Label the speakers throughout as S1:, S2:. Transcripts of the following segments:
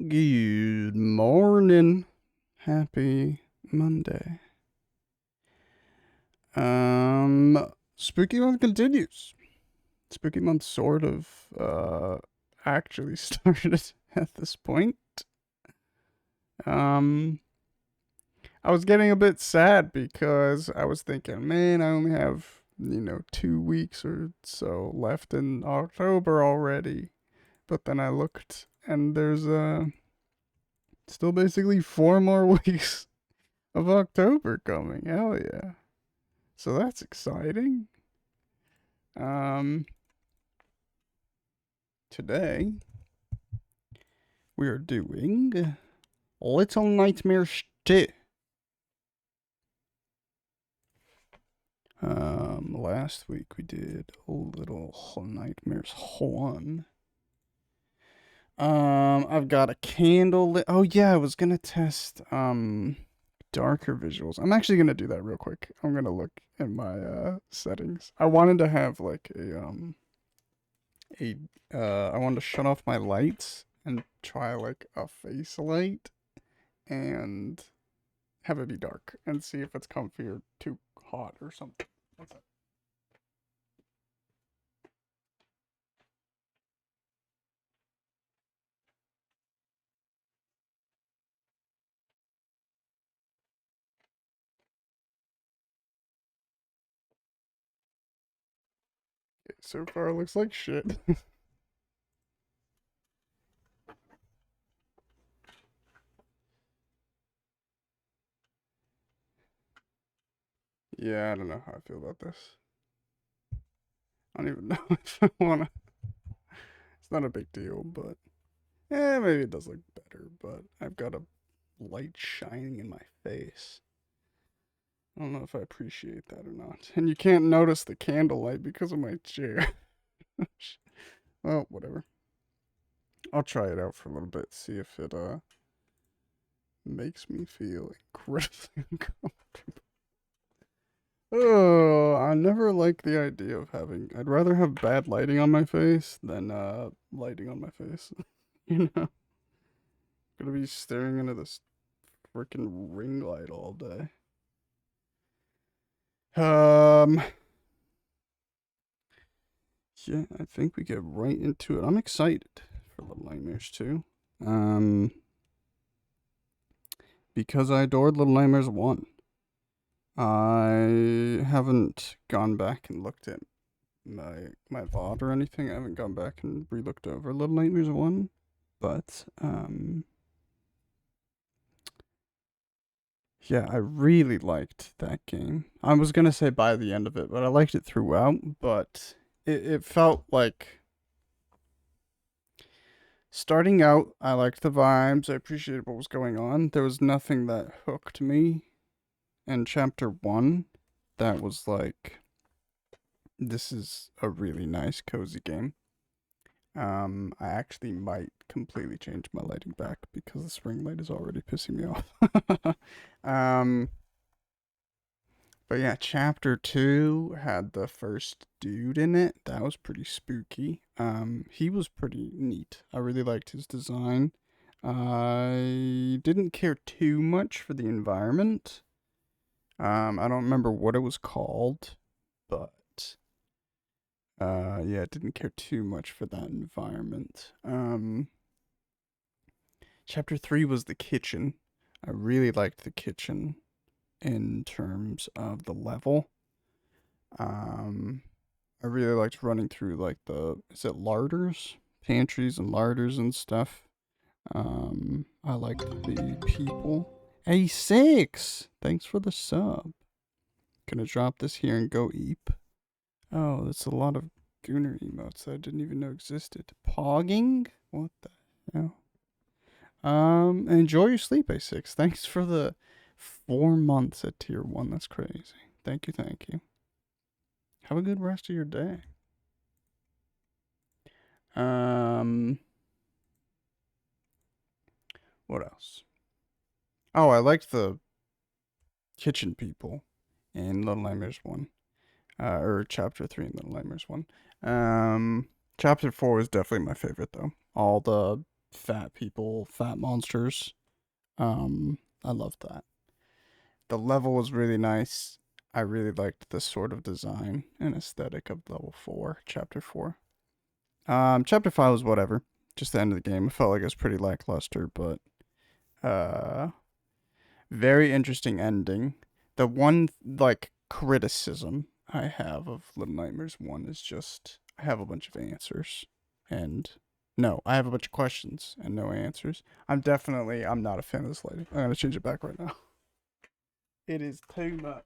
S1: Good morning. Happy Monday. Spooky month continues. Spooky month sort of actually started at this point. Um I was getting a bit sad because I was thinking, man, I only have, 2 weeks or so left in October already. But then I looked and there's still basically 4 more weeks of October coming. Hell yeah. So that's exciting. Um, Today we are doing Little Nightmares 2. Last week we did Little Nightmares 1. I've got a candle lit. Oh yeah, I was gonna test darker visuals. I'm actually gonna do that real quick. I'm gonna look at my settings. I wanted to have like a I wanted to shut off my lights and try like a face light and have it be dark and see if it's comfy or too hot or something. What's that? Okay, so far it looks like shit. Yeah, I don't know how I feel about this. I don't even know if I wanna. It's not a big deal, but maybe it does look better. But I've got a light shining in my face. I don't know if I appreciate that or not. And you can't notice the candlelight because of my chair. Well, whatever. I'll try it out for a little bit, see if it makes me feel incredibly uncomfortable. Oh, I never like the idea of having. I'd rather have bad lighting on my face than lighting on my face. you know, gonna be staring into this freaking ring light all day. Um, yeah, I think we get right into it. I'm excited for Little Nightmares 2. Um, because I adored Little Nightmares 1. I haven't gone back and looked at my VOD or anything. I haven't gone back and re-looked over Little Nightmares 1, but yeah, I really liked that game. I was gonna say by the end of it, but I liked it throughout. But it felt like starting out, I liked the vibes. I appreciated what was going on. There was nothing that hooked me in chapter one that was like, this is a really nice, cozy game. I actually might completely change my lighting back because the spring light is already pissing me off. um, but yeah, chapter two had the first dude in it. That was pretty spooky. He was pretty neat. I really liked his design. I didn't care too much for the environment. I don't remember what it was called, but yeah, didn't care too much for that environment. Chapter 3 was the kitchen. I really liked the kitchen in terms of the level. Um, I really liked running through like is it larders? Pantries and larders and stuff. I liked the people. A6! Thanks for the sub. Gonna drop this here and go eep. Oh, that's a lot of Gooner emotes that I didn't even know existed. Pogging? What the hell? Enjoy your sleep, A6. Thanks for the 4 months at tier 1. That's crazy. Thank you, thank you. Have a good rest of your day. Um, what else? Oh, I liked the kitchen people in Little Nightmares 1. Or chapter 3 in Little Nightmares 1. Chapter 4 is definitely my favorite, though. All the fat people, fat monsters. I loved that. The level was really nice. I really liked the sort of design and aesthetic of level 4, chapter 4. Chapter 5 was whatever. Just the end of the game. It felt like it was pretty lackluster, but uh very interesting ending. The one like criticism I have of Little Nightmares 1 is just I have a bunch of answers and no, I have a bunch of questions and no answers. I'm not a fan of this lighting. I'm gonna change it back right now. It is too much.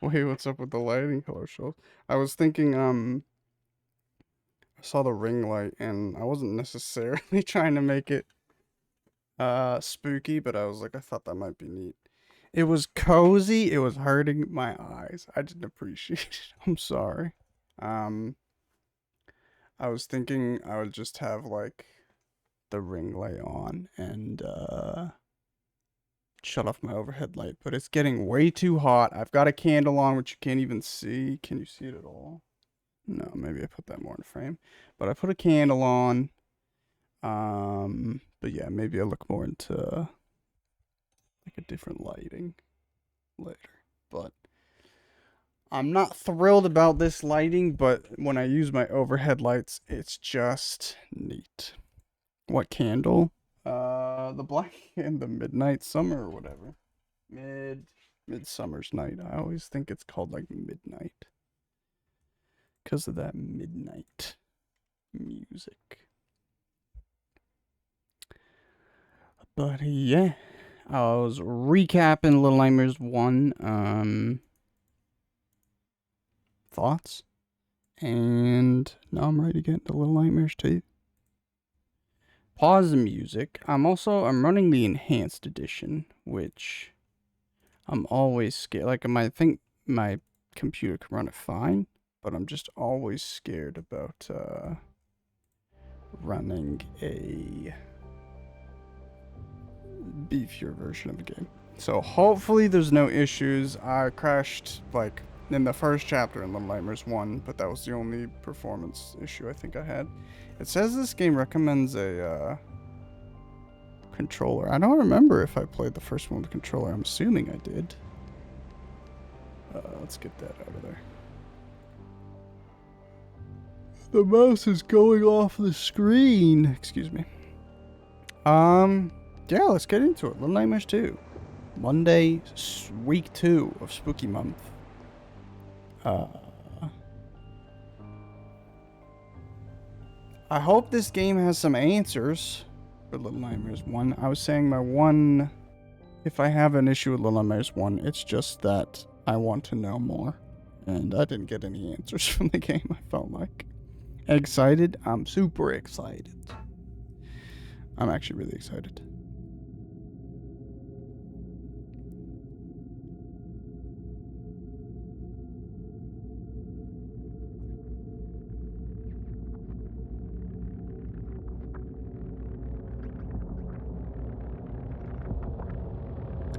S1: Wait, what's up with the lighting? Hello, Schultz. I was thinking, I saw the ring light and I wasn't necessarily trying to make it spooky, but I was like, I thought that might be neat. It was cozy, it was hurting my eyes. I didn't appreciate it. I'm sorry. Um, I was thinking I would just have like the ring light on and shut off my overhead light, but it's getting way too hot. I've got a candle on which you can't even see. Can you see it at all? No, maybe I put that more in frame. But I put a candle on. But yeah, maybe I'll look more into like a different lighting later. But I'm not thrilled about this lighting, but when I use my overhead lights, it's just neat. What candle? The black and the midnight summer or whatever. Midsummer's night. I always think it's called like midnight because of that midnight music. But yeah, I was recapping Little Nightmares 1. Thoughts? And now I'm ready to get into Little Nightmares 2. Pause the music. I'm running the enhanced edition, which I'm always scared. Like, I think my computer can run it fine, but I'm just always scared about running a beefier version of the game. So hopefully there's no issues. I crashed like in the first chapter in Little Nightmares 1, but that was the only performance issue I think I had. It says this game recommends a controller. I don't remember if I played the first one with the controller. I'm assuming I did. Let's get that out of there. The mouse is going off the screen. Excuse me. Yeah, let's get into it. Little Nightmares 2. Monday, week 2 of Spooky Month. I hope this game has some answers for Little Nightmares 1. I was saying my one... If I have an issue with Little Nightmares 1, it's just that I want to know more. And I didn't get any answers from the game, I felt like. Excited? I'm super excited. I'm actually really excited.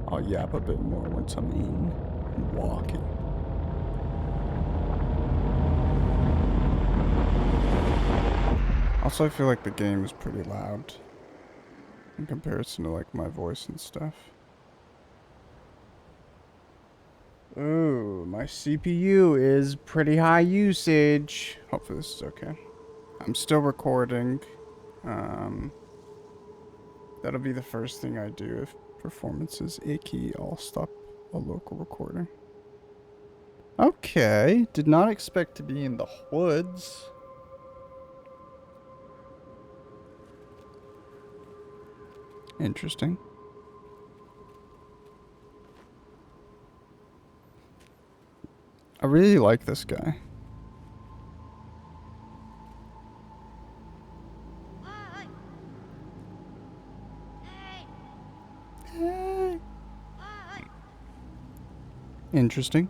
S1: I'll yap a bit more once I'm in and walking. Also, I feel like the game is pretty loud in comparison to like my voice and stuff. Ooh, my CPU is pretty high usage. Hopefully this is okay. I'm still recording. That'll be the first thing I do if performance is icky. I'll stop a local recording. Okay, did not expect to be in the woods. Interesting. I really like this guy. Interesting.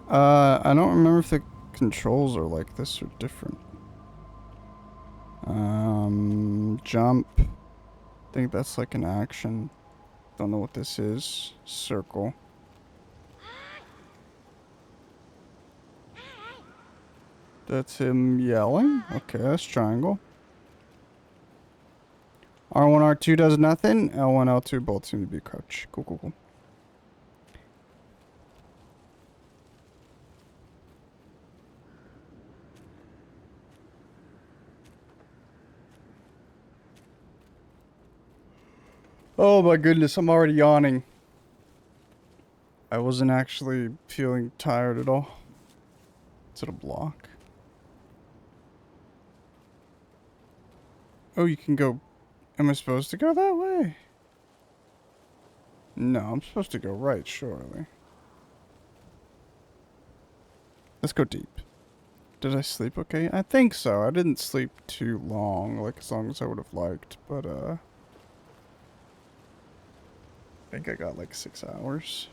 S1: I don't remember if the controls are like this are different. Jump. I think that's like an action. Don't know what this is. Circle. That's him yelling. Okay, that's triangle. R1, R2 does nothing. L1, L2 both seem to be crouch. Cool, cool, cool. Oh my goodness, I'm already yawning. I wasn't actually feeling tired at all. Is it a block? Oh, you can go... Am I supposed to go that way? No, I'm supposed to go right, surely. Let's go deep. Did I sleep okay? I think so. I didn't sleep too long, like as long as I would have liked, but I think I got like 6 hours.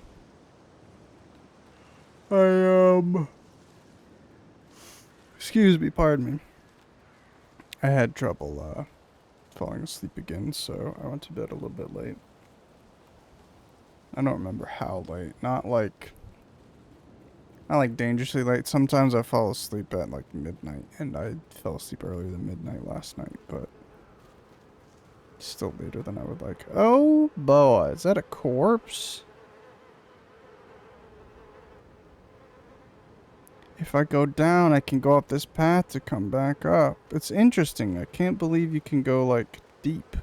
S1: Excuse me, pardon me. I had trouble falling asleep again, so I went to bed a little bit late. I don't remember how late. Not like dangerously late. Sometimes I fall asleep at like midnight, and I fell asleep earlier than midnight last night, but still later than I would like. Oh boy, is that a corpse? If I go down, I can go up this path to come back up. It's interesting. I can't believe you can go like deep.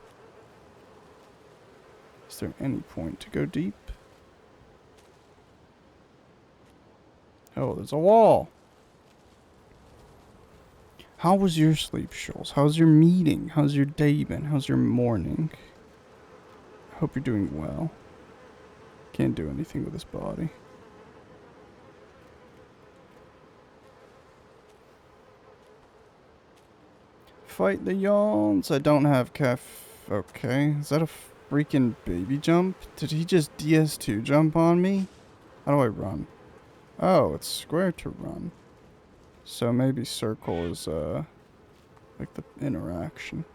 S1: Is there any point to go deep? Oh, there's a wall. How was your sleep, Schultz? How's your meeting? How's your day been? How's your morning? I hope you're doing well. Can't do anything with his body. Fight the yawns. I don't have Okay. Is that a freaking baby jump? Did he just DS2 jump on me? How do I run? Oh, it's square to run. So maybe circle is, like the interaction.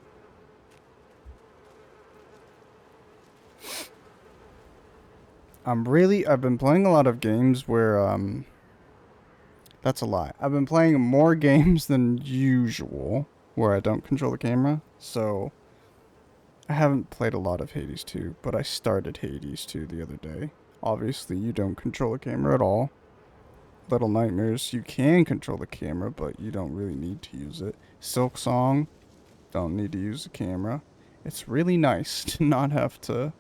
S1: I've been playing a lot of games where, that's a lie. I've been playing more games than usual where I don't control the camera, so I haven't played a lot of Hades 2, but I started Hades 2 the other day. Obviously, you don't control the camera at all. Little Nightmares, you can control the camera, but you don't really need to use it. Silk Song, don't need to use the camera. It's really nice to not have to,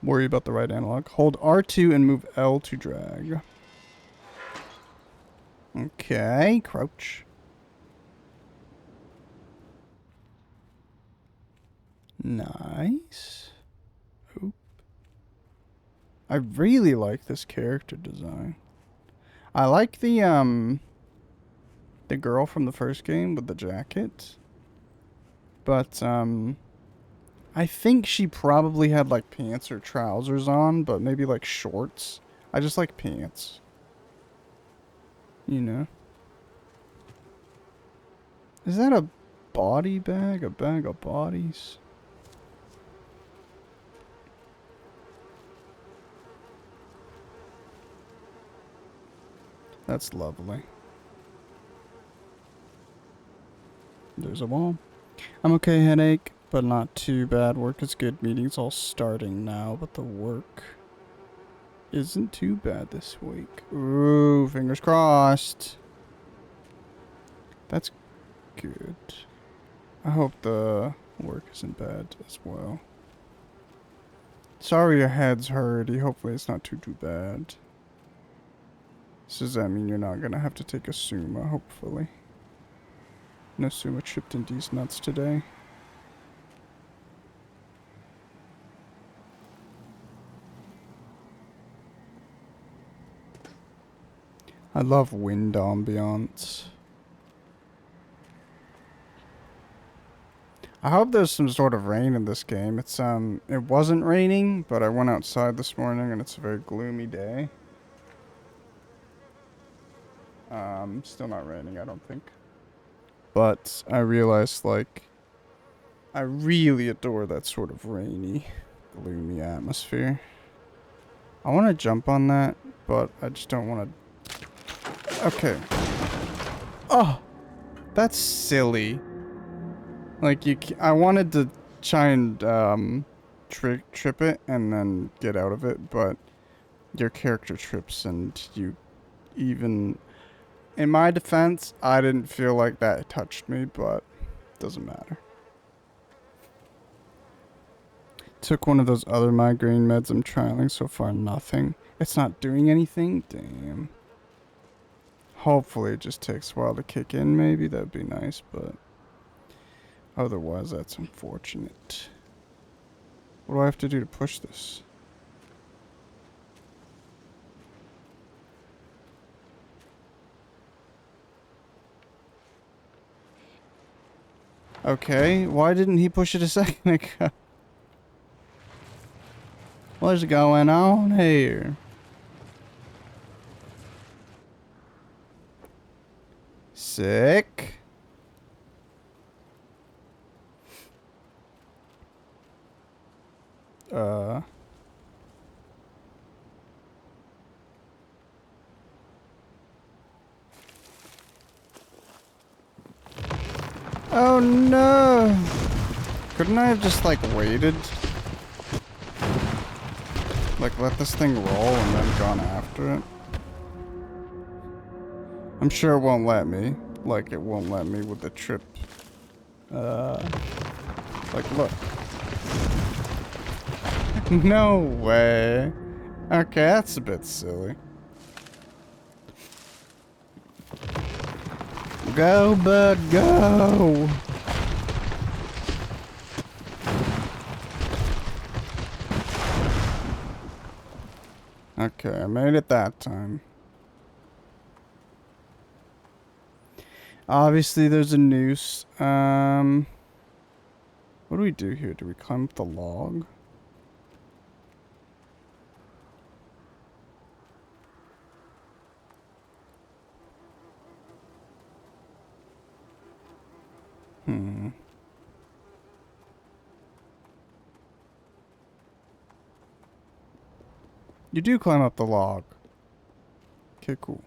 S1: worry about the right analog. Hold R2 and move L to drag. Okay, crouch. Nice. Oop. I really like this character design. I like the girl from the first game with the jacket. But, I think she probably had, like, pants or trousers on, but maybe, like, shorts. I just like pants. You know? Is that a body bag? A bag of bodies? That's lovely. There's a wall. I'm okay, headache, but not too bad. Work is good. Meeting's all starting now, but the work isn't too bad this week. Ooh, fingers crossed. That's good. I hope the work isn't bad as well. Sorry your head's hurty. Hopefully it's not too bad. Does that mean you're not gonna have to take a Suma, hopefully? No Suma chipped in these nuts today. I love wind ambiance. I hope there's some sort of rain in this game. It wasn't raining, but I went outside this morning and it's a very gloomy day. Still not raining, I don't think. But I realized, like, I really adore that sort of rainy, gloomy atmosphere. I want to jump on that, but I just don't want to... Okay. Oh! That's silly. Like, I wanted to try and, trip it and then get out of it, but your character trips and you even... In my defense, I didn't feel like that touched me, but doesn't matter. Took one of those other migraine meds I'm trialing, so far nothing. It's not doing anything? Damn. Hopefully it just takes a while to kick in, maybe. That'd be nice, but otherwise that's unfortunate. What do I have to do to push this? Okay, why didn't he push it a second ago? What's going on here? Sick. Oh no! Couldn't I have just, like, waited? Like, let this thing roll and then gone after it? I'm sure it won't let me. Like, it won't let me with the trip. Like, look. No way. Okay, that's a bit silly. Go, bud, go! Okay, I made it that time. Obviously, there's a noose. What do we do here? Do we climb up the log? You do climb up the log. Okay, cool.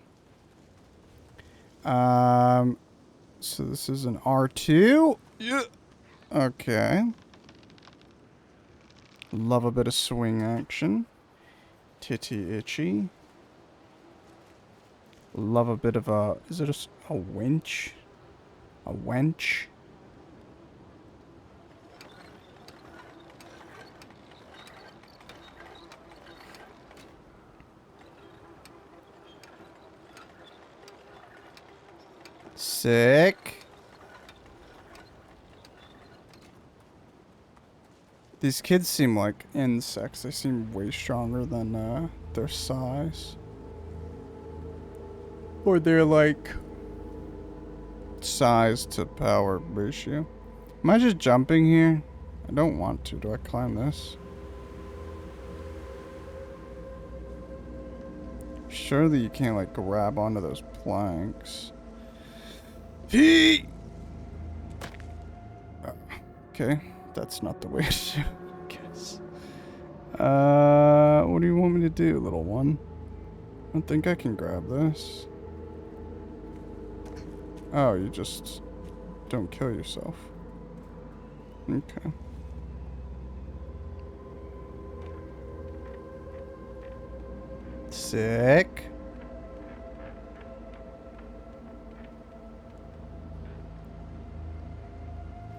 S1: So this is an R2. Yeah. Okay. Love a bit of swing action. Titty itchy. Love a bit of a... Is it a winch? A wench? Sick. These kids seem like insects. They seem way stronger than their size. Or their, like, size to power ratio. Am I just jumping here? I don't want to. Do I climb this? Surely you can't, like, grab onto those planks. Okay, that's not the way to do it, I guess. What do you want me to do, little one? I don't think I can grab this. Oh, you just don't kill yourself. Okay. Sick.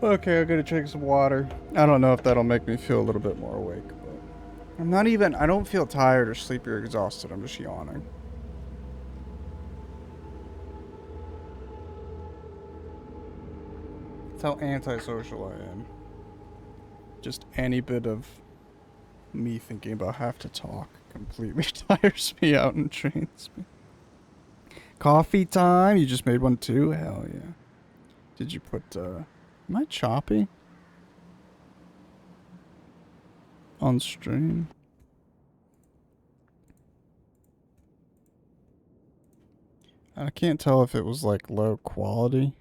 S1: Okay, I gotta drink some water. I don't know if that'll make me feel a little bit more awake, but I'm not even, I don't feel tired or sleepy or exhausted. I'm just yawning. That's how antisocial I am. Just any bit of me thinking about have to talk completely tires me out and drains me. Coffee time? You just made one too? Hell yeah. Did you put, am I choppy? on stream. I can't tell if it was like low quality.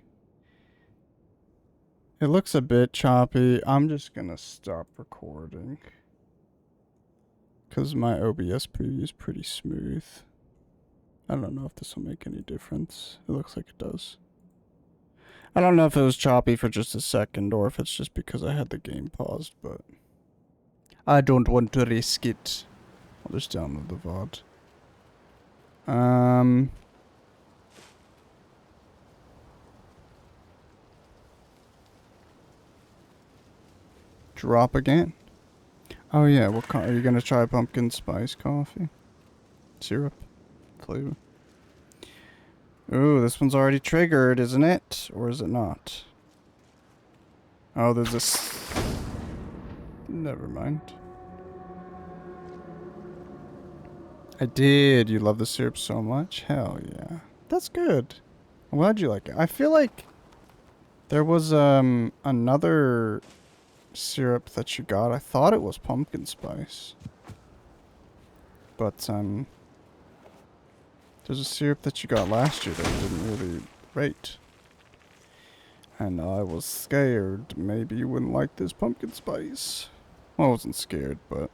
S1: It looks a bit choppy. I'm just gonna stop recording. Because my OBS preview is pretty smooth. I don't know if this will make any difference. It looks like it does. I don't know if it was choppy for just a second or if it's just because I had the game paused, but I don't want to risk it. I'll just download the VOD. Drop again. Oh yeah, what are you gonna try pumpkin spice coffee? Syrup flavor. Ooh, this one's already triggered, isn't it? Or is it not? Oh, there's this. Never mind. I did. You love the syrup so much? Hell yeah. That's good. I'm glad you like it. I feel like there was another syrup that you got. I thought it was pumpkin spice. But there's a syrup that you got last year that you didn't really rate. And I was scared maybe you wouldn't like this pumpkin spice. Well, I wasn't scared, but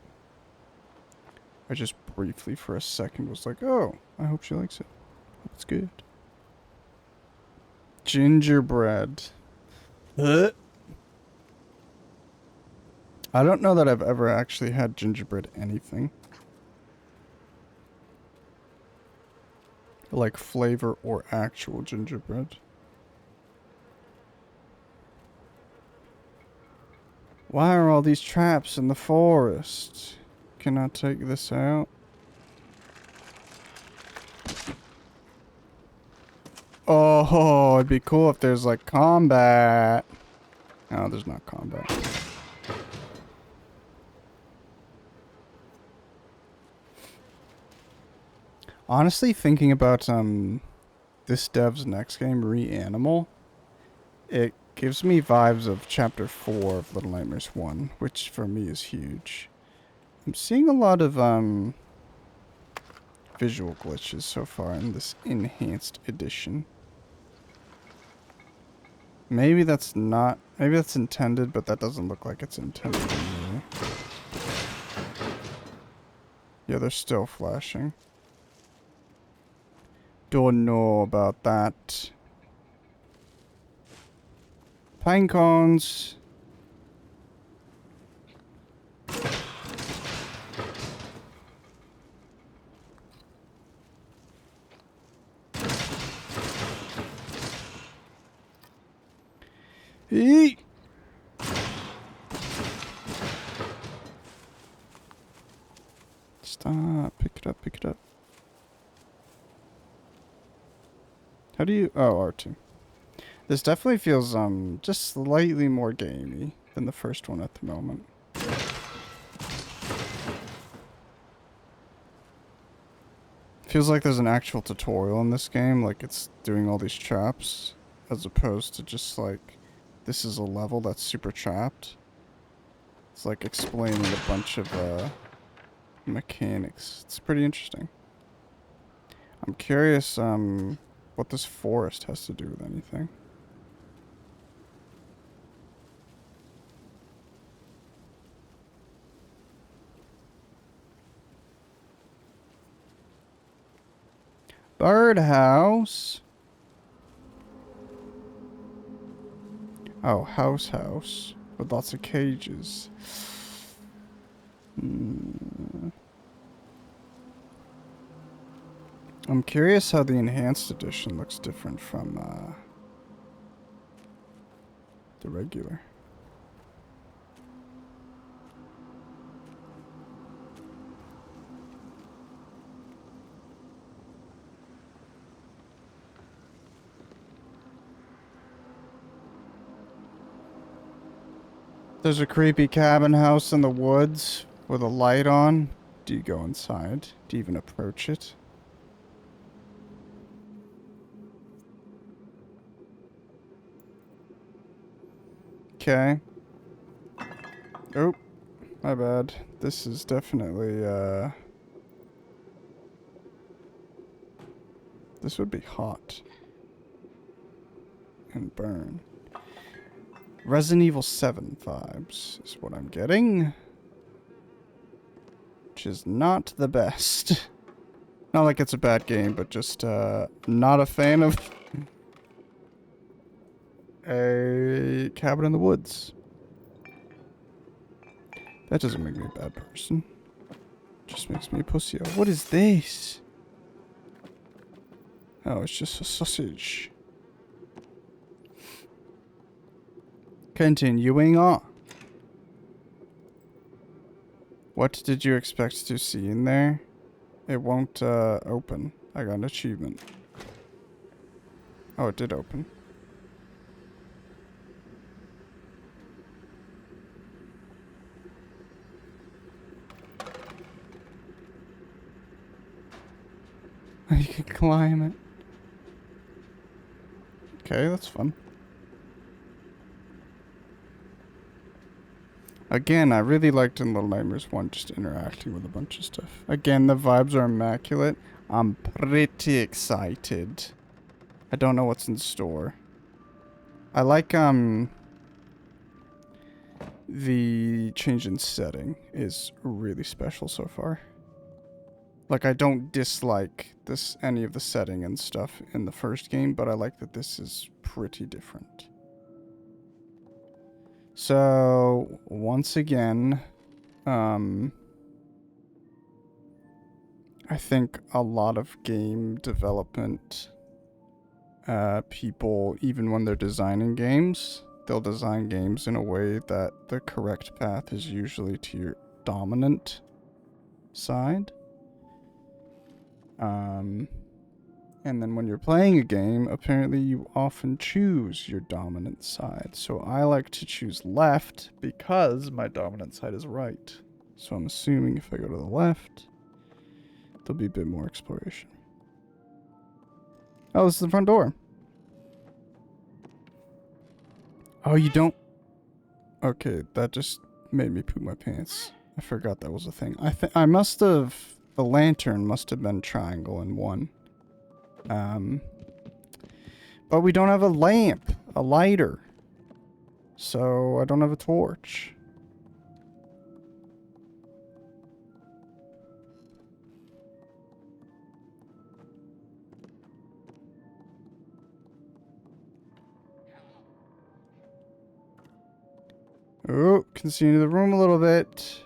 S1: I just briefly for a second was like, oh, I hope she likes it. Hope it's good. Gingerbread. I don't know that I've ever actually had gingerbread anything. Like flavor or actual gingerbread. Why are all these traps in the forest? Can I take this out? Oh, it'd be cool if there's like combat. No, there's not combat. Honestly, thinking about this dev's next game, Reanimal, it gives me vibes of Chapter 4 of Little Nightmares 1, which for me is huge. I'm seeing a lot of visual glitches so far in this enhanced edition. Maybe that's not... Maybe that's intended, but that doesn't look like it's intended to me. Yeah, they're still flashing. Don't know about that. Pine cones. Eat. Stop. Pick it up, pick it up. How do you... Oh, R2. This definitely feels, just slightly more gamey than the first one at the moment. Feels like there's an actual tutorial in this game, like it's doing all these traps, as opposed to just like, this is a level that's super trapped. It's like explaining a bunch of, mechanics. It's pretty interesting. I'm curious, what this forest has to do with anything. Birdhouse. Oh, house. With lots of cages. I'm curious how the enhanced edition looks different from, the regular. There's a creepy cabin house in the woods with a light on. Do you go inside? Do you even approach it? Okay. Oh. My bad. This is definitely, this would be hot. And burn. Resident Evil 7 vibes is what I'm getting. Which is not the best. Not like it's a bad game, but just, not a fan of a cabin in the woods. That doesn't make me a bad person. Just makes me a pussy. What is this? Oh, it's just a sausage. Continuing on. What did you expect to see in there? It won't open. I got an achievement. Oh, it did open. You can climb it. Okay, that's fun. Again, I really liked in Little Nightmares 1 just interacting with a bunch of stuff. Again, the vibes are immaculate. I'm pretty excited. I don't know what's in store. I like, the change in setting is really special so far. Like, I don't dislike any of the setting and stuff in the first game, but I like that this is pretty different. So, once again, I think a lot of game development people, even when they're designing games, they'll design games in a way that the correct path is usually to your dominant side. And then when you're playing a game, apparently you often choose your dominant side. So I like to choose left because my dominant side is right. So I'm assuming if I go to the left, there'll be a bit more exploration. Oh, this is the front door. Oh, you don't... Okay, that just made me poop my pants. I forgot that was a thing. I must have... The lantern must have been triangle in one. But we don't have a lamp, a lighter. So I don't have a torch. Oh, can see into the room a little bit.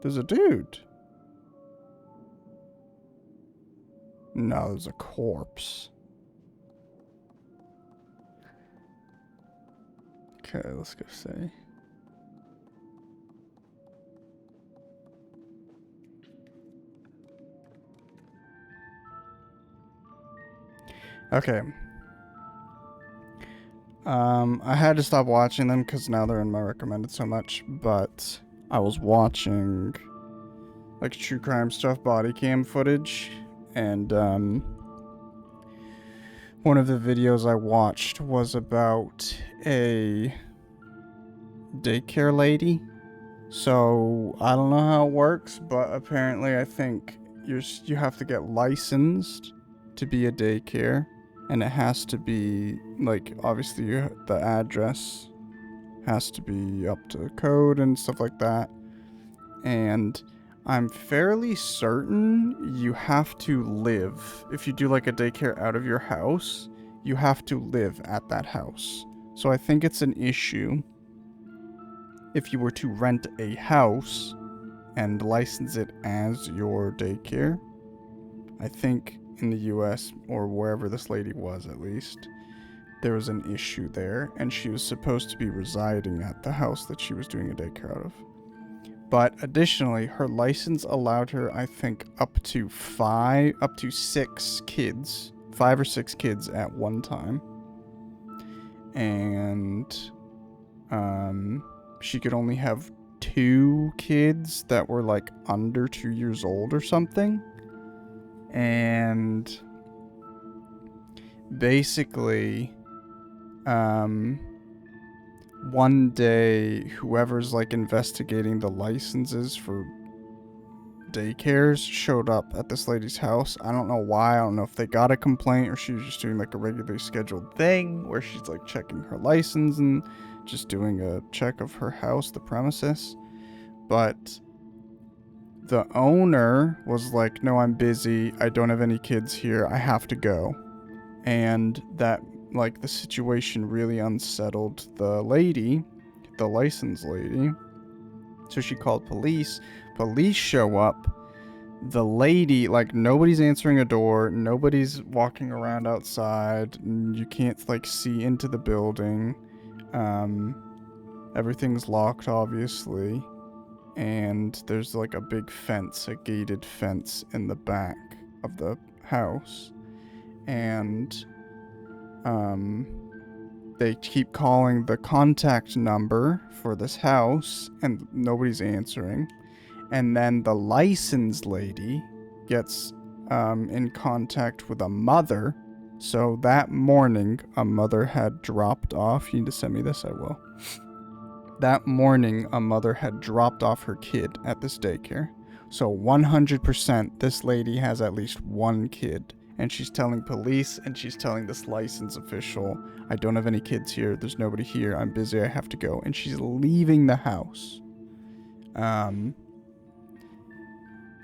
S1: There's a dude. No, there's a corpse. Okay, let's go see. Okay. I had to stop watching them because now they're in my recommended so much, but I was watching like true crime stuff, body cam footage, and one of the videos I watched was about a daycare lady. So I don't know how it works, but apparently I think you have to get licensed to be a daycare, and it has to be like obviously the address has to be up to code and stuff like that. And I'm fairly certain you have to live, if you do like a daycare out of your house, you have to live at that house. So I think it's an issue if you were to rent a house and license it as your daycare. I think in the US, or wherever this lady was at least, there was an issue there, and she was supposed to be residing at the house that she was doing a daycare out of. But additionally, her license allowed her, I think, up to 6 kids. 5 or 6 kids at one time. And she could only have 2 kids that were like under 2 years old or something. And basically, one day, whoever's like investigating the licenses for daycares showed up at this lady's house. I don't know why. I don't know if they got a complaint or she was just doing like a regularly scheduled thing where she's like checking her license and just doing a check of her house, the premises. But the owner was like, no, I'm busy. I don't have any kids here. I have to go. And that, like, the situation really unsettled the lady, the license lady. So she called police. Police show up. The lady, like, nobody's answering a door. Nobody's walking around outside. You can't, like, see into the building. Everything's locked, obviously. And there's, like, a big fence, a gated fence in the back of the house. And, they keep calling the contact number for this house, and nobody's answering. And then the license lady gets in contact with a mother. So that morning, a mother had dropped off. You need to send me this, I will. That morning, a mother had dropped off her kid at this daycare. So 100% this lady has at least one kid. And she's telling police and she's telling this license official, I don't have any kids here. There's nobody here. I'm busy. I have to go. And she's leaving the house.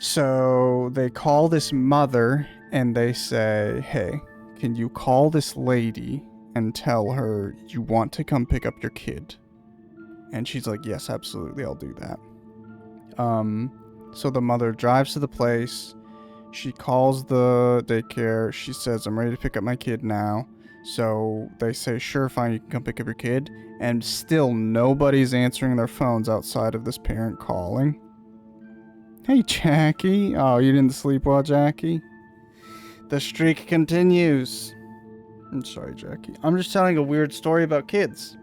S1: So they call this mother and they say, hey, can you call this lady and tell her you want to come pick up your kid? And she's like, yes, absolutely. I'll do that. So the mother drives to the place. She calls the daycare. She says, I'm ready to pick up my kid now. So they say, sure, fine, you can come pick up your kid. And still nobody's answering their phones outside of this parent calling. Hey, Jackie. Oh, you didn't sleep well, Jackie? The streak continues. I'm sorry, Jackie. I'm just telling a weird story about kids.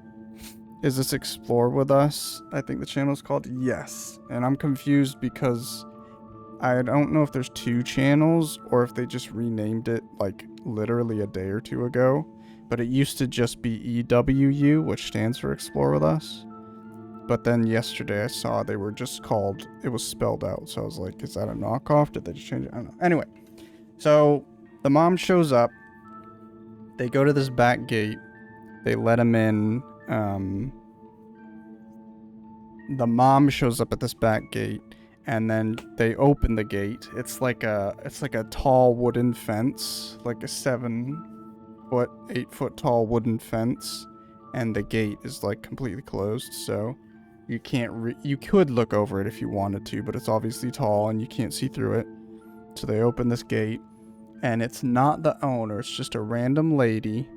S1: Is this Explore With Us? I think the channel's called? Yes. And I'm confused because I don't know if there's two channels or if they just renamed it like literally a day or two ago. But it used to just be EWU, which stands for Explore With Us. But then yesterday I saw they were just called, it was spelled out. So I was like, is that a knockoff? Did they just change it? I don't know. Anyway, so the mom shows up. They go to this back gate. They let him in. The mom shows up at this back gate, and then they open the gate. It's like a tall wooden fence, like a 7-foot, 8-foot tall wooden fence, and the gate is like completely closed. So you can't. You could look over it if you wanted to, but it's obviously tall and you can't see through it. So they open this gate, and it's not the owner. It's just a random lady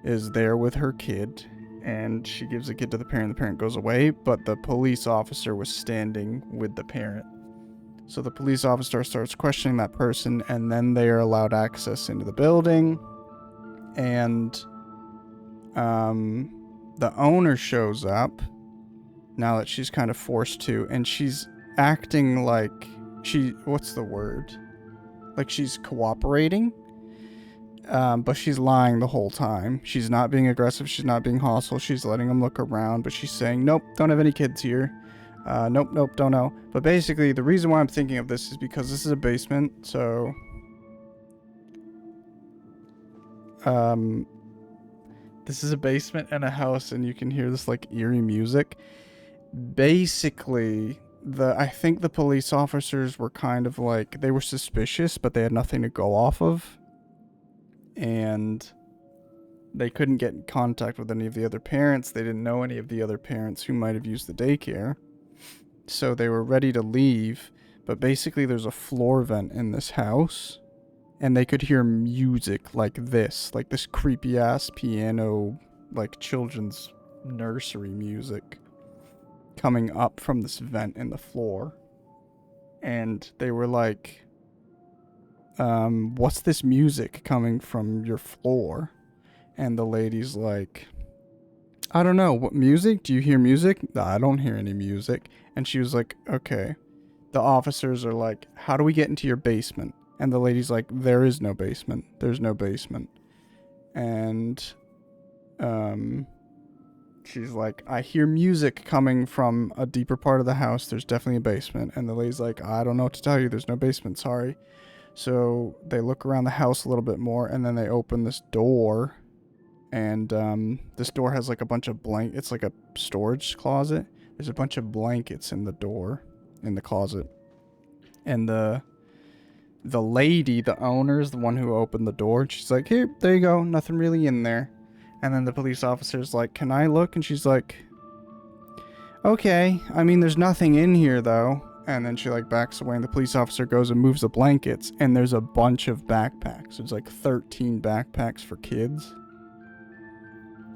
S1: is there with her kid. And she gives the kid to the parent. The parent goes away, but the police officer was standing with the parent. So the police officer starts questioning that person, and then they are allowed access into the building. And the owner shows up, now that she's kind of forced to, and she's acting like what's the word? Like she's cooperating. But she's lying the whole time. She's not being aggressive. She's not being hostile. She's letting him look around, but she's saying, nope, don't have any kids here. Nope, don't know. But basically, the reason why I'm thinking of this is because this is a basement, so... this is a basement and a house, and you can hear this, like, eerie music. Basically, I think the police officers were kind of like, they were suspicious, but they had nothing to go off of. And they couldn't get in contact with any of the other parents. They didn't know any of the other parents who might have used the daycare. So they were ready to leave. But basically there's a floor vent in this house. And they could hear music like this creepy ass piano, like children's nursery music coming up from this vent in the floor. And they were like, what's this music coming from your floor? And the lady's like, I don't know, what music? Do you hear music? No, I don't hear any music. And she was like, okay. The officers are like, how do we get into your basement? And the lady's like, there is no basement. There's no basement. And, she's like, I hear music coming from a deeper part of the house. There's definitely a basement. And the lady's like, I don't know what to tell you. There's no basement. Sorry. So they look around the house a little bit more, and then they open this door. And this door has like a bunch of it's like a storage closet. There's a bunch of blankets in the door, in the closet. And the lady, the owner, is the one who opened the door. And she's like, here, there you go. Nothing really in there. And then the police officer's like, can I look? And she's like, okay. I mean, there's nothing in here, though. And then she, like, backs away, and the police officer goes and moves the blankets. And there's a bunch of backpacks. There's, like, 13 backpacks for kids.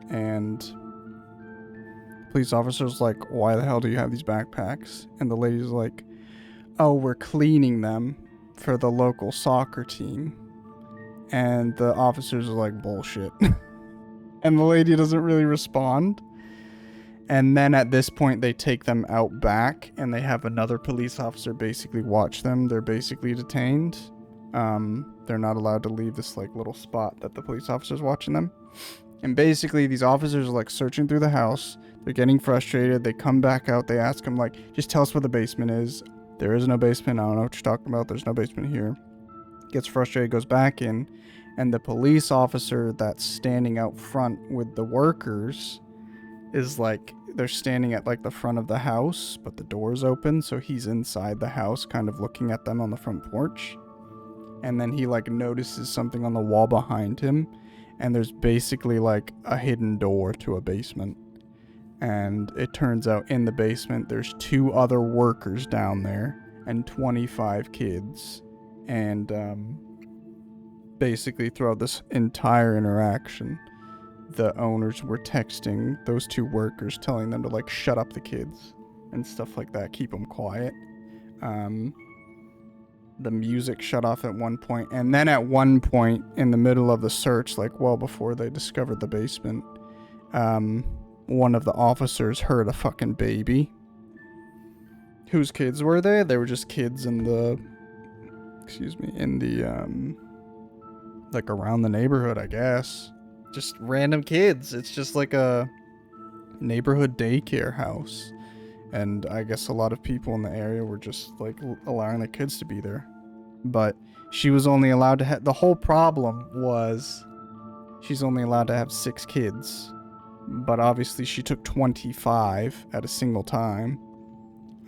S1: And the police officer's like, why the hell do you have these backpacks? And the lady's like, oh, we're cleaning them for the local soccer team. And the officers are like, bullshit. And the lady doesn't really respond. And then at this point, they take them out back, and they have another police officer basically watch them. They're basically detained. They're not allowed to leave this like little spot that the police officer's watching them. And basically, these officers are like searching through the house. They're getting frustrated. They come back out. They ask him like, just tell us where the basement is. There is no basement. I don't know what you're talking about. There's no basement here. Gets frustrated, goes back in. And the police officer that's standing out front with the workers is like, they're standing at like the front of the house, but the door's open. So he's inside the house kind of looking at them on the front porch. And then he like notices something on the wall behind him. And there's basically like a hidden door to a basement. And it turns out in the basement, there's 2 other workers down there and 25 kids. And basically throughout this entire interaction, the owners were texting those 2 workers, telling them to like shut up the kids and stuff like that, keep them quiet. The music shut off at one point, and then at one point in the middle of the search, like well before they discovered the basement, one of the officers heard a fucking baby. Whose kids were they? They were just kids in the, like around the neighborhood, I guess. Just random kids. It's just like a neighborhood daycare house. And I guess a lot of people in the area were just like allowing their kids to be there. But she was only allowed to have, the whole problem was she's only allowed to have 6 kids. But obviously she took 25 at a single time.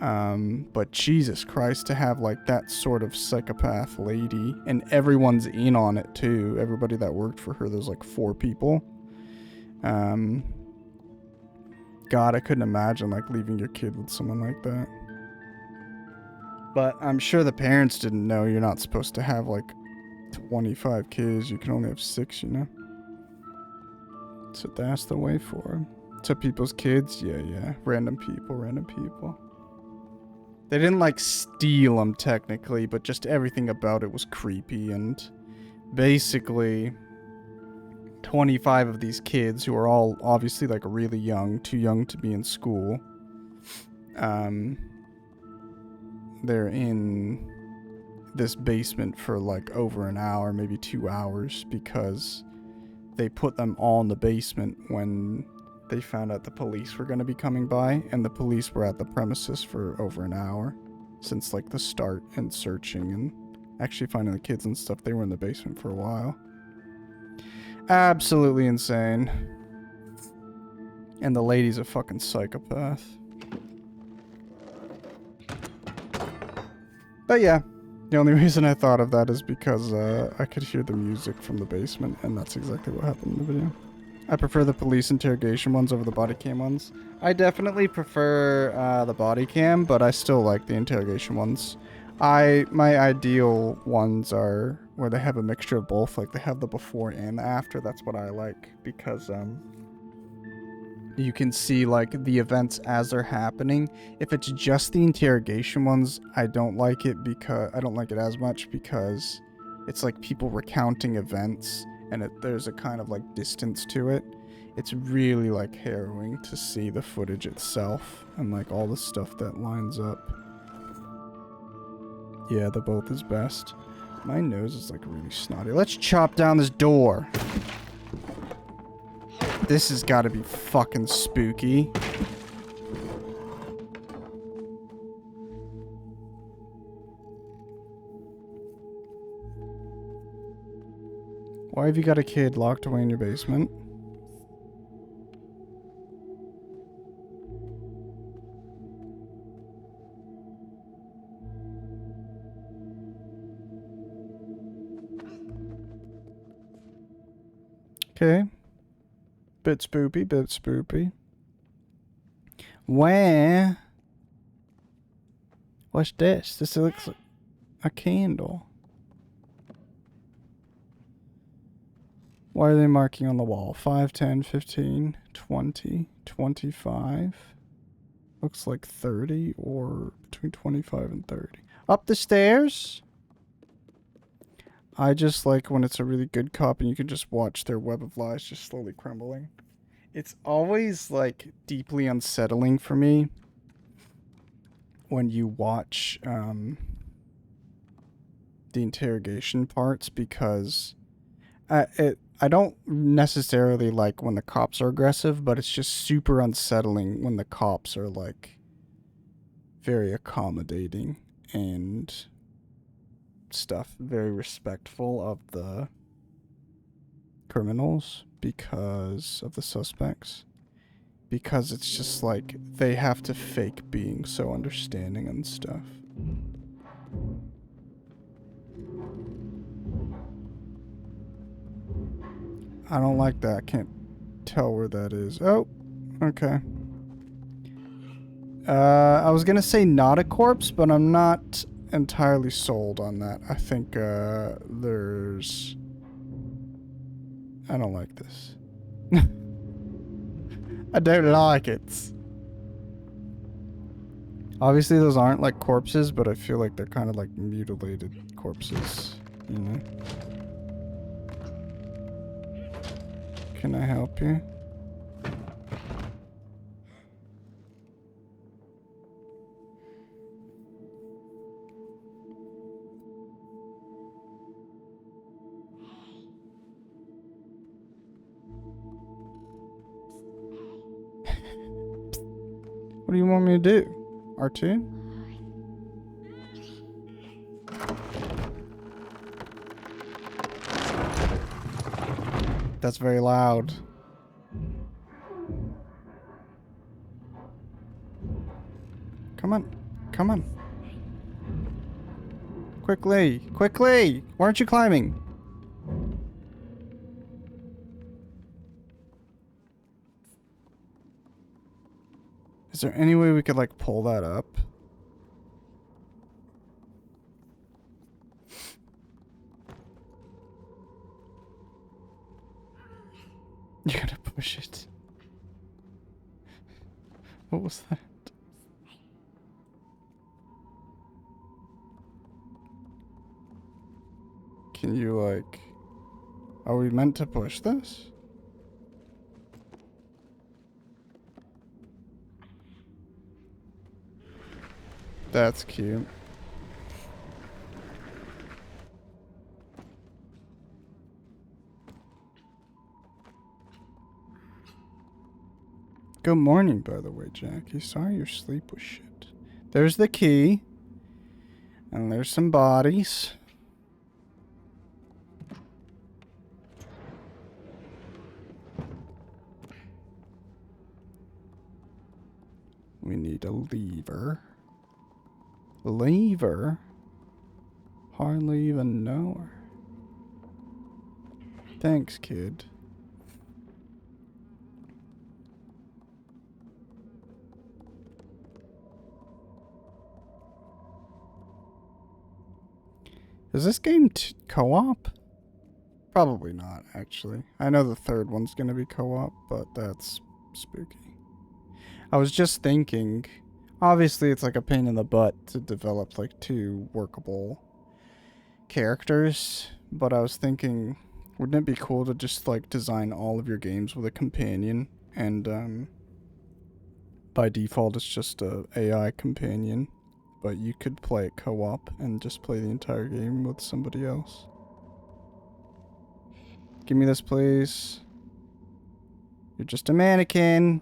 S1: But Jesus Christ, to have like that sort of psychopath lady, and everyone's in on it too. Everybody that worked for her, there's like 4 people. God, I couldn't imagine like leaving your kid with someone like that. But I'm sure the parents didn't know you're not supposed to have like 25 kids. You can only have 6, you know? So that's the way for. To people's kids? Yeah. Random people. They didn't like steal them technically, but just everything about it was creepy. And basically 25 of these kids, who are all obviously like really young, too young to be in school, they're in this basement for like over an hour, maybe 2 hours, because they put them all in the basement when they found out the police were going to be coming by, and the police were at the premises for over an hour since like the start and searching and actually finding the kids and stuff. They were in the basement for a while. Absolutely insane. And the lady's a fucking psychopath. But yeah, the only reason I thought of that is because I could hear the music from the basement, and that's exactly what happened in the video. I prefer the police interrogation ones over the body cam ones. I definitely prefer the body cam, but I still like the interrogation ones. My ideal ones are where they have a mixture of both, like they have the before and the after. That's what I like, because you can see like the events as they're happening. If it's just the interrogation ones, I don't like it as much because it's like people recounting events, and there's a kind of like distance to it. It's really like harrowing to see the footage itself and like all the stuff that lines up. Yeah, the both is best. My nose is like really snotty. Let's chop down this door. This has got to be fucking spooky. Why have you got a kid locked away in your basement? Okay. Bit spoopy, bit spoopy. Where? What's this? This looks like a candle. Why are they marking on the wall? 5, 10, 15, 20, 25. Looks like 30 or between 25 and 30. Up the stairs? I just like when it's a really good cop and you can just watch their web of lies just slowly crumbling. It's always like deeply unsettling for me when you watch the interrogation parts, because I don't necessarily like when the cops are aggressive, but it's just super unsettling when the cops are like very accommodating and stuff, very respectful of the criminals because of the suspects, because it's just like they have to fake being so understanding and stuff. I don't like that. I can't tell where that is. Oh, okay. I was gonna say not a corpse, but I'm not entirely sold on that. I think there's... I don't like this. I don't like it. Obviously those aren't like corpses, but I feel like they're kind of like mutilated corpses, you know? Can I help you? What do you want me to do? R2? That's very loud. Come on. Come on. Quickly. Quickly! Why aren't you climbing? Is there any way we could, like, pull that up? You gotta push it. What was that? Can you, like... Are we meant to push this? That's cute. Good morning, by the way, Jackie. Sorry your sleep was shit. There's the key. And there's some bodies. We need a lever. Lever? Hardly even know her. Thanks, kid. Is this game co-op? Probably not, actually. I know the third one's gonna be co-op, but that's spooky. I was just thinking, obviously it's like a pain in the butt to develop like 2 workable characters, but I was thinking, wouldn't it be cool to just like design all of your games with a companion, and by default it's just a AI companion, but you could play it co-op and just play the entire game with somebody else. Give me this, please. You're just a mannequin.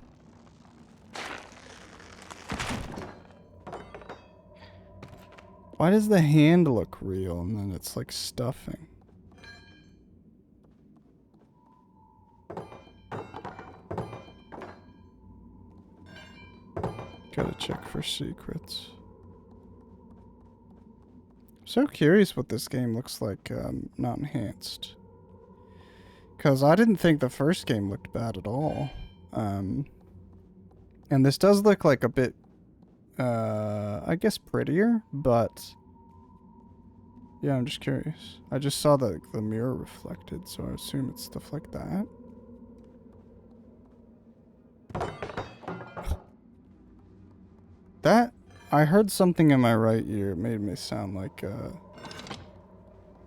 S1: Why does the hand look real and then it's like stuffing? Gotta check for secrets. So curious what this game looks like, not enhanced. Because I didn't think the first game looked bad at all. And this does look like a bit, I guess prettier, but... Yeah, I'm just curious. I just saw the mirror reflected, so I assume it's stuff like that. That... I heard something in my right ear. It made me sound like,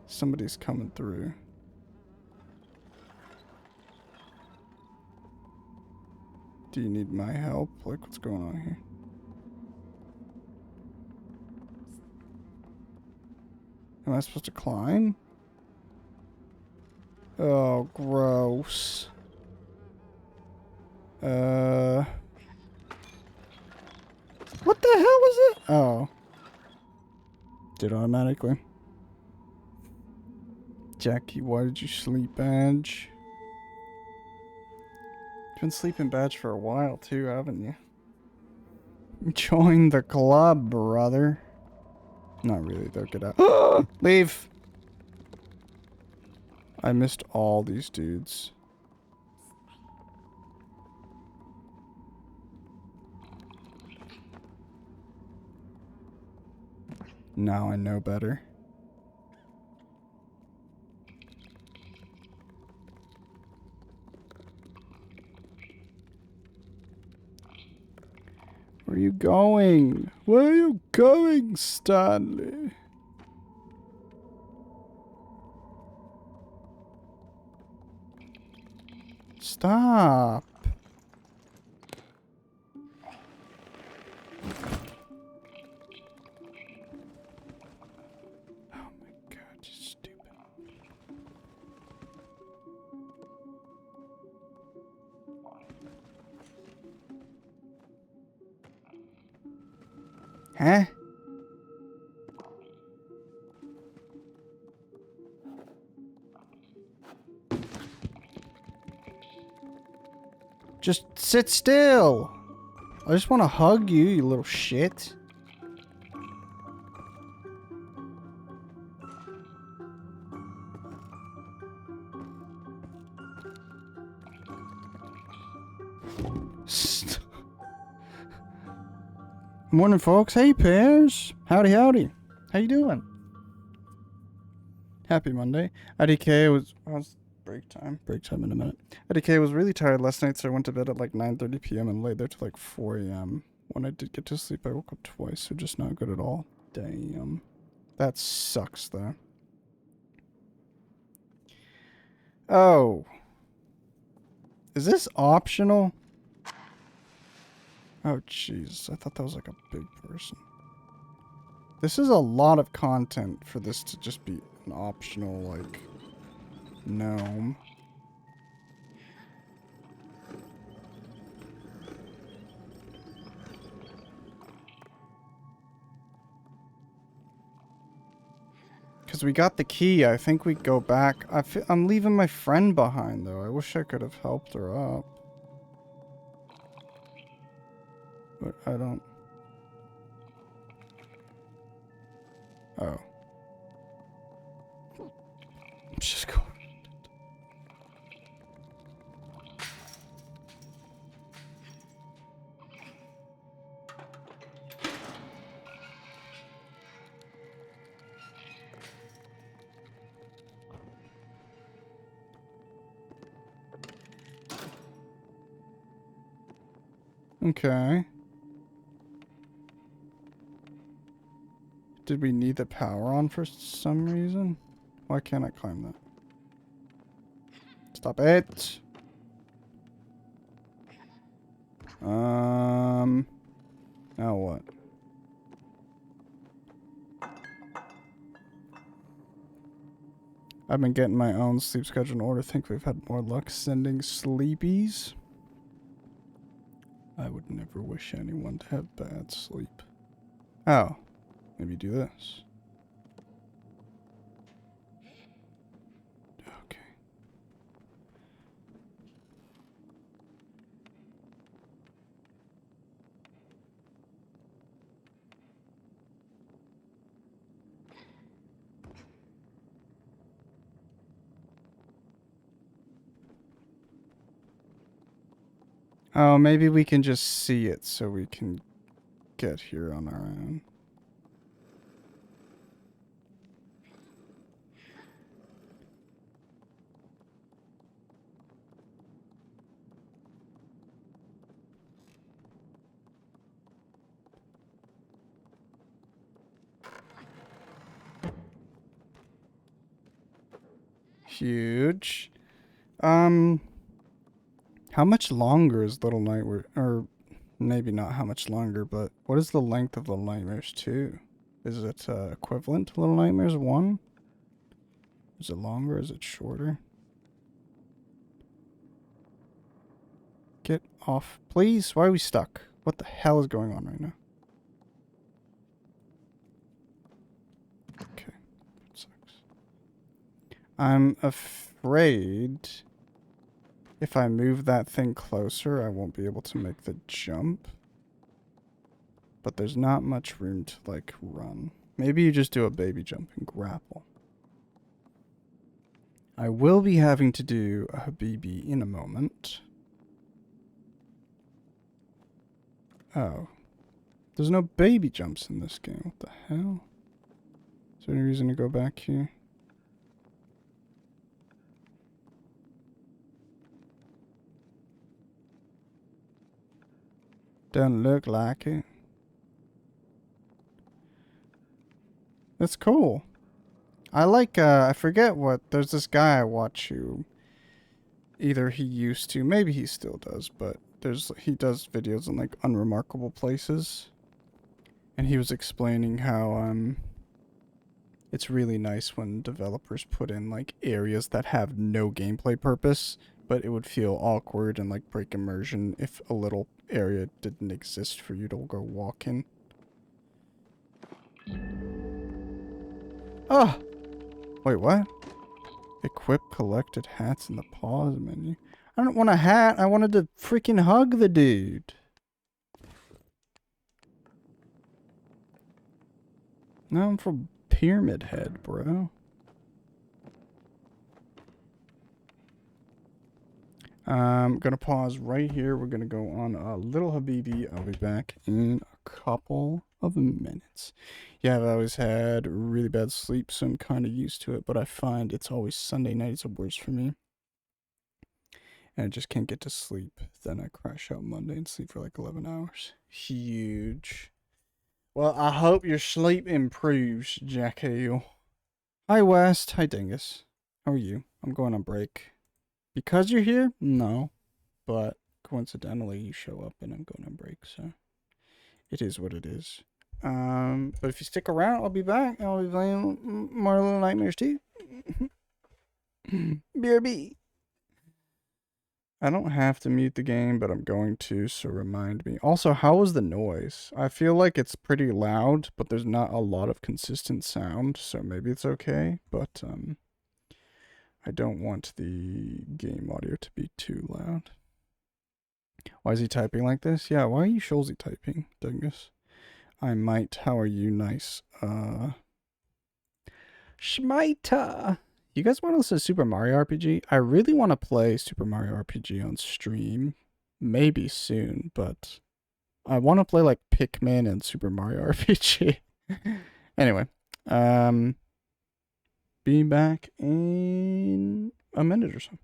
S1: somebody's coming through. Do you need my help? Like, what's going on here? Am I supposed to climb? Oh, gross. What the hell was it? Oh. Did automatically. Jackie, why did you sleep, Badge? You've been sleeping, Badge, for a while, too, haven't you? Join the club, brother. Not really, though. Get out. Leave! I missed all these dudes. Now I know better. Where are you going? Where are you going, Stanley? Stop. Oh my god, you stupid. Huh? Just sit still. I just want to hug you, you little shit. Morning, folks. Hey, Pears. Howdy, howdy. How you doing? Happy Monday. IDK was break time. Break time in a minute. IDK was really tired last night, so I went to bed at like 9:30 p.m. and laid there till like 4 a.m. When I did get to sleep, I woke up twice, so just not good at all. Damn. That sucks, though. Oh. Is this optional? Oh, jeez. I thought that was like a big person. This is a lot of content for this to just be an optional, like, gnome. Because we got the key. I think we go back. I'm leaving my friend behind, though. I wish I could have helped her up. But I don't... Oh. Just go. Okay. Did we need the power on for some reason? Why can't I climb that? Stop it! Now what? I've been getting my own sleep schedule in order. Think we've had more luck sending sleepies. I would never wish anyone to have bad sleep. Oh, maybe do this. Okay. Oh, maybe we can just see it so we can get here on our own. Huge. How much longer is Little Nightmare? Or maybe not how much longer, but what is the length of Little Nightmares 2? Is it equivalent to Little Nightmares 1? Is it longer? Is it shorter? Get off, please. Why are we stuck? What the hell is going on right now? Okay. That sucks. I'm afraid if I move that thing closer, I won't be able to make the jump. But there's not much room to, like, run. Maybe you just do a baby jump and grapple. I will be having to do a Habibi in a moment. Oh. There's no baby jumps in this game. What the hell? Is there any reason to go back here? Doesn't look like it. That's cool. I like, I forget what, there's this guy I watch who, either he used to, maybe he still does, but he does videos in, like, unremarkable places. And he was explaining how, it's really nice when developers put in, like, areas that have no gameplay purpose, but it would feel awkward and, like, break immersion if a little area didn't exist for you to go walk in. Oh! Wait, what? Equip collected hats in the pause menu. I don't want a hat. I wanted to freaking hug the dude. No, I'm from Pyramid Head, bro. I'm gonna pause right here. We're gonna go on a little Habibi. I'll be back in a couple of minutes. Yeah, I've always had really bad sleep, so I'm kind of used to it, but I find it's always Sunday nights are worse for me. And I just can't get to sleep. Then I crash out Monday and sleep for like 11 hours. Huge. Well, I hope your sleep improves, Jackal. Hi, West. Hi, Dingus. How are you? I'm going on break. Because you're here? No. But coincidentally, you show up and I'm going on break, so it is what it is. But if you stick around, I'll be back. I'll be playing more Little Nightmares too. BRB. I don't have to mute the game, but I'm going to, so remind me. Also, how was the noise? I feel like it's pretty loud, but there's not a lot of consistent sound, so maybe it's okay, but I don't want the game audio to be too loud. Why is he typing like this? Yeah, why are you Scholzy typing, Dingus? I might. How are you? Nice. Schmeita. You guys want to listen to Super Mario RPG? I really want to play Super Mario RPG on stream. Maybe soon, but I want to play like Pikmin and Super Mario RPG. Anyway, be back in a minute or so.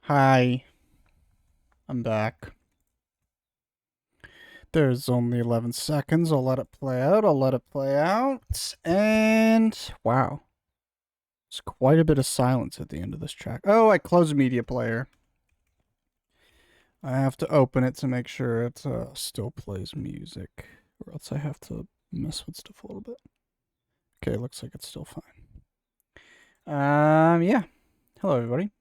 S1: Hi. I'm back. There's only 11 seconds. I'll let it play out. And wow. It's quite a bit of silence at the end of this track. Oh, I closed media player. I have to open it to make sure it still plays music, or else I have to mess with stuff a little bit. Okay, looks like it's still fine. Yeah. Hello, everybody.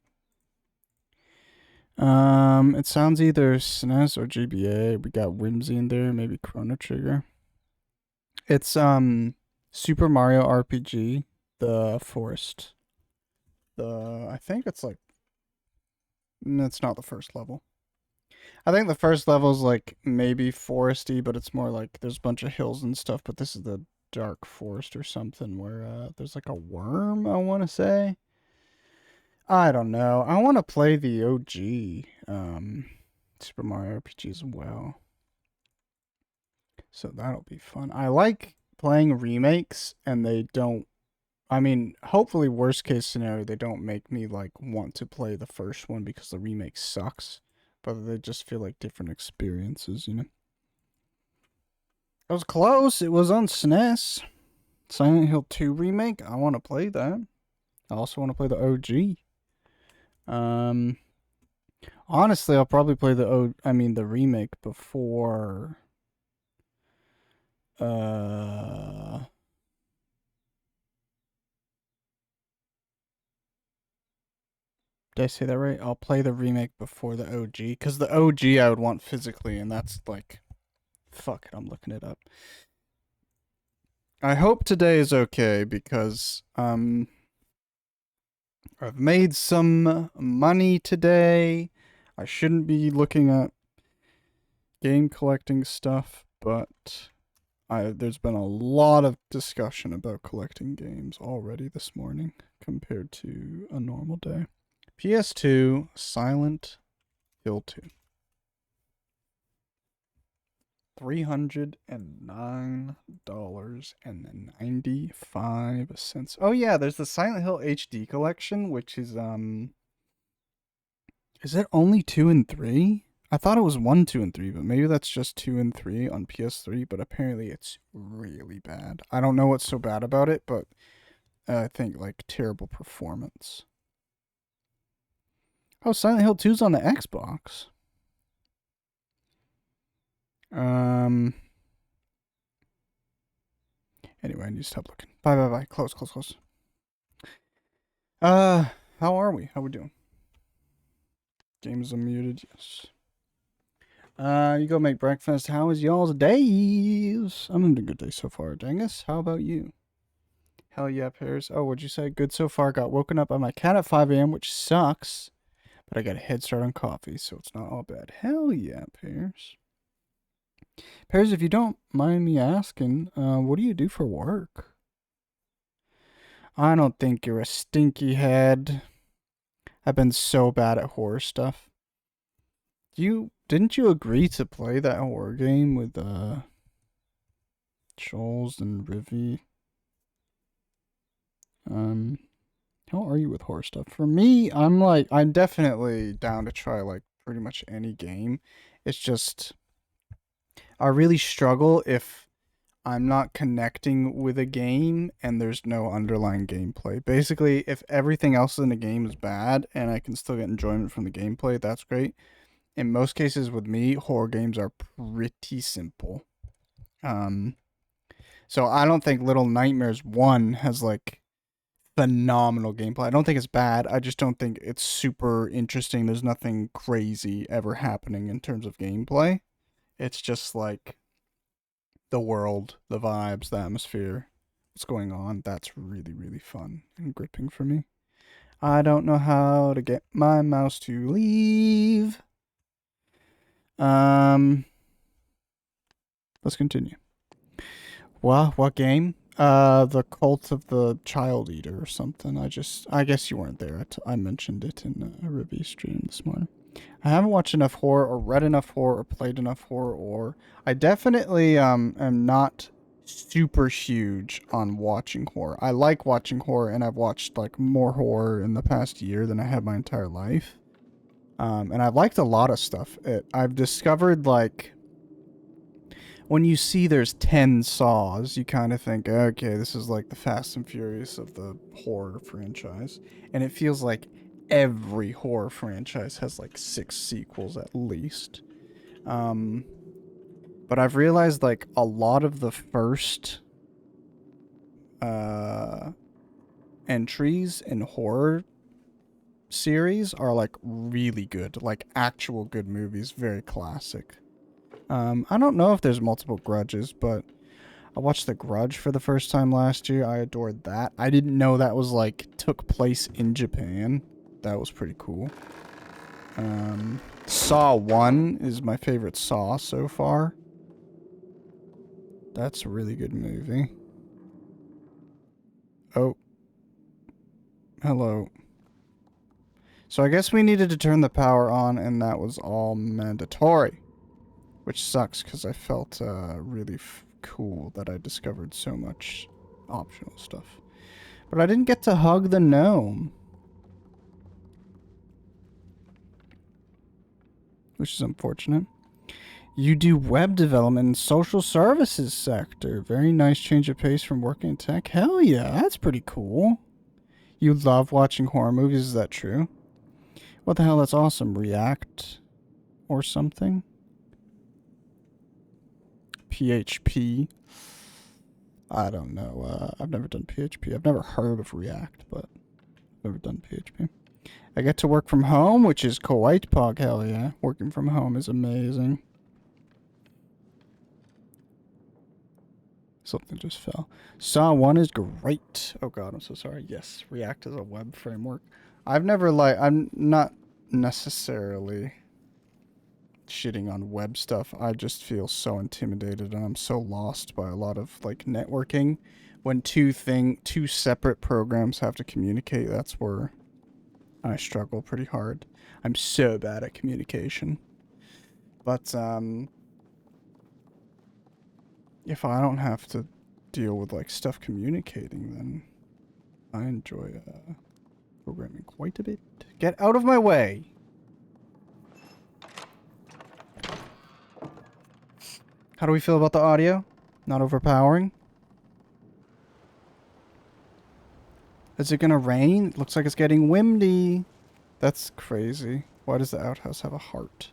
S1: It sounds either SNES or GBA. We got Whimsy in there, maybe Chrono Trigger. It's Super Mario RPG, the Forest. I think it's like it's not the first level. I think the first level is like maybe foresty, but it's more like there's a bunch of hills and stuff. But this is the dark forest or something where there's like a worm. I want to say. I don't know. I want to play the OG Super Mario RPG as well. So that'll be fun. I like playing remakes, and they don't. I mean, hopefully, worst case scenario, they don't make me like want to play the first one because the remake sucks, but they just feel like different experiences, you know. It was close. It was on SNES. Silent Hill 2 remake. I want to play that. I also want to play the OG. Honestly, I'll probably play the remake before. Did I say that right? I'll play the remake before the OG, because the OG I would want physically, and that's like, fuck it, I'm looking it up. I hope today is okay because I've made some money today. I shouldn't be looking at game collecting stuff, but there's been a lot of discussion about collecting games already this morning compared to a normal day. PS2 Silent Hill 2. $309.95. Oh yeah, there's the Silent Hill HD collection, which is it only 2 and 3? I thought it was 1, 2, and 3, but maybe that's just 2 and 3 on PS3, but apparently it's really bad. I don't know what's so bad about it, but I think like terrible performance. Oh, Silent Hill 2's on the Xbox. Anyway, I need to stop looking. Bye. Close. How are we? How we doing? Games unmuted, yes. You go make breakfast. How is y'all's days? I'm having a good day so far. Dangus, how about you? Hell yeah, Pears. Oh, what'd you say? Good so far. Got woken up by my cat at 5 a.m., which sucks. But I got a head start on coffee, so it's not all bad. Hell yeah, Pears. Pears, if you don't mind me asking, what do you do for work? I don't think you're a stinky head. I've been so bad at horror stuff. Didn't you agree to play that horror game with Shoals and Rivy? How are you with horror stuff? For me, I'm definitely down to try like pretty much any game. It's just I really struggle if I'm not connecting with a game and there's no underlying gameplay. Basically, if everything else in the game is bad and I can still get enjoyment from the gameplay, that's great. In most cases with me, horror games are pretty simple. So I don't think Little Nightmares 1 has like phenomenal gameplay. I don't think it's bad. I just don't think it's super interesting. There's nothing crazy ever happening in terms of gameplay. It's just like the world, the vibes, the atmosphere, what's going on. That's really, really fun and gripping for me. I don't know how to get my mouse to leave. Let's continue. What game? The Cult of the Child Eater or something. I guess you weren't there. I mentioned it in a review stream this morning. I haven't watched enough horror or read enough horror or played enough horror, or I definitely am not super huge on watching horror. I like watching horror, and I've watched like more horror in the past year than I have my entire life. And I've liked a lot of stuff. I've discovered, like, when you see there's 10 Saws, you kind of think, okay, this is like the Fast and Furious of the horror franchise. And it feels like every horror franchise has like 6 sequels at least. But I've realized, like, a lot of the first entries in horror series are like really good, like actual good movies, very classic. I don't know if there's multiple Grudges, but I watched The Grudge for the first time last year. I adored that. I didn't know that was like took place in Japan. That was pretty cool. Saw 1 is my favorite Saw so far. That's a really good movie. Oh. Hello. So I guess we needed to turn the power on, and that was all mandatory. Which sucks, because I felt really cool that I discovered so much optional stuff. But I didn't get to hug the gnome. Which is unfortunate. You do web development in social services sector. Very nice change of pace from working in tech. Hell yeah, that's pretty cool. You love watching horror movies, is that true? What the hell, that's awesome. React or something? PHP. I don't know. I've never done PHP. I've never heard of React, but I've never done PHP. I get to work from home, which is quite pog. Hell yeah. Working from home is amazing. Something just fell. Saw 1 is great. Oh god, I'm so sorry. Yes, React is a web framework. I'm not necessarily shitting on web stuff. I just feel so intimidated, and I'm so lost by a lot of like networking. When two separate programs have to communicate, that's where I struggle pretty hard. I'm so bad at communication. But if I don't have to deal with like stuff communicating, then I enjoy programming quite a bit. Get out of my way. How do we feel about the audio? Not overpowering? Is it gonna rain? It looks like it's getting windy. That's crazy. Why does the outhouse have a heart?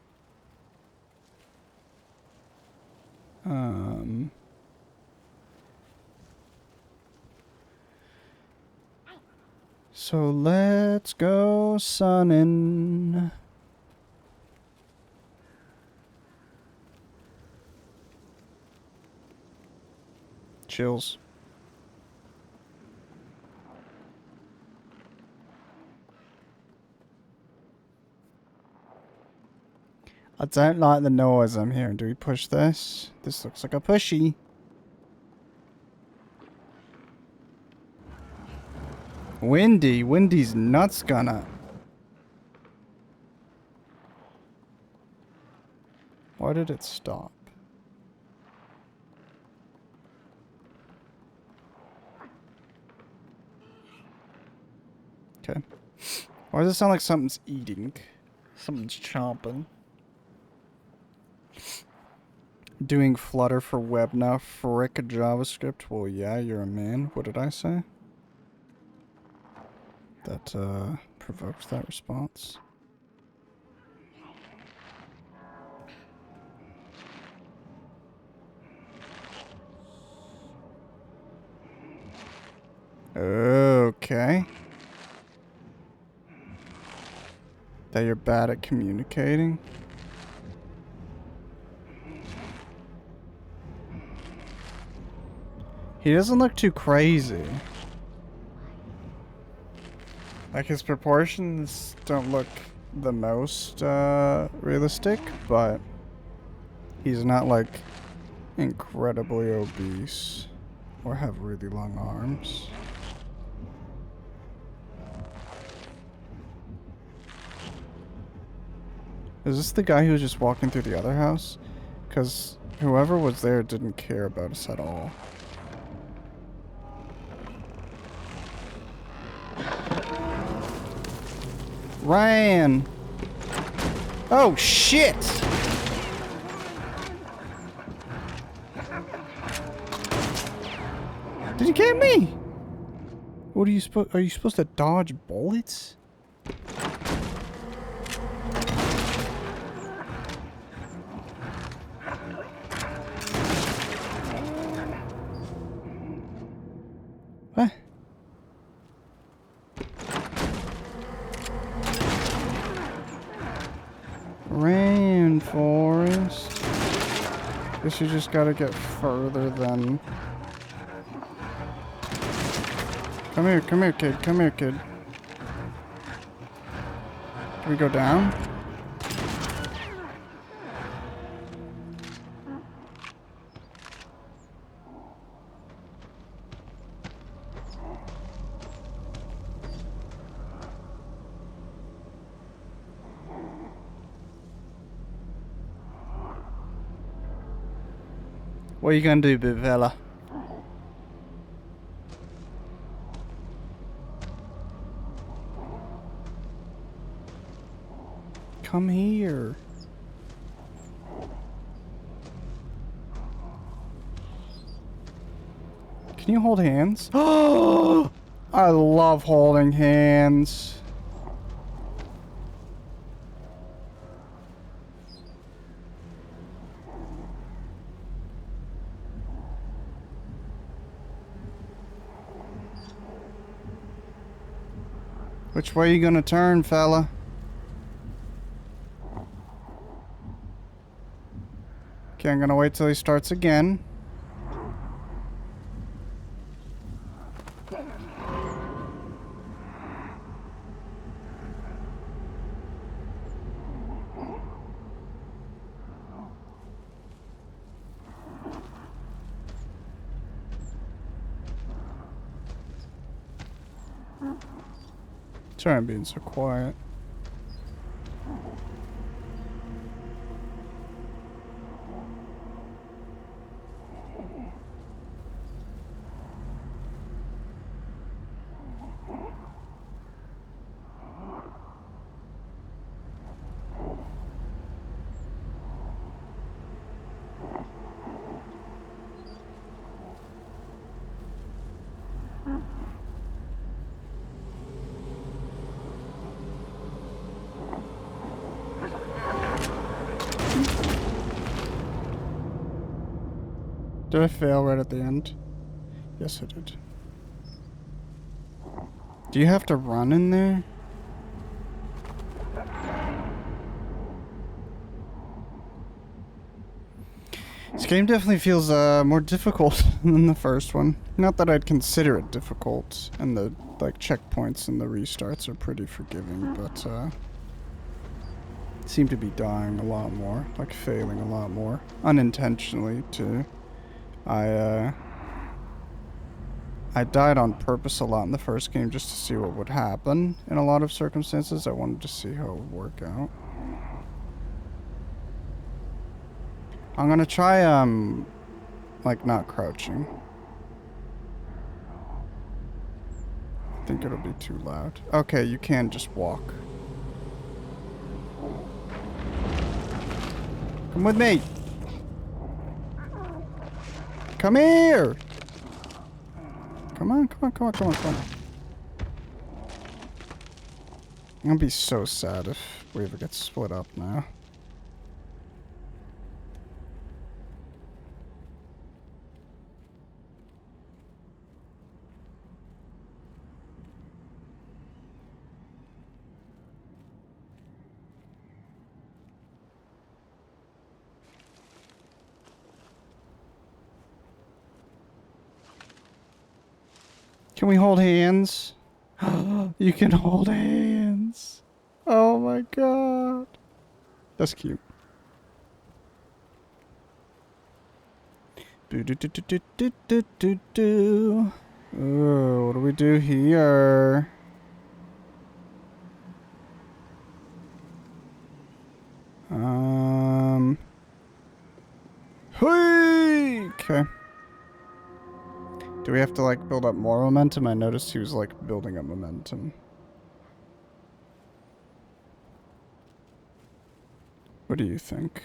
S1: So let's go sunnin'. Chills. I don't like the noise I'm hearing. Do we push this? This looks like a pushy. Windy. Windy's nuts gonna. Why did it stop? Okay. Why does it sound like something's eating? Something's chomping. Doing Flutter for web now. Frick JavaScript. Well, yeah, you're a man. What did I say? That provoked that response. Okay. That you're bad at communicating? He doesn't look too crazy. Like, his proportions don't look the most realistic, but he's not like incredibly obese or have really long arms. Is this the guy who was just walking through the other house? Because whoever was there didn't care about us at all. Ryan! Oh, shit! Did he get me? What are you supposed? Are you supposed to dodge bullets? What? Rainforest. Guess you just gotta get further than. Come here, kid. Come here, kid. Can we go down? What are you gonna do, big fella? Come here. Can you hold hands? Oh, I love holding hands. Which way you gonna turn, fella? Okay, I'm gonna wait till he starts again. Sorry I'm being so quiet. Did I fail right at the end? Yes, I did. Do you have to run in there? This game definitely feels more difficult than the first one. Not that I'd consider it difficult, and the like checkpoints and the restarts are pretty forgiving, but seem to be dying a lot more, like failing a lot more, unintentionally too. I died on purpose a lot in the first game just to see what would happen in a lot of circumstances. I wanted to see how it would work out. I'm gonna try, like not crouching. I think it'll be too loud. Okay, you can just walk. Come with me! Come here! Come on. I'm gonna be so sad if we ever get split up now. Can we hold hands? You can hold hands. Oh my god. That's cute. Ooh, what do we do here? Hey! Okay. Do we have to, like, build up more momentum? I noticed he was, like, building up momentum. What do you think?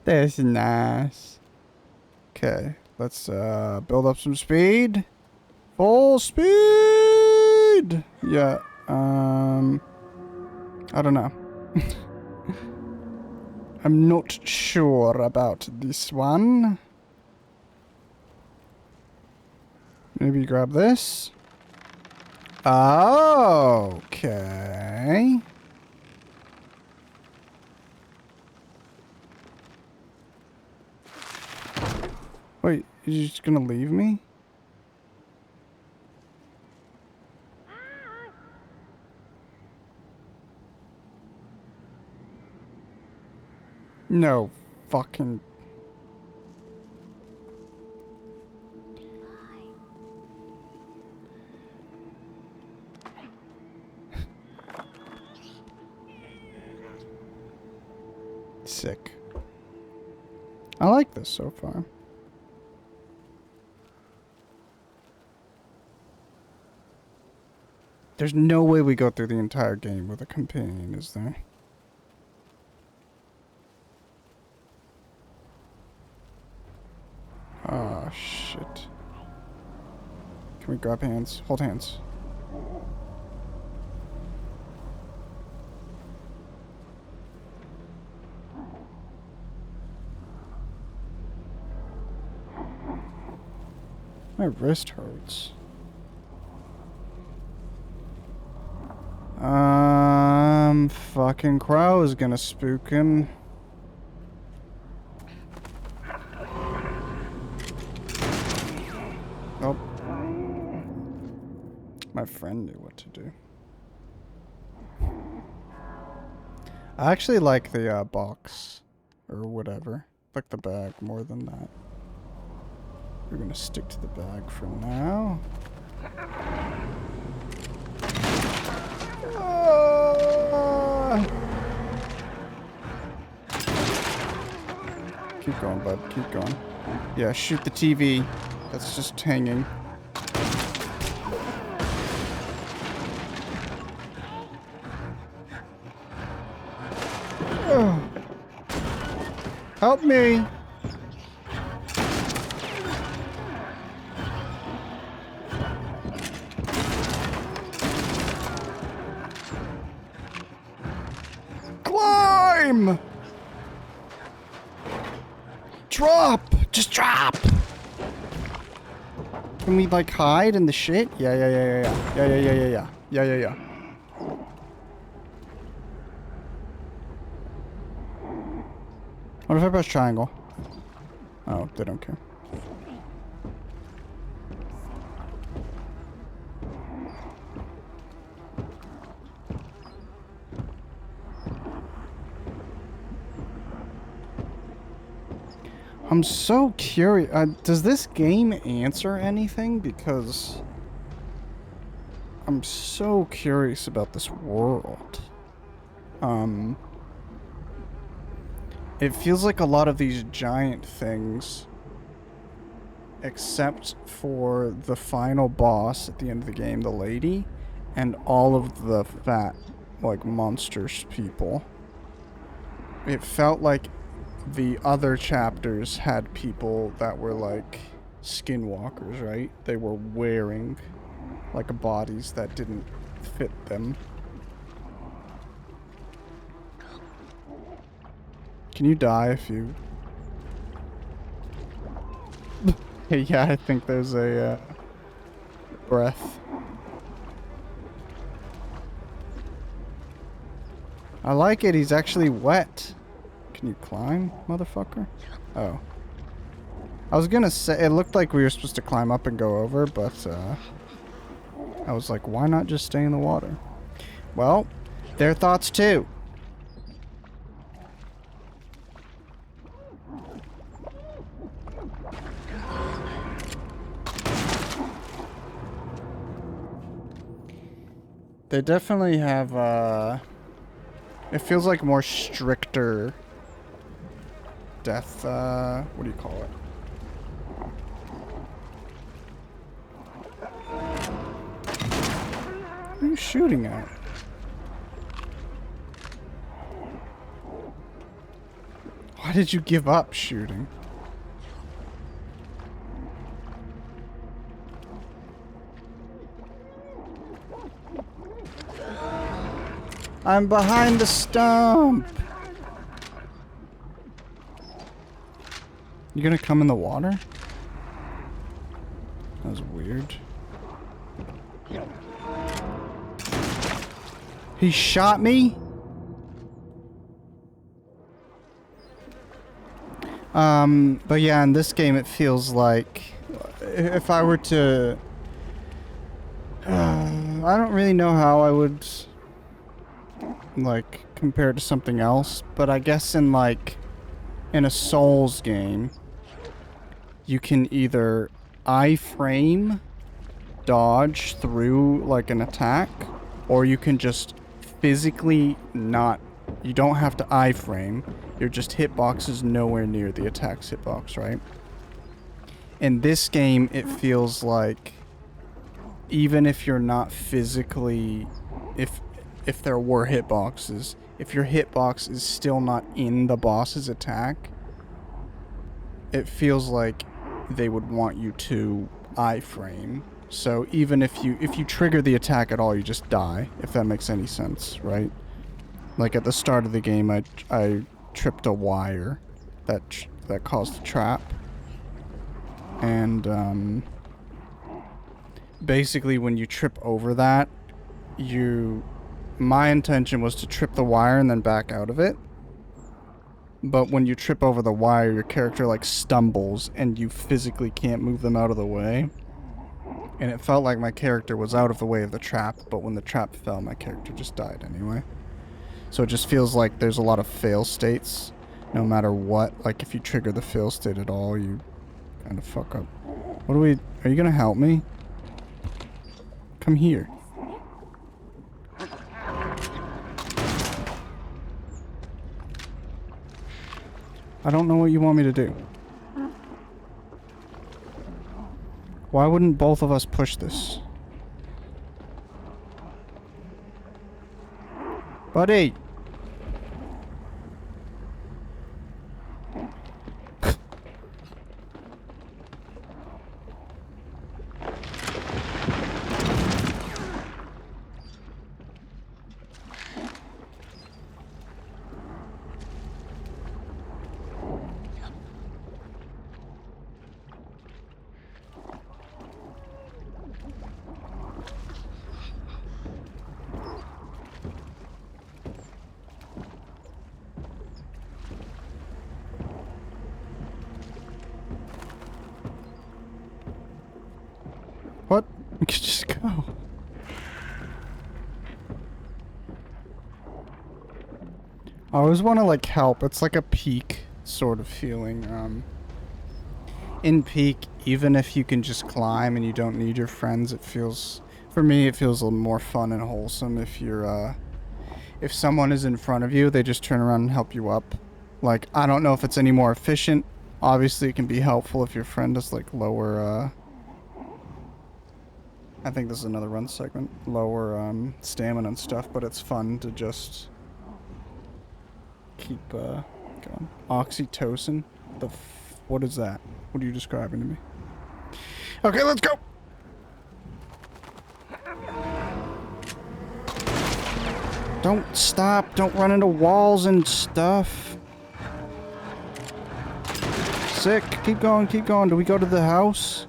S1: That's nice. Okay, let's build up some speed. Full speed! Yeah, I don't know. I'm not sure about this one. Maybe grab this. Okay. Wait, you're just gonna leave me? No fucking... Sick. I like this so far. There's no way we go through the entire game with a companion, is there? Oh, shit. Can we grab hands? Hold hands. My wrist hurts. Fucking crow is gonna spook him. Oh. My friend knew what to do. I actually like the box. Or whatever. Like the bag more than that. We're gonna stick to the bag for now. Keep going, bud. Keep going. Yeah, shoot the TV. That's just hanging. Help me! Climb! Drop! Just drop! Can we like hide in the shit? Yeah. What if I press triangle? Oh, they don't care. I'm so curious. Does this game answer anything? Because I'm so curious about this world. It feels like a lot of these giant things, except for the final boss at the end of the game, the lady, and all of the fat, like, monsters people. It felt like the other chapters had people that were like skinwalkers, right? They were wearing like bodies that didn't fit them. Can you die if you... Yeah, I think there's a breath. I like it, he's actually wet. Can you climb, motherfucker? Oh. I was gonna say, it looked like we were supposed to climb up and go over, but I was like, why not just stay in the water? Well, their thoughts too. They definitely have, it feels like more stricter death, what do you call it? What are you shooting at? Why did you give up shooting? I'm behind the stump. You gonna come in the water? That was weird. He shot me? But yeah, in this game it feels like if I were to... I don't really know how I would... like, compare it to something else, but I guess in, like, in a Souls game, you can either iframe dodge through, like, an attack, or you can just physically not... You don't have to iframe. Your just hitbox is nowhere near the attack's hitbox, right? In this game, it feels like even if you're not physically... If there were hitboxes, if your hitbox is still not in the boss's attack, it feels like they would want you to iframe. So even if you trigger the attack at all, you just die, if that makes any sense, right? Like at the start of the game, I tripped a wire that caused a trap. And basically when you trip over that, my intention was to trip the wire and then back out of it. But when you trip over the wire, your character like stumbles and you physically can't move them out of the way. And it felt like my character was out of the way of the trap, but when the trap fell, my character just died anyway. So it just feels like there's a lot of fail states, no matter what. Like if you trigger the fail state at all, you kind of fuck up. Are you gonna help me? Come here. I don't know what you want me to do. Why wouldn't both of us push this? Buddy! What? We could just go. I always want to like help. It's like a Peak sort of feeling. In Peak, even if you can just climb and you don't need your friends, it feels, for me, it feels a little more fun and wholesome if you're, if someone is in front of you, they just turn around and help you up. Like, I don't know if it's any more efficient. Obviously, it can be helpful if your friend is like lower, I think this is another run segment. Lower stamina and stuff, but it's fun to just keep going. Oxytocin? What is that? What are you describing to me? Okay, let's go! Don't stop. Don't run into walls and stuff. Sick. Keep going, keep going. Do we go to the house?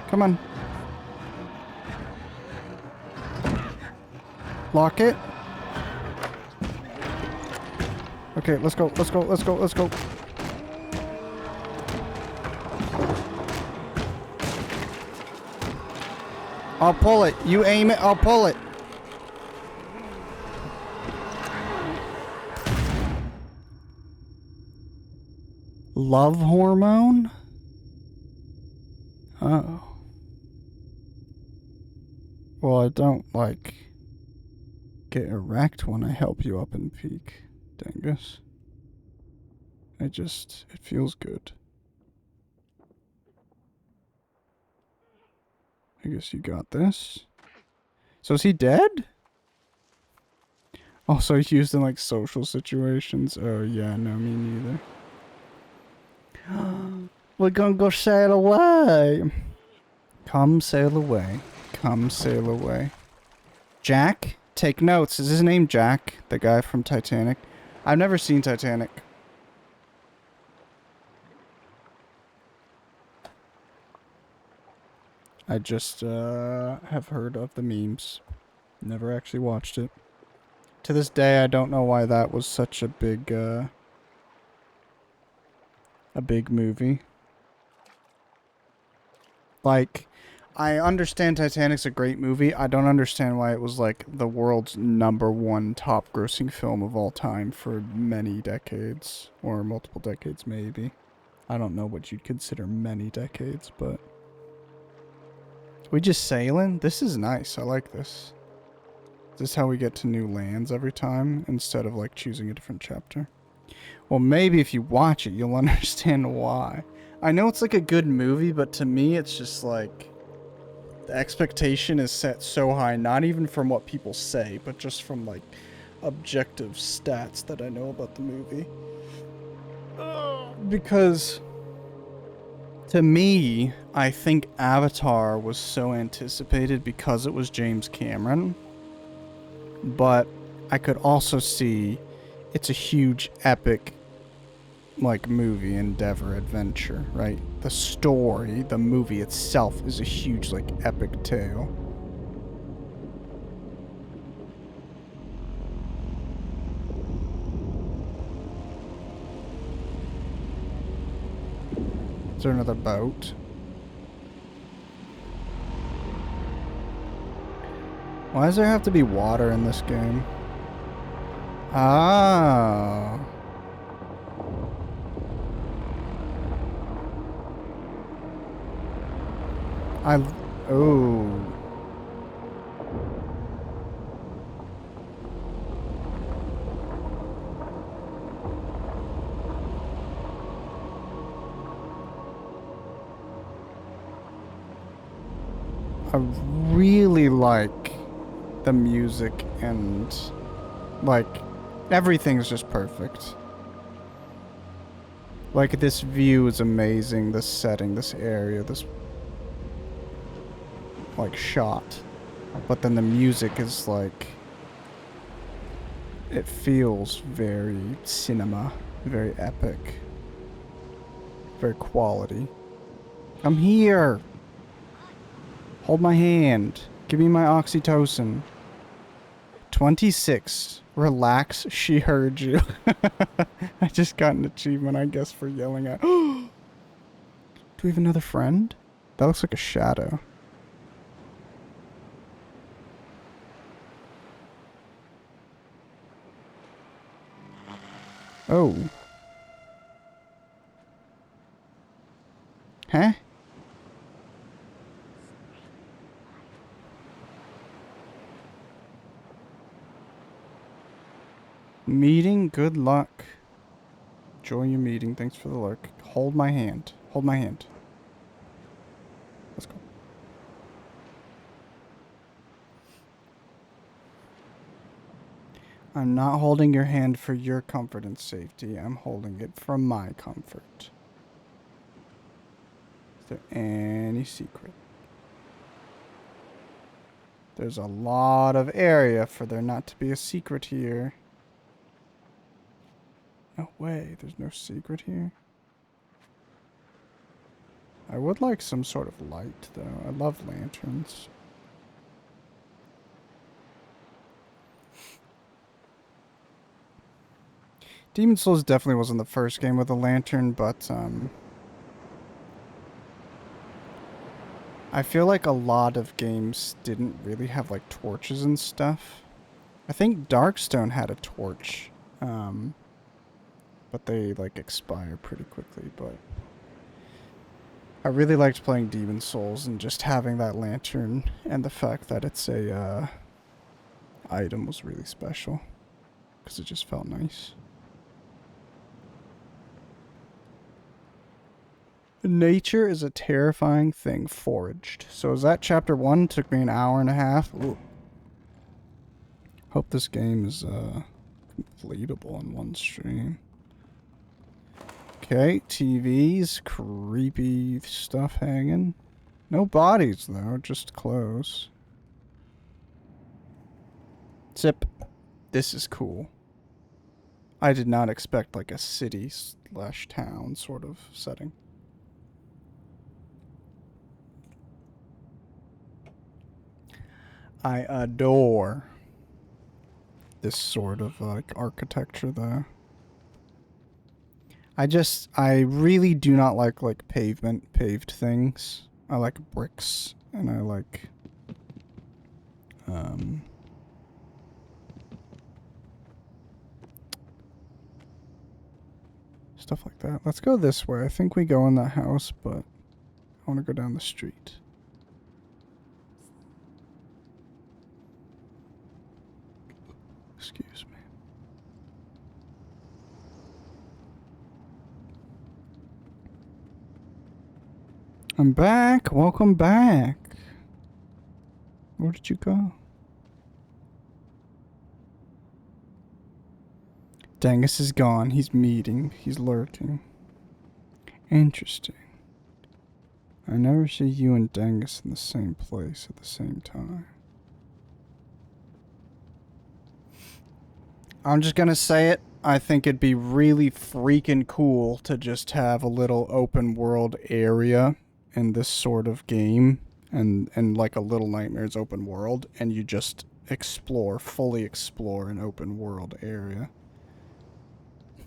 S1: Come on. Lock it. Okay, let's go, let's go, let's go, let's go. I'll pull it. You aim it, I'll pull it. Love hormone? Oh. Well, I don't, like, get erect when I help you up in Peak, Dingus. It feels good. I guess you got this. So is he dead? Also used in like social situations. Oh yeah, no, me neither. We're gonna go sail away. Come sail away. Come sail away. Jack? Take notes. Is his name Jack? The guy from Titanic? I've never seen Titanic. I just have heard of the memes. Never actually watched it. To this day, I don't know why that was such a big movie. Like, I understand Titanic's a great movie. I don't understand why it was like the world's #1 top grossing film of all time for many decades. Or multiple decades, maybe. I don't know what you'd consider many decades, but... We just sailing? This is nice. I like this. Is this how we get to new lands every time, instead of like choosing a different chapter? Well, maybe if you watch it, you'll understand why. I know it's like a good movie, but to me, it's just like... The expectation is set so high, not even from what people say, but just from like objective stats that I know about the movie. Because to me, I think Avatar was so anticipated because it was James Cameron. But I could also see it's a huge epic like movie, endeavor, adventure, right? The story, the movie itself is a huge like epic tale. Is there another boat? Why does there have to be water in this game? Ah. Oh. I really like the music and like everything's just perfect. Like this view is amazing, this setting, this area, this like shot. But then the music is like it feels very cinema, very epic, very quality. I'm here. Hold my hand. Give me my oxytocin. 26. Relax, she heard you. I just got an achievement, I guess, for yelling at. Do we have another friend? That looks like a shadow. Oh. Huh? Meeting, good luck. Enjoy your meeting. Thanks for the lurk. Hold my hand. Hold my hand. Let's go. I'm not holding your hand for your comfort and safety. I'm holding it for my comfort. Is there any secret? There's a lot of area for there not to be a secret here. No way, there's no secret here. I would like some sort of light, though. I love lanterns. Demon's Souls definitely wasn't the first game with a lantern, but I feel like a lot of games didn't really have like torches and stuff. I think Darkstone had a torch, but they like expire pretty quickly. But I really liked playing Demon's Souls and just having that lantern and the fact that it's a item was really special because it just felt nice. Nature is a terrifying thing foraged. So is that chapter 1? Took me an hour and a half. Ooh. Hope this game is completable in one stream. Okay, TVs, creepy stuff hanging. No bodies though, just clothes. Zip. This is cool. I did not expect like a city/town sort of setting. I adore this sort of like architecture though. I really do not like paved things. I like bricks and I like stuff like that. Let's go this way. I think we go in that house, but I want to go down the street. Excuse me. I'm back. Welcome back. Where did you go? Dangus is gone. He's meeting. He's lurking. Interesting. I never see you and Dangus in the same place at the same time. I'm just gonna say it. I think it'd be really freaking cool to just have a little open world area in this sort of game. And like a Little Nightmares open world. And you just fully explore an open world area.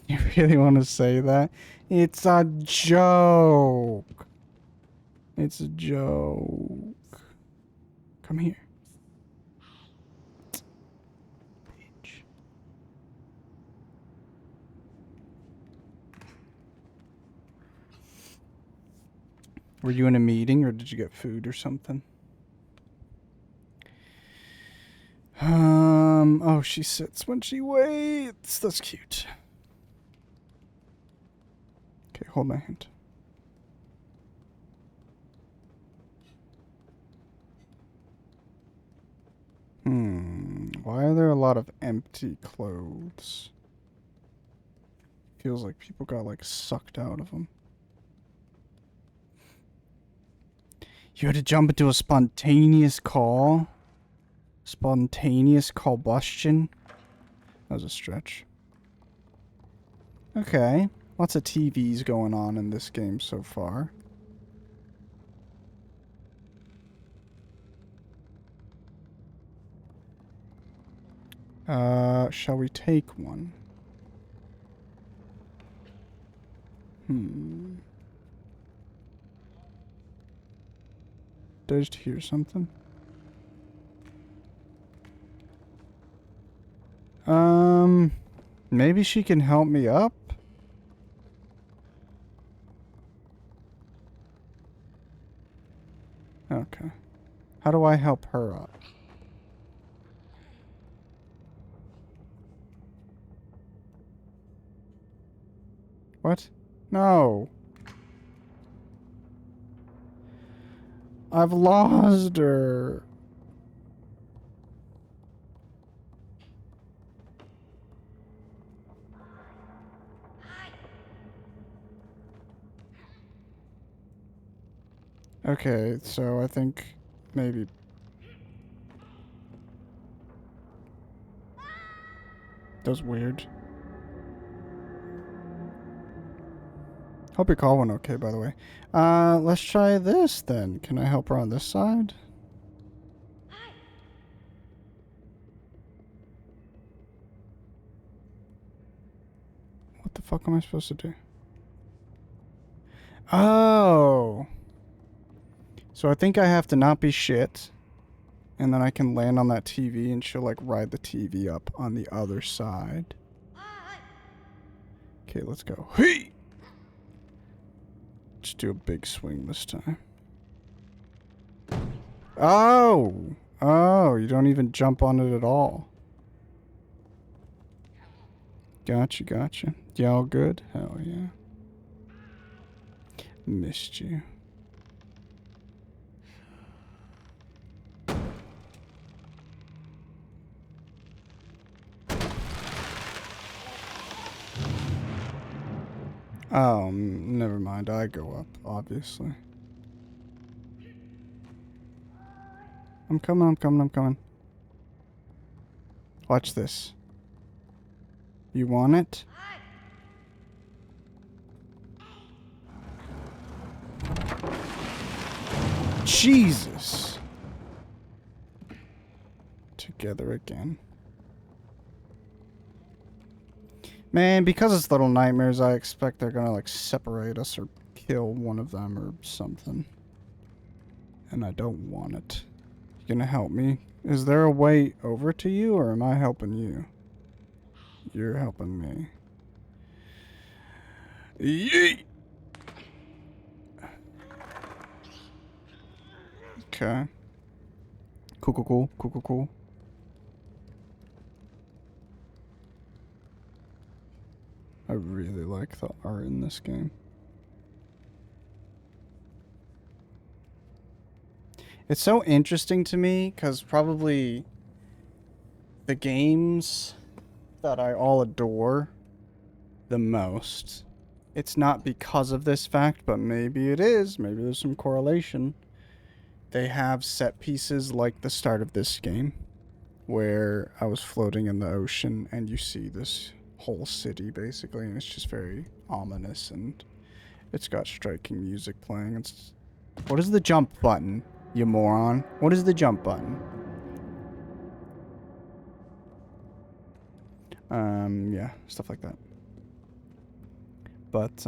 S1: You really want to say that? It's a joke. It's a joke. Come here. Bitch. Were you in a meeting or did you get food or something? Oh, she sits when she waits. That's cute. Okay, hold my hand. Why are there a lot of empty clothes? Feels like people got like sucked out of them. You had to jump into a spontaneous call? Spontaneous combustion? That was a stretch. Okay. Lots of TVs going on in this game so far. Shall we take one? Did I just hear something? Maybe she can help me up? Okay. How do I help her up? What? No. I've lost her. Okay, so I think maybe... That was weird. Hope your call went okay, by the way. Let's try this then. Can I help her on this side? What the fuck am I supposed to do? Oh! So I think I have to not be shit. And then I can land on that TV and she'll like ride the TV up on the other side. Okay, let's go. Hey! Just do a big swing this time. Oh! Oh, you don't even jump on it at all. Gotcha, gotcha. Y'all good? Hell yeah. Missed you. Oh, never mind. I go up, obviously. I'm coming, I'm coming, I'm coming. Watch this. You want it? Jesus! Together again. Man, because it's Little Nightmares, I expect they're gonna, like, separate us or kill one of them or something. And I don't want it. You gonna help me? Is there a way over to you, or am I helping you? You're helping me. Yeet! Okay. Cool, cool, cool, cool, cool, cool. I really like the art in this game. It's so interesting to me, because probably the games that I all adore the most, it's not because of this fact, but maybe it is. Maybe there's some correlation. They have set pieces like the start of this game, where I was floating in the ocean and you see this whole city basically, and it's just very ominous, and it's got striking music playing. It's what is the jump button, you moron? What is the jump button? Yeah, stuff like that. But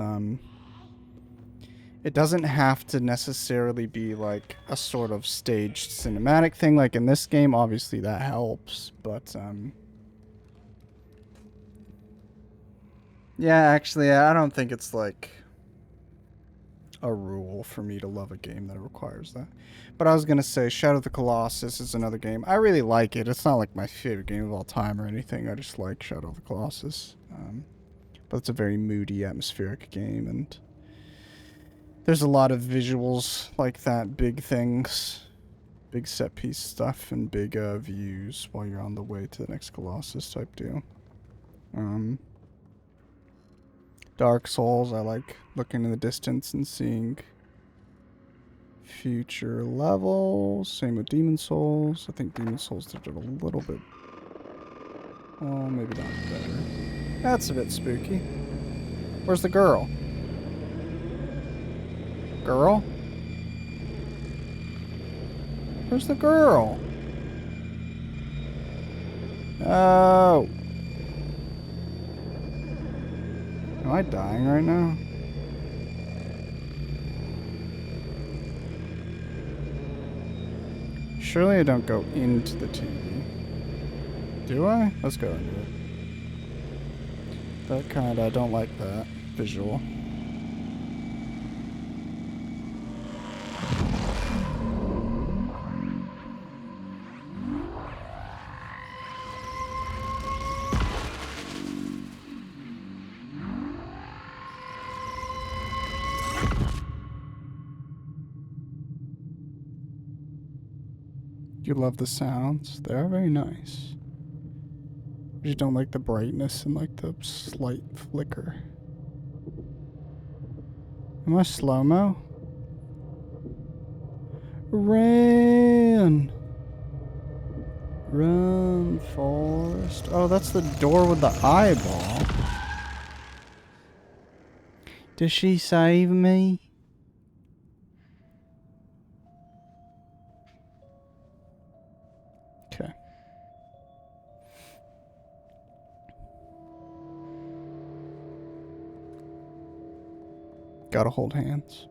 S1: it doesn't have to necessarily be like a sort of staged cinematic thing like in this game. Obviously that helps, but yeah, actually I don't think it's like a rule for me to love a game that requires that. But I was gonna say Shadow of the Colossus is another game. I really like it. It's not like my favorite game of all time or anything. I just like Shadow of the Colossus. But it's a very moody, atmospheric game, and there's a lot of visuals like that, big things, big set piece stuff, and big views while you're on the way to the next Colossus type deal. Dark Souls, I like looking in the distance and seeing future levels. Same with Demon Souls. I think Demon Souls did it a little bit. Oh, maybe not better. That's a bit spooky. Where's the girl? Girl? Where's the girl? Oh. Am I dying right now? Surely I don't go into the TV. Do I? Let's go into it. That kind of, I don't like that visual. You love the sounds. They are very nice. I just don't like the brightness and like the slight flicker. Am I slow-mo? Run! Run, Forrest. Oh, that's the door with the eyeball. Does she save me? Okay. Gotta hold hands.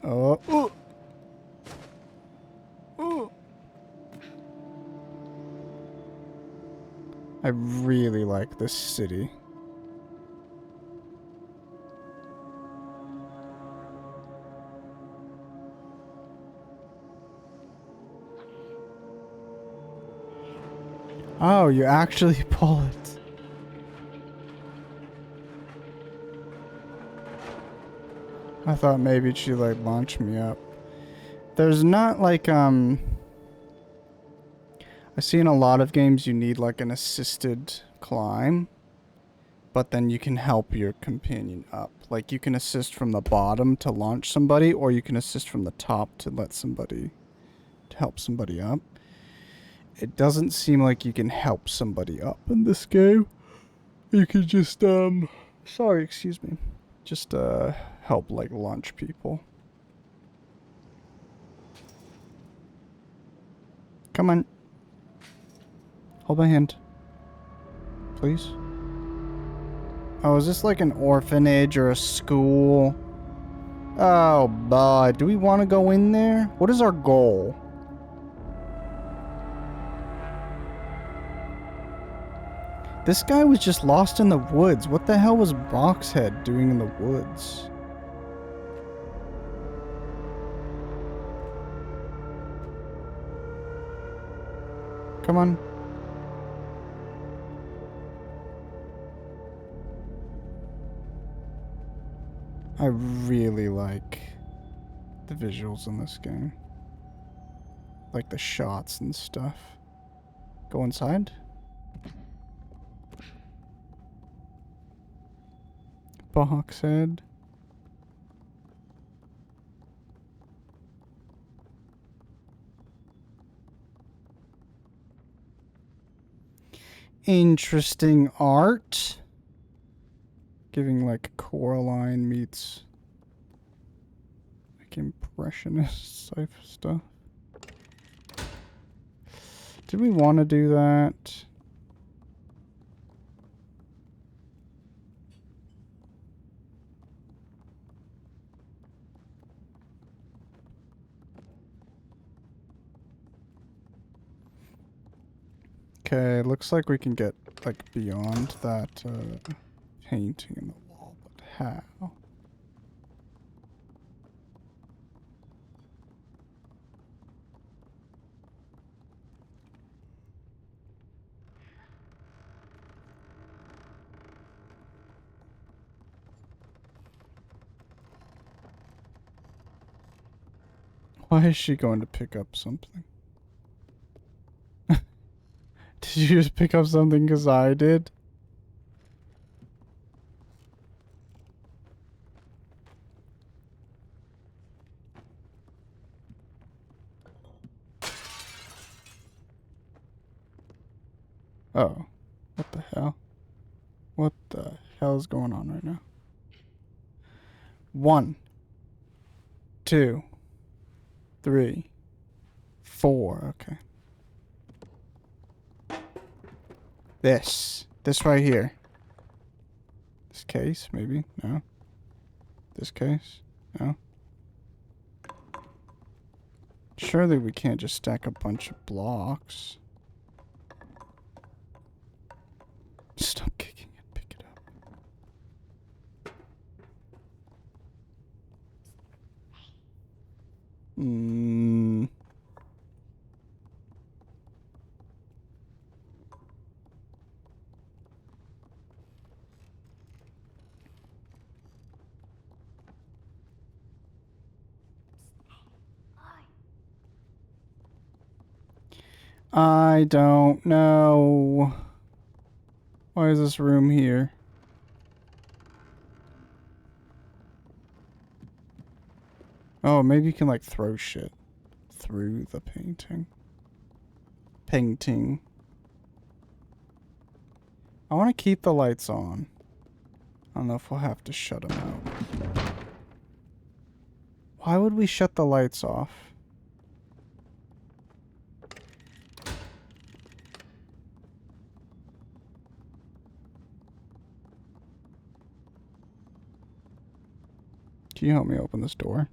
S1: Oh. Ooh. Ooh. I really like this city. Oh, you actually pull it. I thought maybe she'd like launch me up. There's not like I see in a lot of games you need like an assisted climb, but then you can help your companion up. Like you can assist from the bottom to launch somebody, or you can assist from the top to help somebody up. It doesn't seem like you can help somebody up in this game. You can just sorry, excuse me. Just help like launch people. Come on. Hold my hand. Please. Oh, is this like an orphanage or a school? Oh, boy. Do we want to go in there? What is our goal? This guy was just lost in the woods. What the hell was Boxhead doing in the woods? Come on. I really like the visuals in this game. Like the shots and stuff. Go inside. Boxhead. Interesting art. Giving like Coraline meets like impressionist type stuff. Did we want to do that? Okay, looks like we can get like beyond that painting in the wall, but how? Why is she going to pick up something? Did you just pick up something because I did? Oh. What the hell? What the hell is going on right now? 1, 2, 3, 4. Okay. This right here. This case, maybe? No. This case? No. Surely we can't just stack a bunch of blocks. Stop kicking it. Pick it up. I don't know. Why is this room here? Oh, maybe you can like throw shit through the painting. Painting. I want to keep the lights on. I don't know if we'll have to shut them out. Why would we shut the lights off? Can you help me open this door?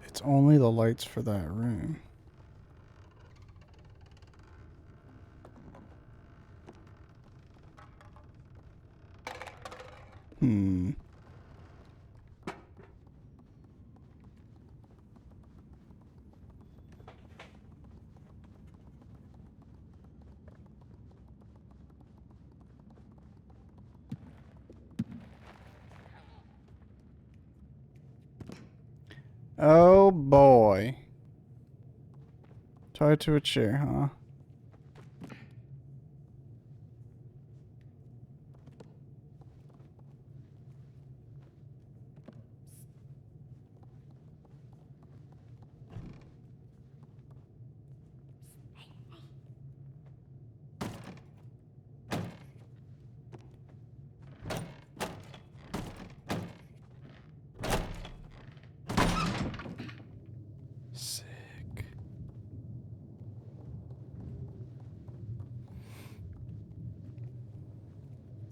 S1: It's only the lights for that room. Oh boy. Tied to a chair, huh? Sick.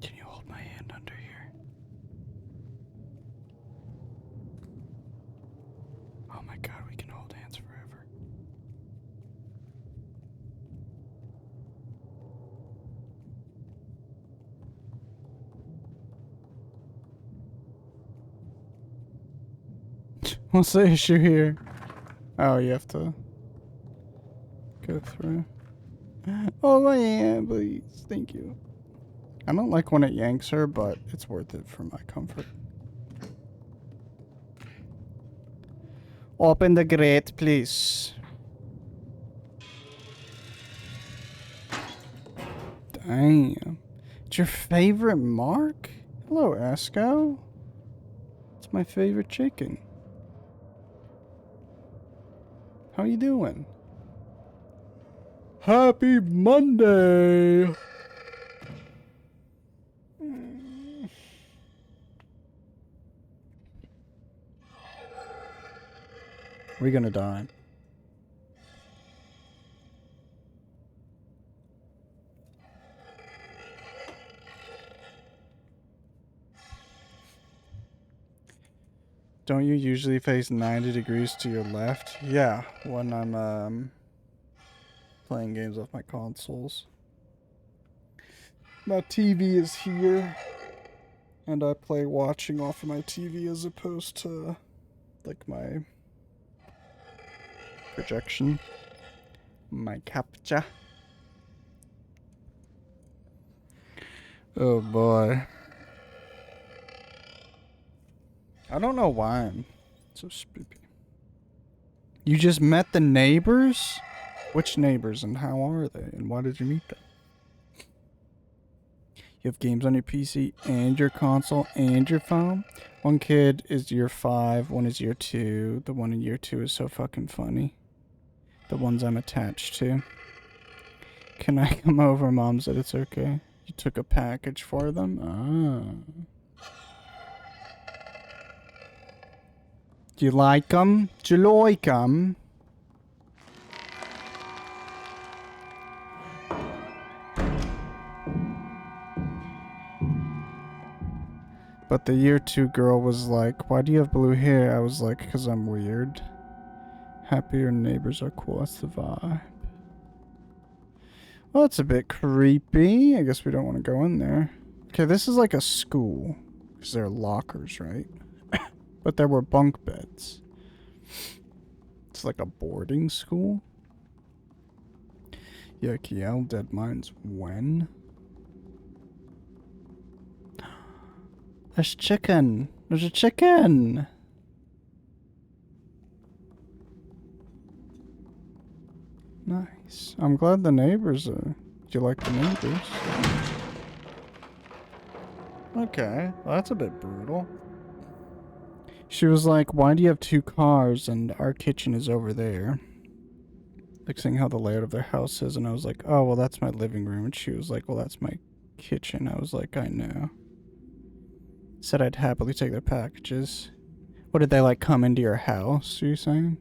S1: Can you hold my hand under here? Oh my god, we can hold hands forever. What's the issue here? Oh, you have to go through. Oh my hand, please. Thank you. I don't like when it yanks her, but it's worth it for my comfort. Open the grate, please. Damn. It's your favorite Mark? Hello, Esco. It's my favorite chicken. How you doing? Happy Monday! We're gonna die. Don't you usually face 90 degrees to your left? Yeah, when I'm playing games off my consoles. My TV is here, and I play watching off of my TV as opposed to like my projection, my capture. Oh boy. I don't know why I'm so spoopy. You just met the neighbors? Which neighbors and how are they? And why did you meet them? You have games on your PC and your console and your phone? One kid is year 5, one is year 2. The one in year 2 is so fucking funny. The ones I'm attached to. Can I come over? Mom said it's okay. You took a package for them? Ah. Do you like them? Do you like them? But the year 2 girl was like, why do you have blue hair? I was like, because I'm weird. Happier neighbors are cool. That's the vibe. Well, it's a bit creepy. I guess we don't want to go in there. Okay, this is like a school. Because there are lockers, right? But there were bunk beds. It's like a boarding school. Yeah, Kiel, Dead Mines, when? There's chicken. There's a chicken. Nice. I'm glad the neighbors are... Do you like the neighbors? Okay, well, that's a bit brutal. She was like, why do you have 2 cars and our kitchen is over there? Like saying how the layout of their house is, and I was like, oh, well, that's my living room. And she was like, well, that's my kitchen. I was like, I know. Said I'd happily take their packages. What, did they, like, come into your house, are you saying?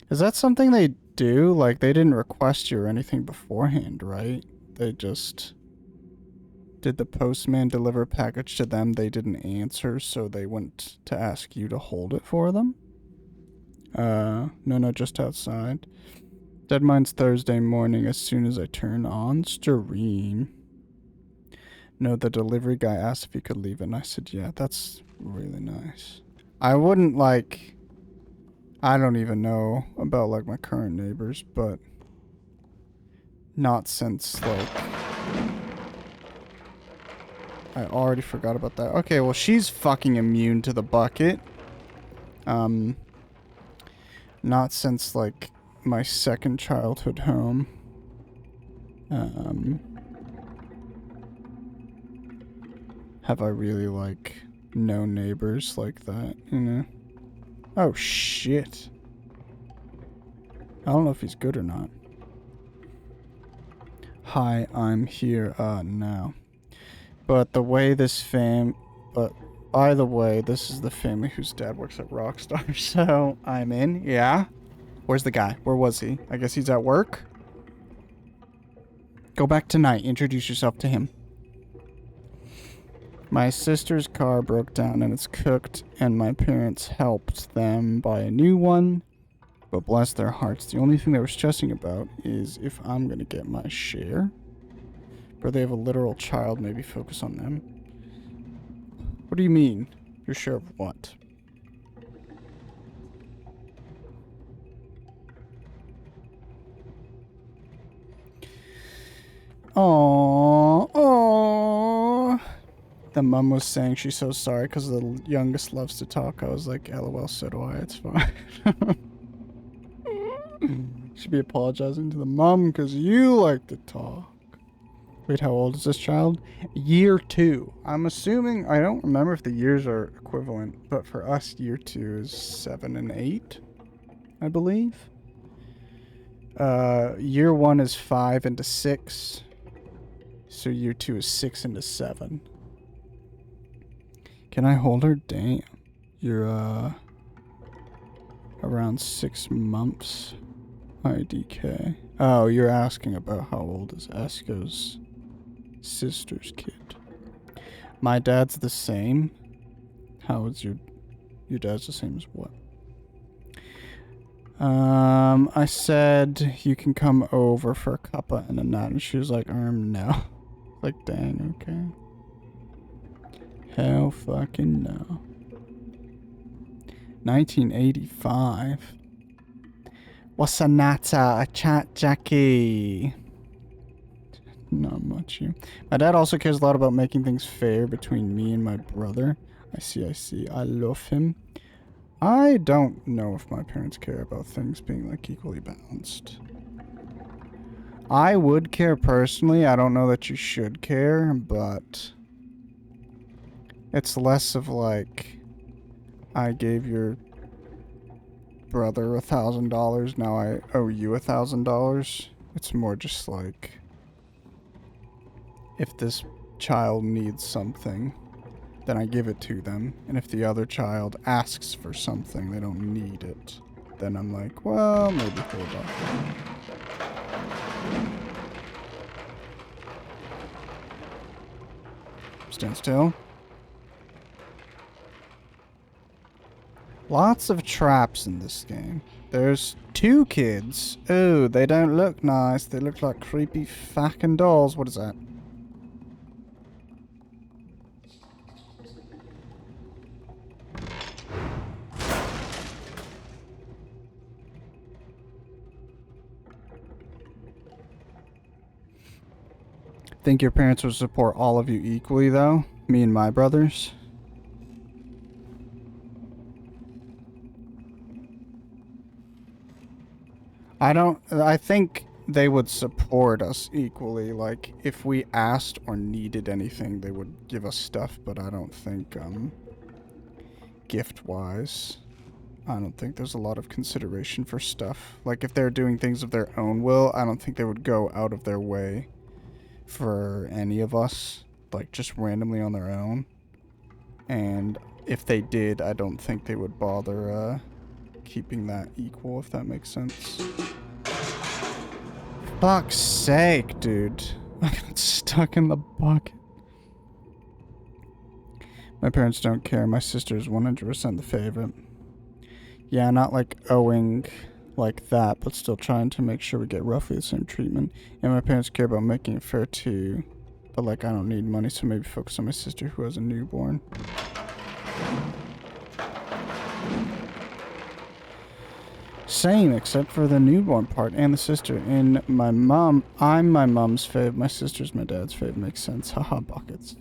S1: Is that something they do? Like, they didn't request you or anything beforehand, right? They just... Did the postman deliver a package to them they didn't answer, so they went to ask you to hold it for them? No, just outside. Dead Mines Thursday morning as soon as I turn on stream. No, the delivery guy asked if he could leave it, and I said, yeah, that's really nice. I wouldn't, like... I don't even know about, like, my current neighbors, but... Not since, like... I already forgot about that. Okay, well, she's fucking immune to the bucket. Not since, like, my second childhood home. Have I really, like, no neighbors like that, you know? Oh, shit. I don't know if he's good or not. Hi, I'm here, now. But the way this by the way, this is the family whose dad works at Rockstar, so I'm in, yeah? Where's the guy? Where was he? I guess he's at work? Go back tonight, introduce yourself to him. My sister's car broke down and it's cooked, and my parents helped them buy a new one. But bless their hearts, the only thing they were stressing about is if I'm gonna get my share. Or they have a literal child, maybe focus on them. What do you mean? Your share of what? Aww, aww. The mom was saying she's so sorry because the youngest loves to talk. I was like, LOL, so do I, it's fine. Should be apologizing to the mom because you like to talk. Wait, how old is this child? Year 2. I'm assuming, I don't remember if the years are equivalent, but for us, year 2 is 7 and 8, I believe. Year 1 is 5 into 6. So year 2 is 6 into 7. Can I hold her? Damn. You're, around 6 months. IDK. Oh, you're asking about how old is Esco's sister's kid. My dad's the same. How is your dad's the same as what? I said you can come over for a cuppa and a nut, and she was like, no. Like, dang, okay. Hell fucking no. 1985. What's a natter? A chat, Jackie. Not much, you. My dad also cares a lot about making things fair between me and my brother. I see. I love him. I don't know if my parents care about things being, like, equally balanced. I would care personally. I don't know that you should care, but it's less of, like, I gave your brother $1,000, now I owe you $1,000. It's more just like, if this child needs something, then I give it to them. And if the other child asks for something, they don't need it, then I'm like, well, maybe hold on. Stand still. Lots of traps in this game. There's 2 kids. Oh, they don't look nice. They look like creepy fucking dolls. What is that? Think your parents would support all of you equally, though? Me and my brothers? I think they would support us equally. Like, if we asked or needed anything, they would give us stuff, but I don't think, gift-wise, I don't think there's a lot of consideration for stuff. Like, if they're doing things of their own will, I don't think they would go out of their way for any of us, like, just randomly on their own. And if they did, I don't think they would bother, keeping that equal, if that makes sense. Fuck's sake, dude. I got stuck in the bucket. My parents don't care. My sister is 100% the favorite. Yeah, not like owing like that, but still trying to make sure we get roughly the same treatment. And my parents care about making it fair too. But like, I don't need money, so maybe focus on my sister who has a newborn. Same, except for the newborn part and the sister. And my mom, I'm my mom's fave. My sister's my dad's fave. Makes sense. Haha, buckets.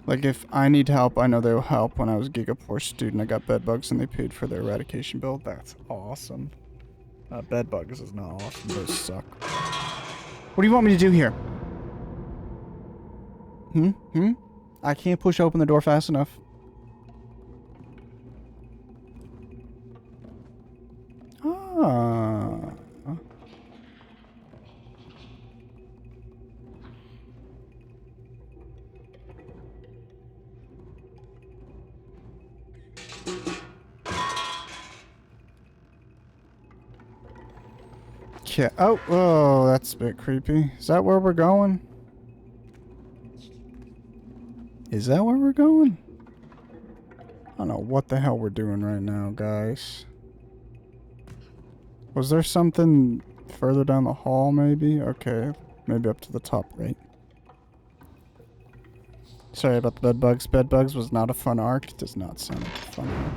S1: Like, if I need help, I know they'll help. When I was a Gigapoor student, I got bedbugs and they paid for their eradication bill. That's awesome. Bedbugs is not awesome. Those suck. What do you want me to do here? I can't push open the door fast enough. Ah. Yeah. Oh, that's a bit creepy. Is that where we're going? Is that where we're going? I don't know what the hell we're doing right now, guys. Was there something further down the hall, maybe? Okay, maybe up to the top right. Sorry about the bedbugs. Bedbugs was not a fun arc. It does not sound like a fun arc.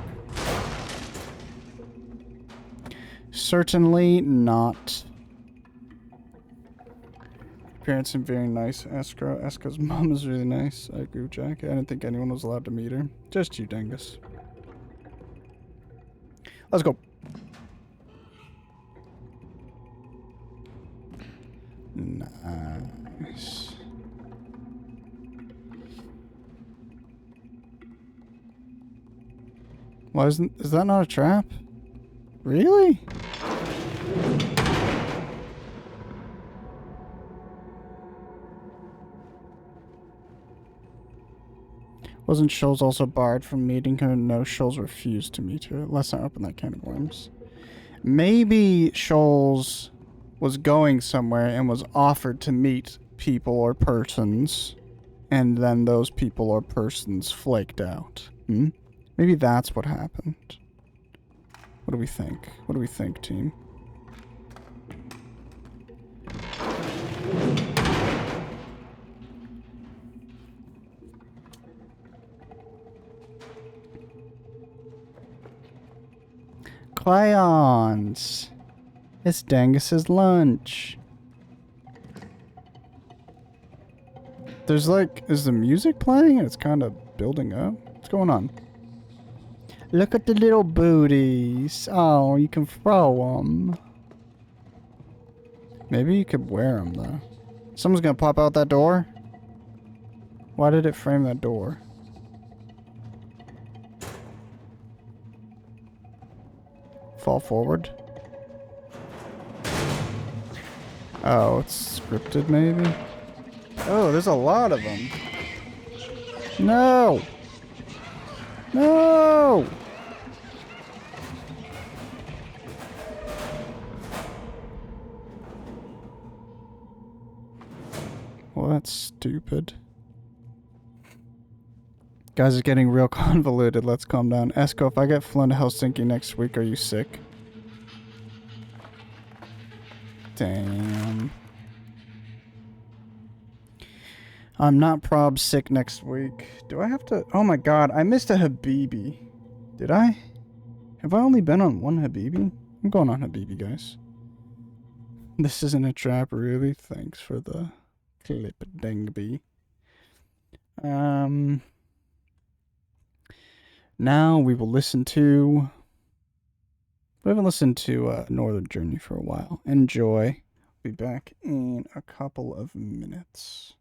S1: Certainly not. Parents seem very nice. Eska's mom is really nice. I agree with Jack. I didn't think anyone was allowed to meet her. Just you, Dingus. Let's go. Nice. Why is that not a trap? Really? Wasn't Shoals also barred from meeting her? No, Shoals refused to meet her. Let's not open that can of worms. Maybe Shoals was going somewhere and was offered to meet people or persons, and then those people or persons flaked out. Maybe that's what happened. What do we think? What do we think, team? Clions! It's Dangus's lunch. There's like, is the music playing? It's kind of building up. What's going on? Look at the little booties. Oh, you can throw them. Maybe you could wear them though. Someone's gonna pop out that door? Why did it frame that door? Fall forward. Oh, it's scripted maybe? Oh, there's a lot of them. No! No! Well, that's stupid. Guys, it's getting real convoluted. Let's calm down. Esko, if I get flown to Helsinki next week, are you sick? Damn. I'm not prob sick next week. Do I have to? Oh my god, I missed a Habibi. Did I? Have I only been on one Habibi? I'm going on Habibi, guys. This isn't a trap, really. Thanks for the clip, Dengby. Now we will listen to... We haven't listened to Northern Journey for a while. Enjoy. Be back in a couple of minutes.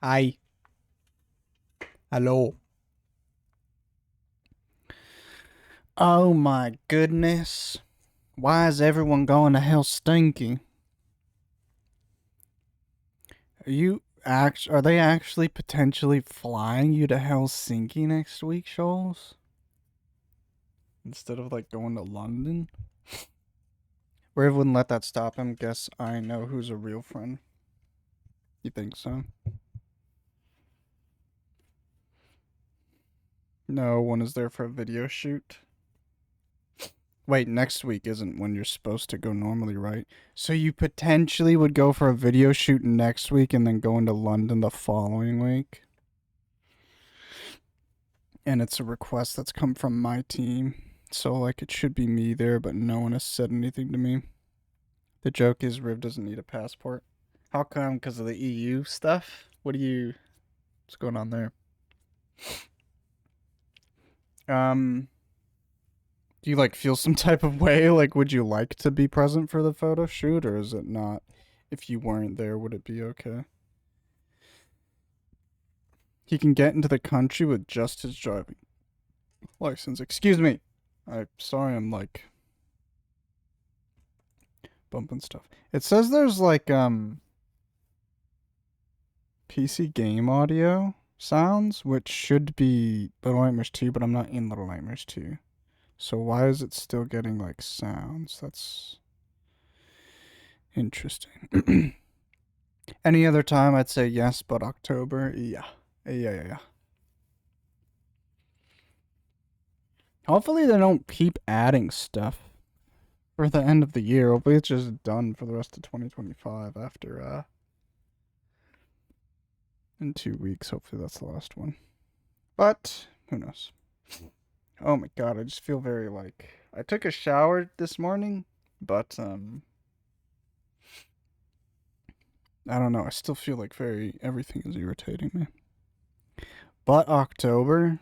S1: Hi. Hello. Oh my goodness. Why is everyone going to Helsinki? Are they actually potentially flying you to Helsinki next week, Shoals? Instead of like going to London? Raven wouldn't let that stop him. Guess I know who's a real friend. You think so? No one is there for a video shoot. Wait, next week isn't when you're supposed to go normally, right? So you potentially would go for a video shoot next week and then go into London the following week? And it's a request that's come from my team. So, like, it should be me there, but no one has said anything to me. The joke is Riv doesn't need a passport. How come? Because of the EU stuff? What's going on there? Do you, like, feel some type of way? Like, would you like to be present for the photo shoot, or is it not? If you weren't there, would it be okay? He can get into the country with just his driving license. Excuse me. I'm sorry, I'm, like, bumping stuff. It says there's, like, PC game audio sounds, which should be Little Nightmares 2, but I'm not in Little Nightmares 2. So why is it still getting, like, sounds? That's interesting. Any other time, I'd say yes, but October, yeah. Yeah. Hopefully they don't keep adding stuff for the end of the year. Hopefully it's just done for the rest of 2025 after, in 2 weeks. Hopefully that's the last one. But, who knows? Oh my god, I just feel very, like... I took a shower this morning, but, I don't know. I still feel like everything is irritating me. But October...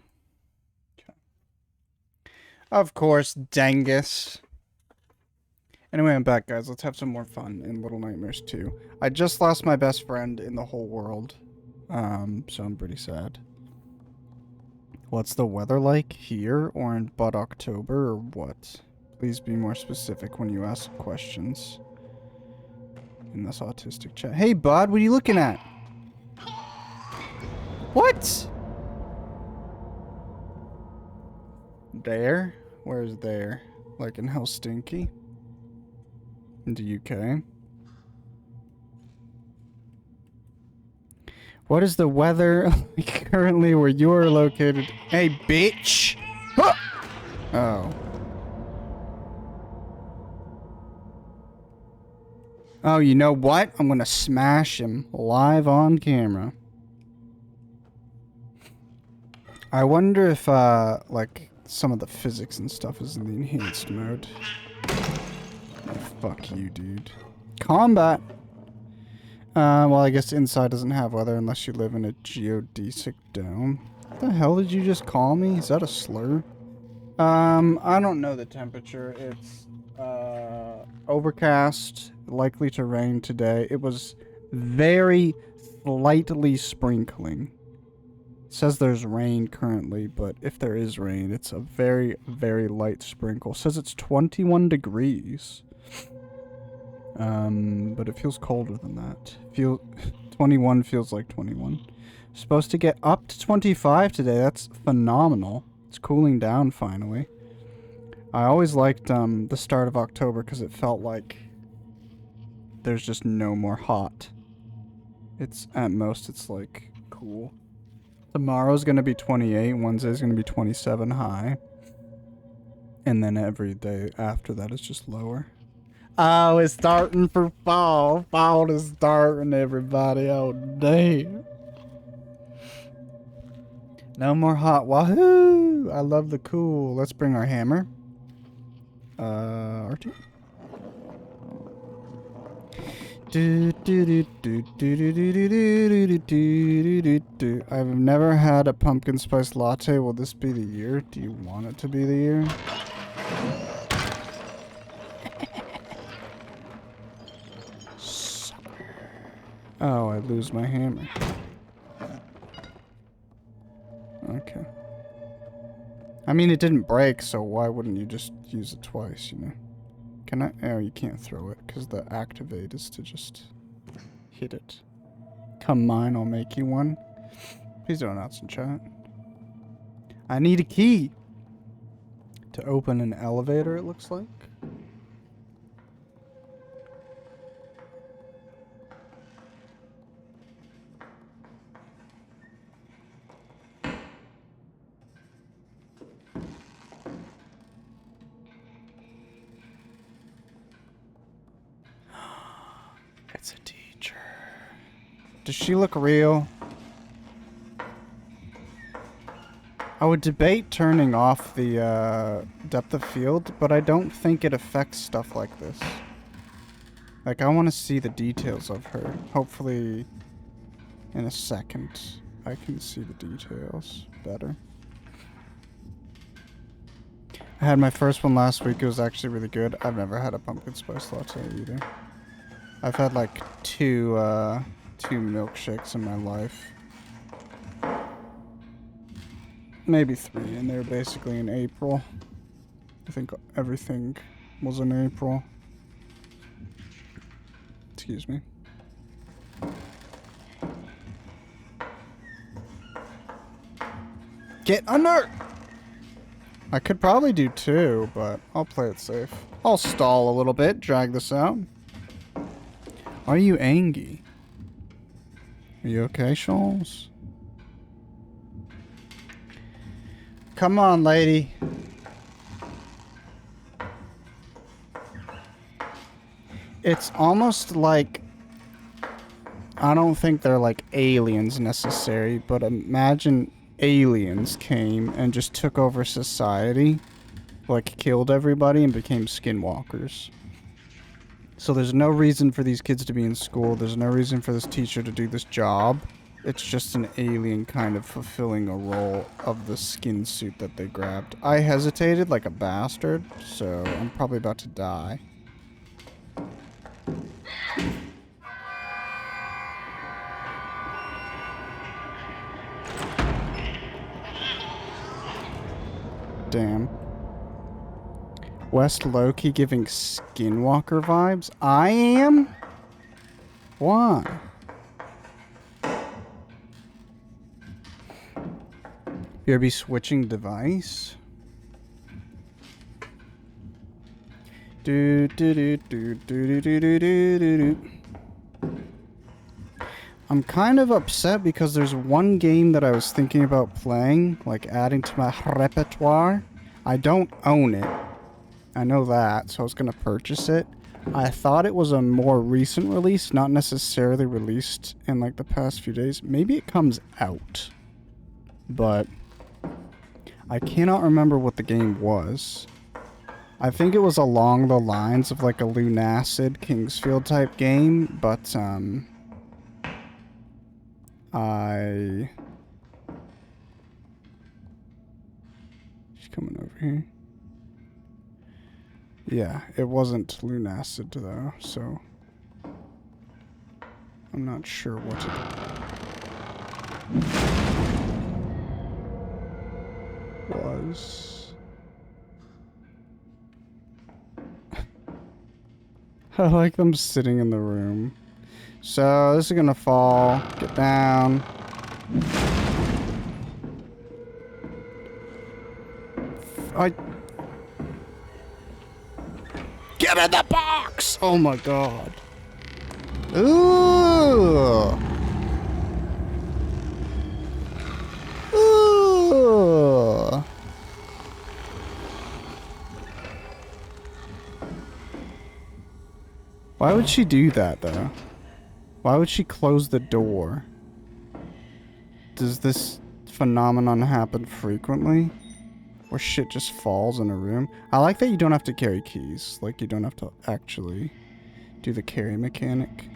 S1: Of course, Dangus. Anyway, I'm back, guys. Let's have some more fun in Little Nightmares 2. I just lost my best friend in the whole world. So I'm pretty sad. What's the weather like here or in Bud October or what? Please be more specific when you ask questions in this autistic chat. Hey, Bud, what are you looking at? What? There? Where's there? Like in Helsinki? In the UK? What is the weather currently where you are located? Hey, bitch! Oh. Oh, you know what? I'm gonna smash him live on camera. I wonder if, like, some of the physics and stuff is in the enhanced mode. Oh, fuck you, dude. Combat! Well, I guess inside doesn't have weather unless you live in a geodesic dome. What the hell did you just call me? Is that a slur? I don't know the temperature. It's, overcast, likely to rain today. It was very slightly sprinkling. It says there's rain currently, but if there is rain, it's a very, very light sprinkle. It says it's 21 degrees. But it feels colder than that. 21 feels like 21. Supposed to get up to 25 today. That's phenomenal. It's cooling down finally. I always liked the start of October because it felt like there's just no more hot. It's at most it's like cool. Tomorrow's gonna be 28. Wednesday's gonna be 27 high. And then every day after that is just lower. Oh, it's starting for fall. Fall is starting, everybody. Oh, damn. No more hot. Wahoo! I love the cool. Let's bring our hammer. R2. I've never had a pumpkin spice latte. Will this be the year? Do you want it to be the year? Oh, I lose my hammer. I mean, it didn't break, so why wouldn't you just use it twice, you know? Can I? Oh, you can't throw it, because the activate is to just hit it. Come mine, I'll make you one. Please don't announce in chat. I need a key to open an elevator, it looks like. It's a teacher. Does she look real? I would debate turning off the depth of field, but I don't think it affects stuff like this. Like, I want to see the details of her. Hopefully, in a second, I can see the details better. I had my first one last week. It was actually really good. I've never had a pumpkin spice latte either. I've had like two milkshakes in my life. Maybe 3, and they were basically in April. I think everything was in April. Excuse me. Get under! I could probably do 2, but I'll play it safe. I'll stall a little bit, drag this out. Are you angry? Are you okay, Shoals? Come on, lady. It's almost like... I don't think they're like aliens necessary, but imagine aliens came and just took over society, like killed everybody and became skinwalkers. So there's no reason for these kids to be in school. There's no reason for this teacher to do this job. It's just an alien kind of fulfilling a role of the skin suit that they grabbed. I hesitated like a bastard, so I'm probably about to die. Damn. West Loki giving Skinwalker vibes? I am? Why? BRB switching device? Do do do do do do do do do do. I'm kind of upset because there's one game that I was thinking about playing, like adding to my repertoire. I don't own it. I know that, so I was gonna purchase it. I thought it was a more recent release, not necessarily released in like the past few days. Maybe it comes out, but I cannot remember what the game was. I think it was along the lines of like a Lunacid Kingsfield type game, but she's coming over here. Yeah, it wasn't Lunacid though, so I'm not sure what it was. I like them sitting in the room. So this is gonna fall. Get down. Get in the box! Oh my god. Ooh. Ooh. Why would she do that though? Why would she close the door? Does this phenomenon happen frequently? Where shit just falls in a room? I like that you don't have to carry keys. Like, you don't have to actually do the carry mechanic.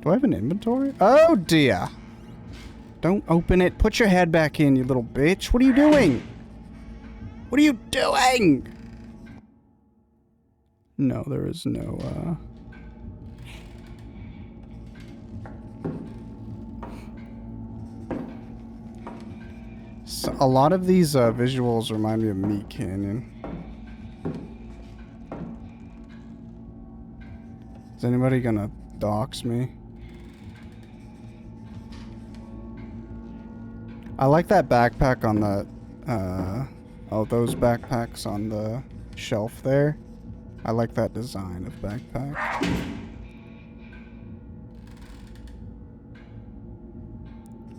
S1: Do I have an inventory? Oh, dear. Don't open it. Put your head back in, you little bitch. What are you doing? What are you doing? No, there is no, So A lot of these visuals remind me of Meat Canyon. Is anybody gonna dox me? I like that backpack on the, oh, those backpacks on the shelf there. I like that design of backpack.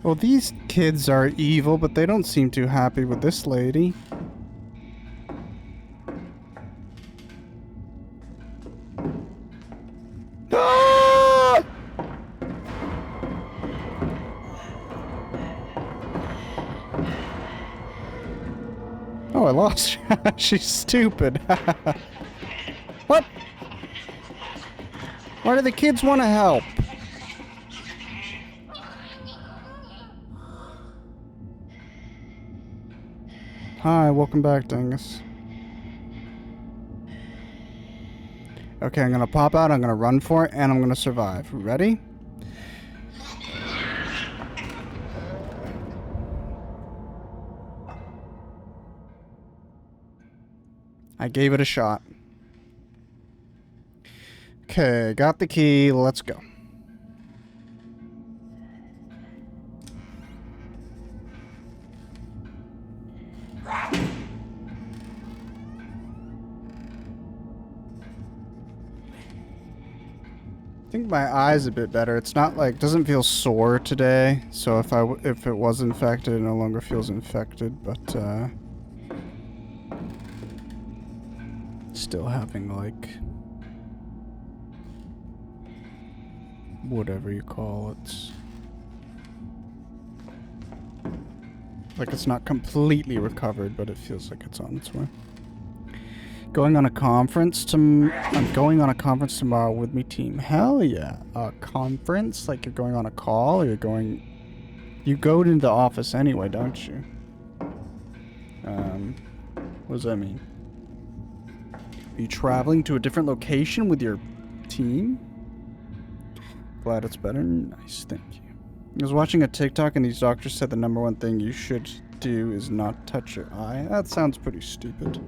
S1: Well, these kids are evil, but they don't seem too happy with this lady. Ah! Oh, I lost her. She's stupid. What? Why do the kids want to help? Hi, welcome back, Dingus. Okay, I'm gonna pop out, I'm gonna run for it, and I'm gonna survive. Ready? I gave it a shot. Okay, got the key, let's go. I think my eye's a bit better. It's not like, doesn't feel sore today. So if it was infected, it no longer feels infected, but still having like whatever you call it. Like it's not completely recovered, but it feels like it's on its way. Going on a conference I'm going on a conference tomorrow with me team. Hell yeah. A conference? Like you're going on a call or you're going... You go into the office anyway, don't you? What does that mean? Are you traveling to a different location with your team? Glad it's better. Nice, thank you. I was watching a TikTok and these doctors said the #1 thing you should do is not touch your eye. That sounds pretty stupid.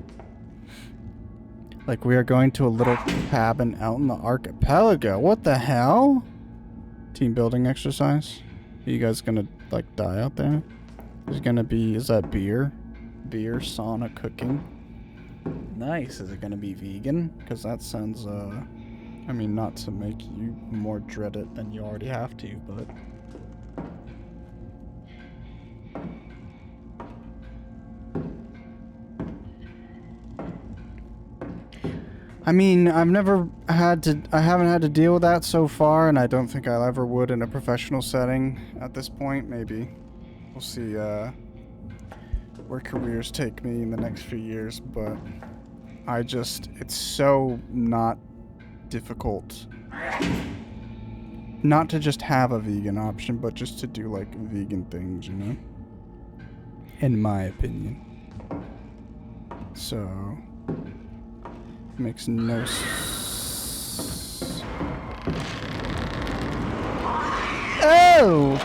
S1: Like we are going to a little cabin out in the archipelago. What the hell? Team building exercise? Are you guys gonna like die out there? There's gonna be, is that beer? Beer, sauna, cooking. Nice. Is it gonna be vegan? Because that sounds, I mean, not to make you more dread it than you already have to, but... I mean, I haven't had to deal with that so far, and I don't think I ever would in a professional setting at this point. Maybe. We'll see, where careers take me in the next few years, but it's so not difficult. Not to just have a vegan option, but just to do, like, vegan things, you know? In my opinion. So... Makes no Oh!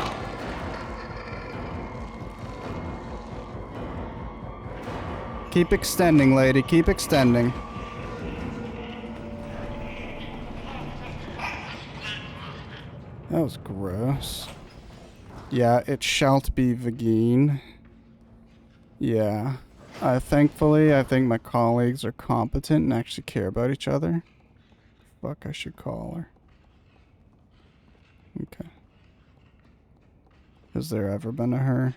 S1: Keep extending, lady. Keep extending. That was gross. Yeah, it shalt be vegan. Yeah. Thankfully, I think my colleagues are competent and actually care about each other. Fuck, I should call her. Okay. Has there ever been a her?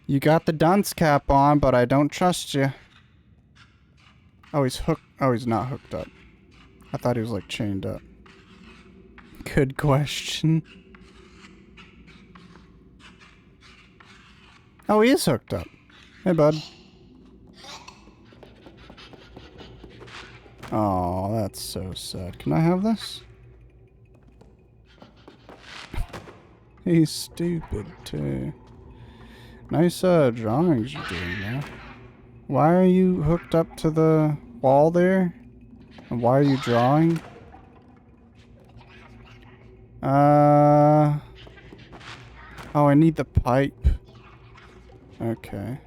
S1: You got the dunce cap on, but I don't trust you. Oh, he's hooked. Oh, he's not hooked up. I thought he was, like, chained up. Good question. Oh, he is hooked up. Hey, bud. Oh, that's so sad. Can I have this? He's stupid, too. Nice, drawings you're doing there. Why are you hooked up to the wall there? And why are you drawing? Oh, I need the pipe. Okay.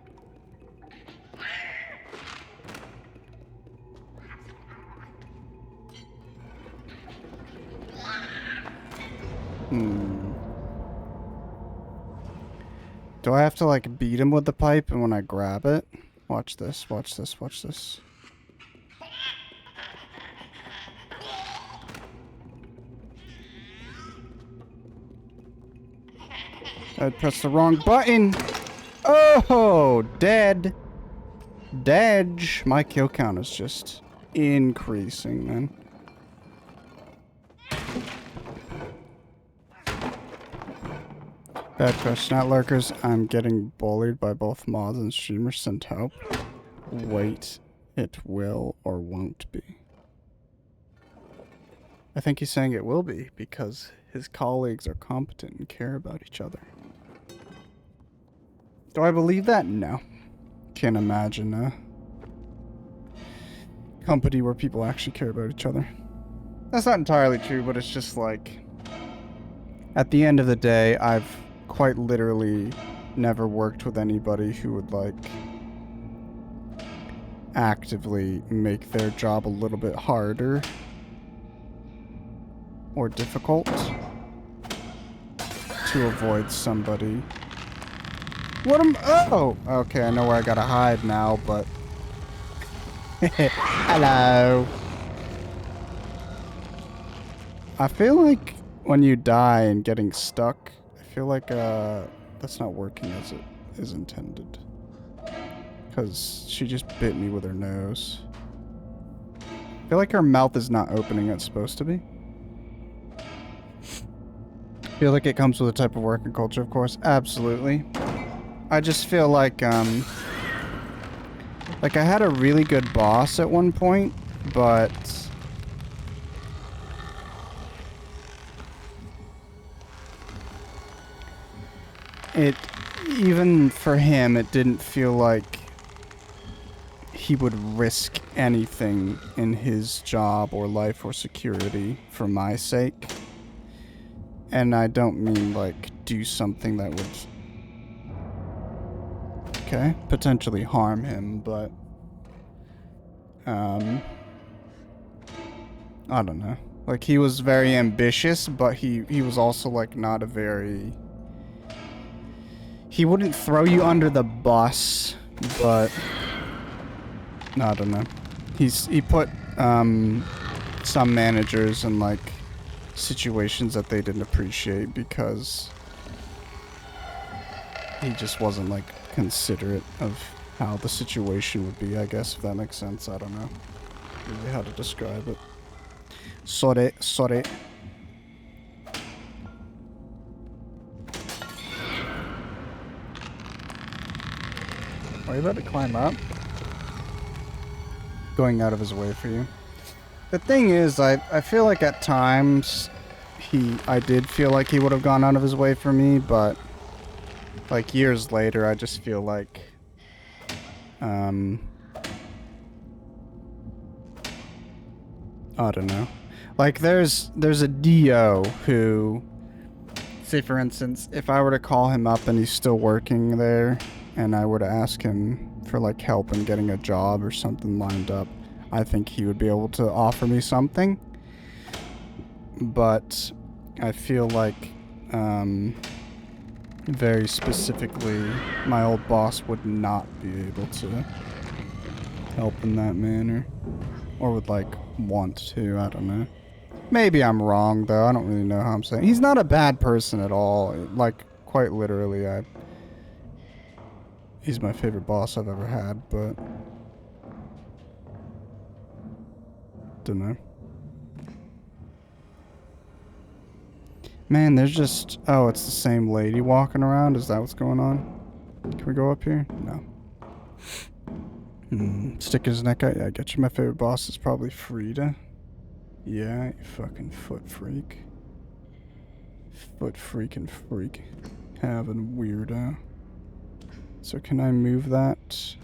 S1: Do I have to, like, beat him with the pipe and when I grab it? Watch this, watch this, watch this. I pressed the wrong button. Oh, dead. Dedge. My kill count is just increasing, man. Bad question, not lurkers. I'm getting bullied by both mods and streamers. Send help. Wait, it will or won't be. I think he's saying it will be because his colleagues are competent and care about each other. Do I believe that? No. Can't imagine a company where people actually care about each other. That's not entirely true, but it's just like, at the end of the day, I've quite literally never worked with anybody who would, like, actively make their job a little bit harder or difficult to avoid somebody. What am... Oh! Okay, I know where I gotta hide now, but... Hello! I feel like when you die and getting stuck, I feel like, that's not working as it is intended. Because she just bit me with her nose. I feel like her mouth is not opening it's supposed to be. I feel like it comes with a type of working culture, of course. Absolutely. I just feel like I had a really good boss at one point, but even for him, it didn't feel like he would risk anything in his job or life or security for my sake. And I don't mean, like, do something that would, okay, potentially harm him, but, I don't know. Like, he was very ambitious, but he was also, like, not a very... He wouldn't throw you under the bus, but... I don't know. He put, some managers in, like, situations that they didn't appreciate because he just wasn't, like, considerate of how the situation would be, I guess, if that makes sense. I don't know really how to describe it. Sorry. Are you about to climb up? Going out of his way for you. The thing is, I feel like at times I did feel like he would have gone out of his way for me, but like years later, I just feel like I don't know. Like there's a DO who, say for instance, if I were to call him up and he's still working there and I were to ask him for like help in getting a job or something lined up, I think he would be able to offer me something. But I feel like very specifically my old boss would not be able to help in that manner, or would like want to. I don't know. Maybe I'm wrong though. I don't really know how I'm saying. He's not a bad person at all. Like quite literally, he's my favorite boss I've ever had, but don't know. Man, there's just... Oh, it's the same lady walking around? Is that what's going on? Can we go up here? No. Stick his neck out. Yeah, I get you. My favorite boss is probably Frida. Yeah, you fucking foot freak. Foot freaking freak. Having weirdo. So can I move that?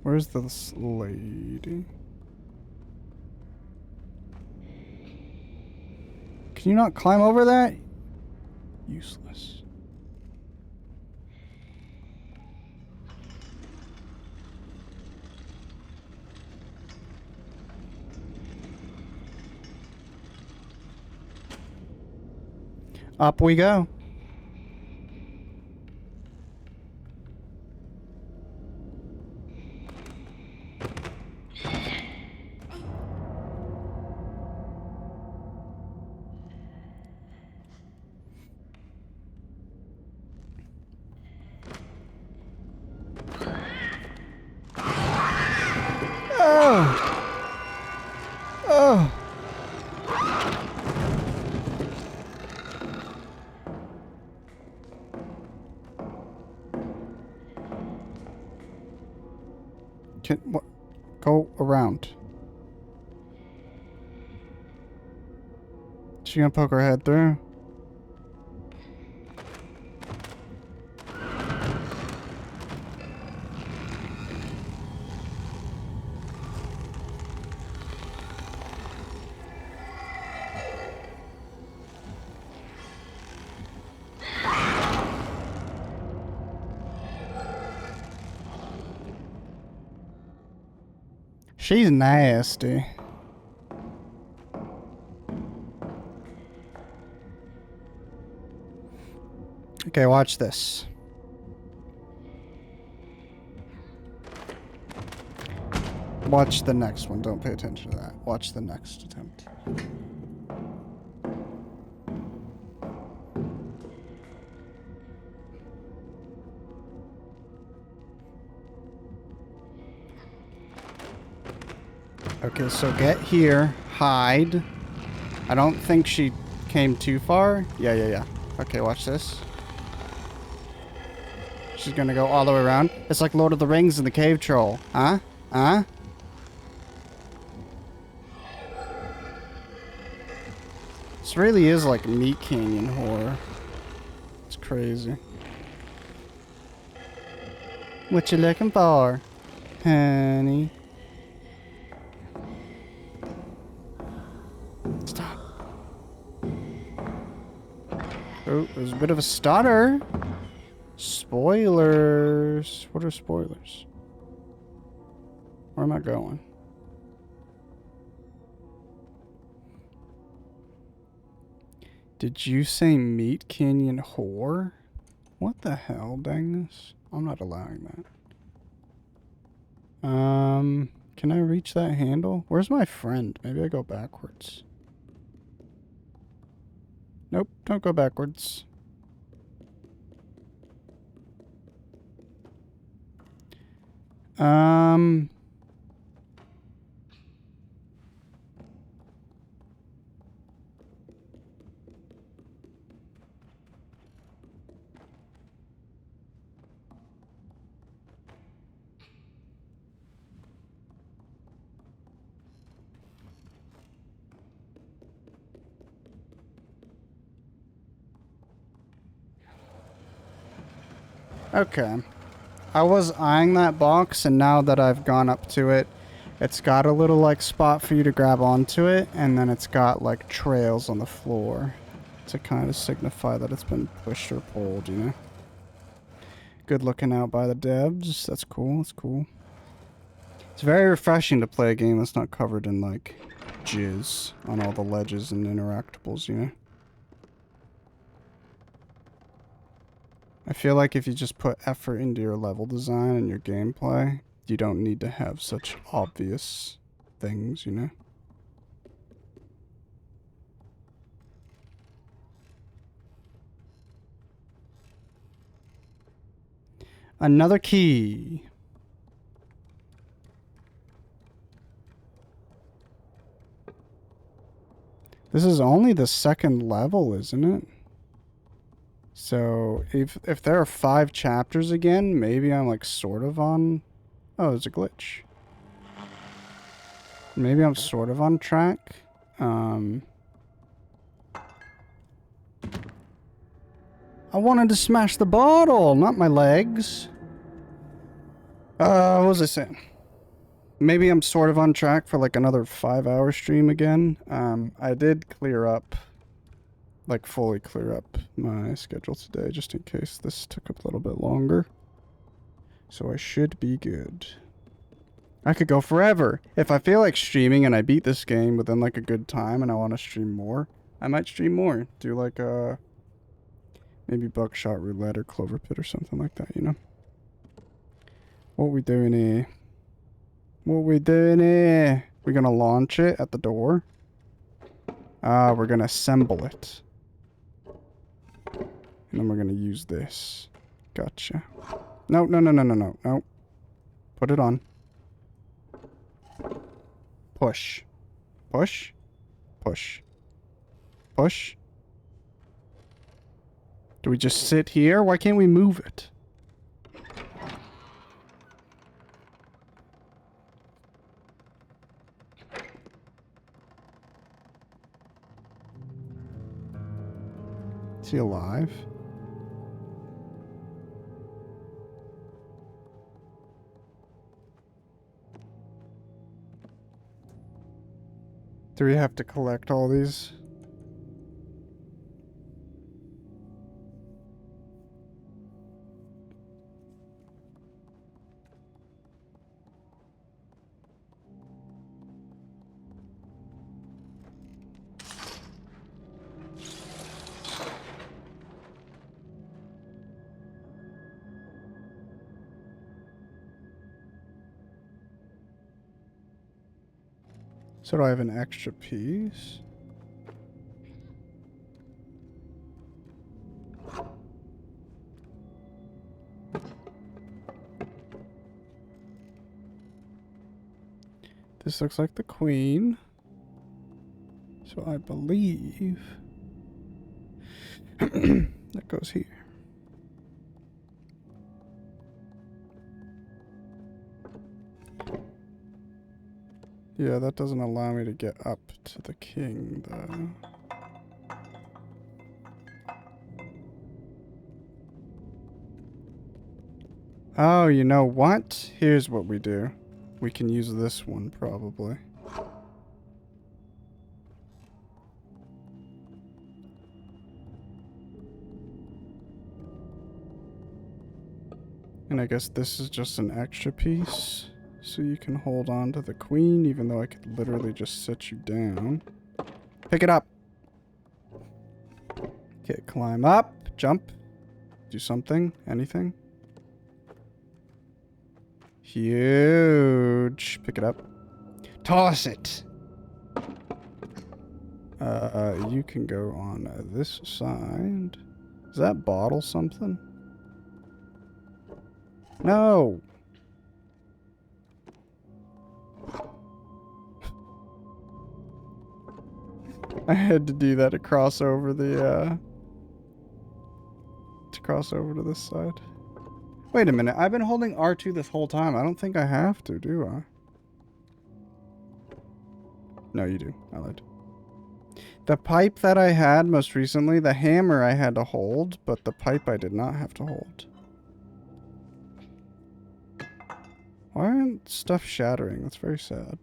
S1: Where's this lady? Can you not climb over that? Useless. Up we go. Oh. What? Go around. She gonna poke her head through? She's nasty. Okay, watch this. Watch the next one. Don't pay attention to that. Watch the next attempt. Okay, so get here. Hide. I don't think she came too far. Yeah. Okay, watch this. She's gonna go all the way around. It's like Lord of the Rings and the Cave Troll. Huh? Huh? This really is like Meat Canyon horror. It's crazy. What you looking for, honey? Stop. Oh, there's a bit of a stutter. Spoilers. What are spoilers? Where am I going? Did you say Meat Canyon whore? What the hell, dang this? I'm not allowing that. Can I reach that handle? Where's my friend? Maybe I go backwards. Nope, don't go backwards. Okay. I was eyeing that box, and now that I've gone up to it, it's got a little, like, spot for you to grab onto it, and then it's got, like, trails on the floor to kind of signify that it's been pushed or pulled, you know? Good looking out by the devs. That's cool. That's cool. It's very refreshing to play a game that's not covered in, like, jizz on all the ledges and interactables, you know? I feel like if you just put effort into your level design and your gameplay, you don't need to have such obvious things, you know? Another key. This is only the second level, isn't it? So, if there are 5 chapters again, maybe I'm, like, sort of on... Oh, there's a glitch. Maybe I'm sort of on track. I wanted to smash the bottle, not my legs. What was I saying? Maybe I'm sort of on track for, like, another 5-hour stream again. I did clear up like fully clear up my schedule today just in case this took a little bit longer. So I should be good. I could go forever. If I feel like streaming and I beat this game within like a good time and I want to stream more, I might stream more. Do like a maybe Buckshot Roulette or Clover Pit or something like that, you know? What we doing here? What we doing here? We're gonna launch it at the door. We're gonna assemble it. And then we're gonna use this. Gotcha. No, no, no, no, no, no, no. Put it on. Push. Push. Push. Push. Do we just sit here? Why can't we move it? Is he alive? Do we have to collect all these? So do I have an extra piece? This looks like the queen. So I believe that goes here. Yeah, that doesn't allow me to get up to the king, though. Oh, you know what? Here's what we do. We can use this one, probably. And I guess this is just an extra piece. So you can hold on to the queen, even though I could literally just set you down. Pick it up. Okay, climb up, jump, do something, anything. Huge. Pick it up. Toss it. You can go on this side. Is that bottle something? No. I had to do that to cross over the, to cross over to this side. Wait a minute, I've been holding R2 this whole time. I don't think I have to, do I? No, you do. I lied. The pipe that I had most recently, the hammer I had to hold, but the pipe I did not have to hold. Why aren't stuff shattering? That's very sad.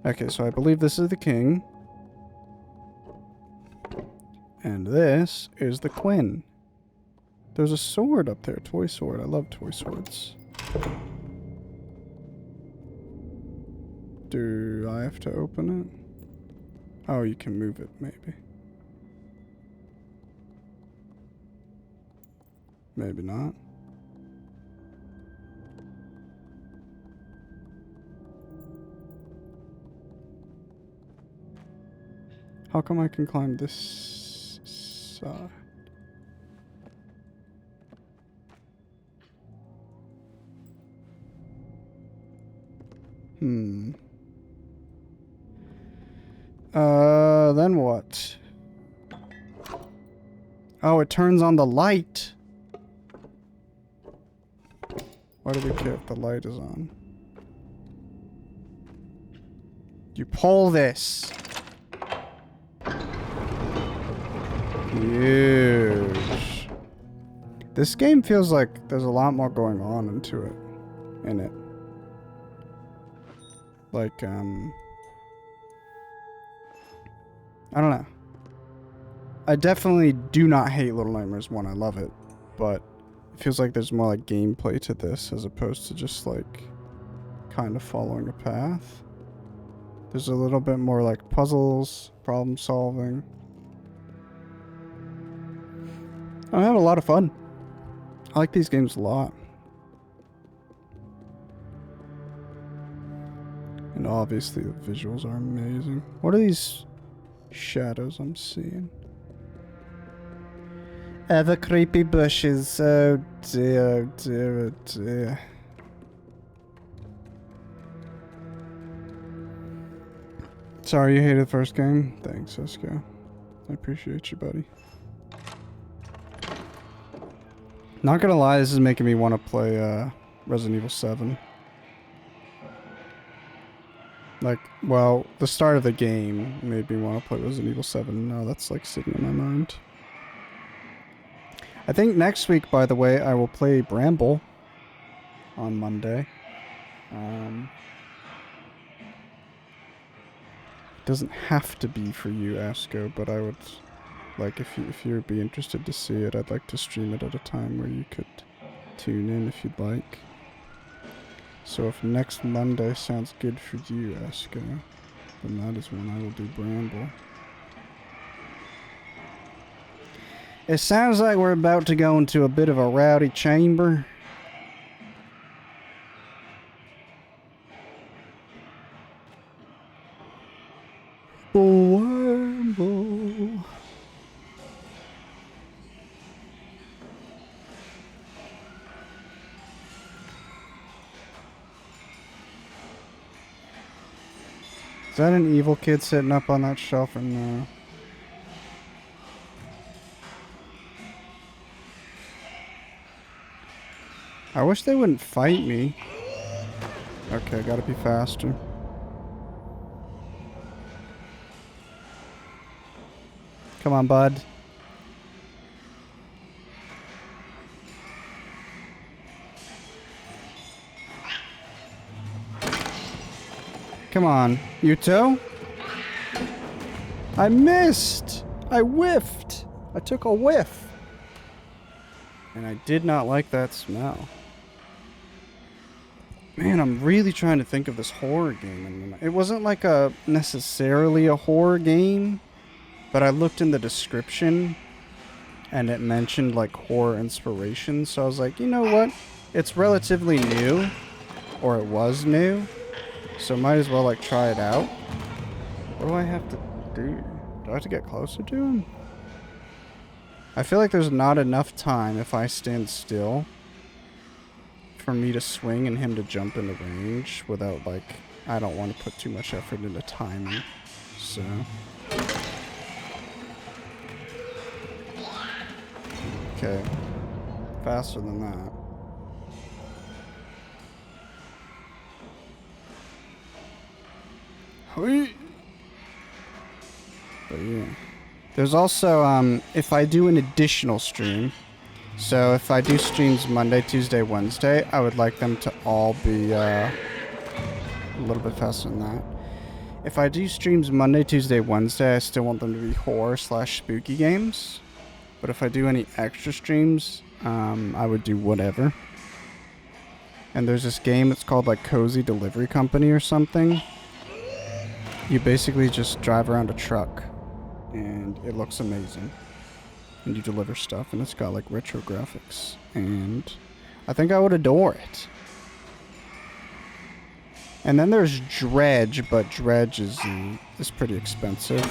S1: Okay, so I believe this is the king. And this is the queen. There's a sword up there, toy sword. I love toy swords. Do I have to open it? Oh, you can move it, maybe. Maybe not. How come I can climb this side? Then what? Oh, it turns on the light. Why do we care if the light is on? You pull this. Huge. This game feels like there's a lot more going on in it. Like, I don't know. I definitely do not hate Little Nightmares 1. I love it. But it feels like there's more like gameplay to this as opposed to just like kind of following a path. There's a little bit more like puzzles, problem solving. I'm having a lot of fun. I like these games a lot. And obviously the visuals are amazing. What are these shadows I'm seeing? Ever creepy bushes. Oh dear, oh dear, oh dear. Sorry you hated the first game. Thanks, Cisco. I appreciate you, buddy. Not gonna lie, this is making me want to play Resident Evil 7. Like, well, the start of the game made me want to play Resident Evil 7. Now that's like sitting in my mind. I think next week, by the way, I will play Bramble on Monday. Doesn't have to be for you, Asco, but I would like if you'd be interested to see it, I'd like to stream it at a time where you could tune in if you'd like. So if next Monday sounds good for you, Asco, then that is when I will do Bramble. It sounds like we're about to go into a bit of a rowdy chamber. Bramble. Is that an evil kid sitting up on that shelf or no? I wish they wouldn't fight me. Okay, gotta be faster. Come on, bud. Come on, Yuto. I missed. I whiffed. I took a whiff. And I did not like that smell. Man, I'm really trying to think of this horror game. It wasn't like necessarily a horror game, but I looked in the description and it mentioned like horror inspiration. So I was like, you know what? It's relatively new, or it was new. So might as well like try it out. What do I have to do? Do I have to get closer to him? I feel like there's not enough time if I stand still for me to swing and him to jump into range without like, I don't want to put too much effort into timing. So. Okay. Faster than that. But yeah. There's also, if I do an additional stream, so if I do streams Monday, Tuesday, Wednesday, I would like them to all be a little bit faster than that. If I do streams Monday, Tuesday, Wednesday, I still want them to be horror/spooky games. But if I do any extra streams, I would do whatever. And there's this game, it's called like Cozy Delivery Company or something. You basically just drive around a truck and it looks amazing. And you deliver stuff and it's got like retro graphics. And I think I would adore it. And then there's Dredge, but Dredge is pretty expensive.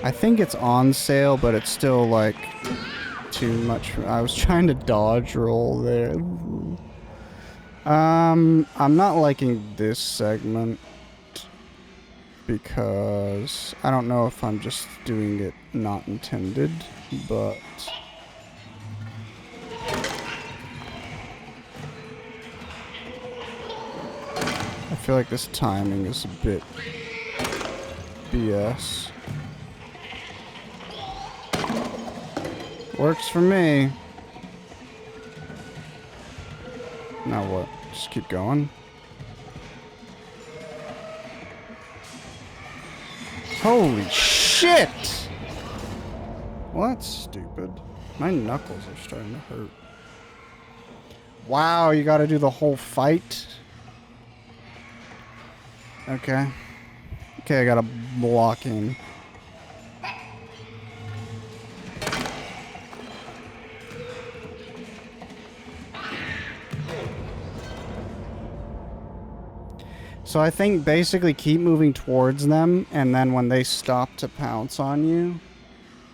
S1: I think it's on sale, but it's still like too much. I was trying to dodge roll there. I'm not liking this segment because I don't know if I'm just doing it not intended, but I feel like this timing is a bit BS. Works for me. Now what? Just keep going? Holy shit! Well, that's stupid. My knuckles are starting to hurt. Wow, you gotta do the whole fight? Okay. Okay, I gotta block in. So I think basically keep moving towards them, and then when they stop to pounce on you,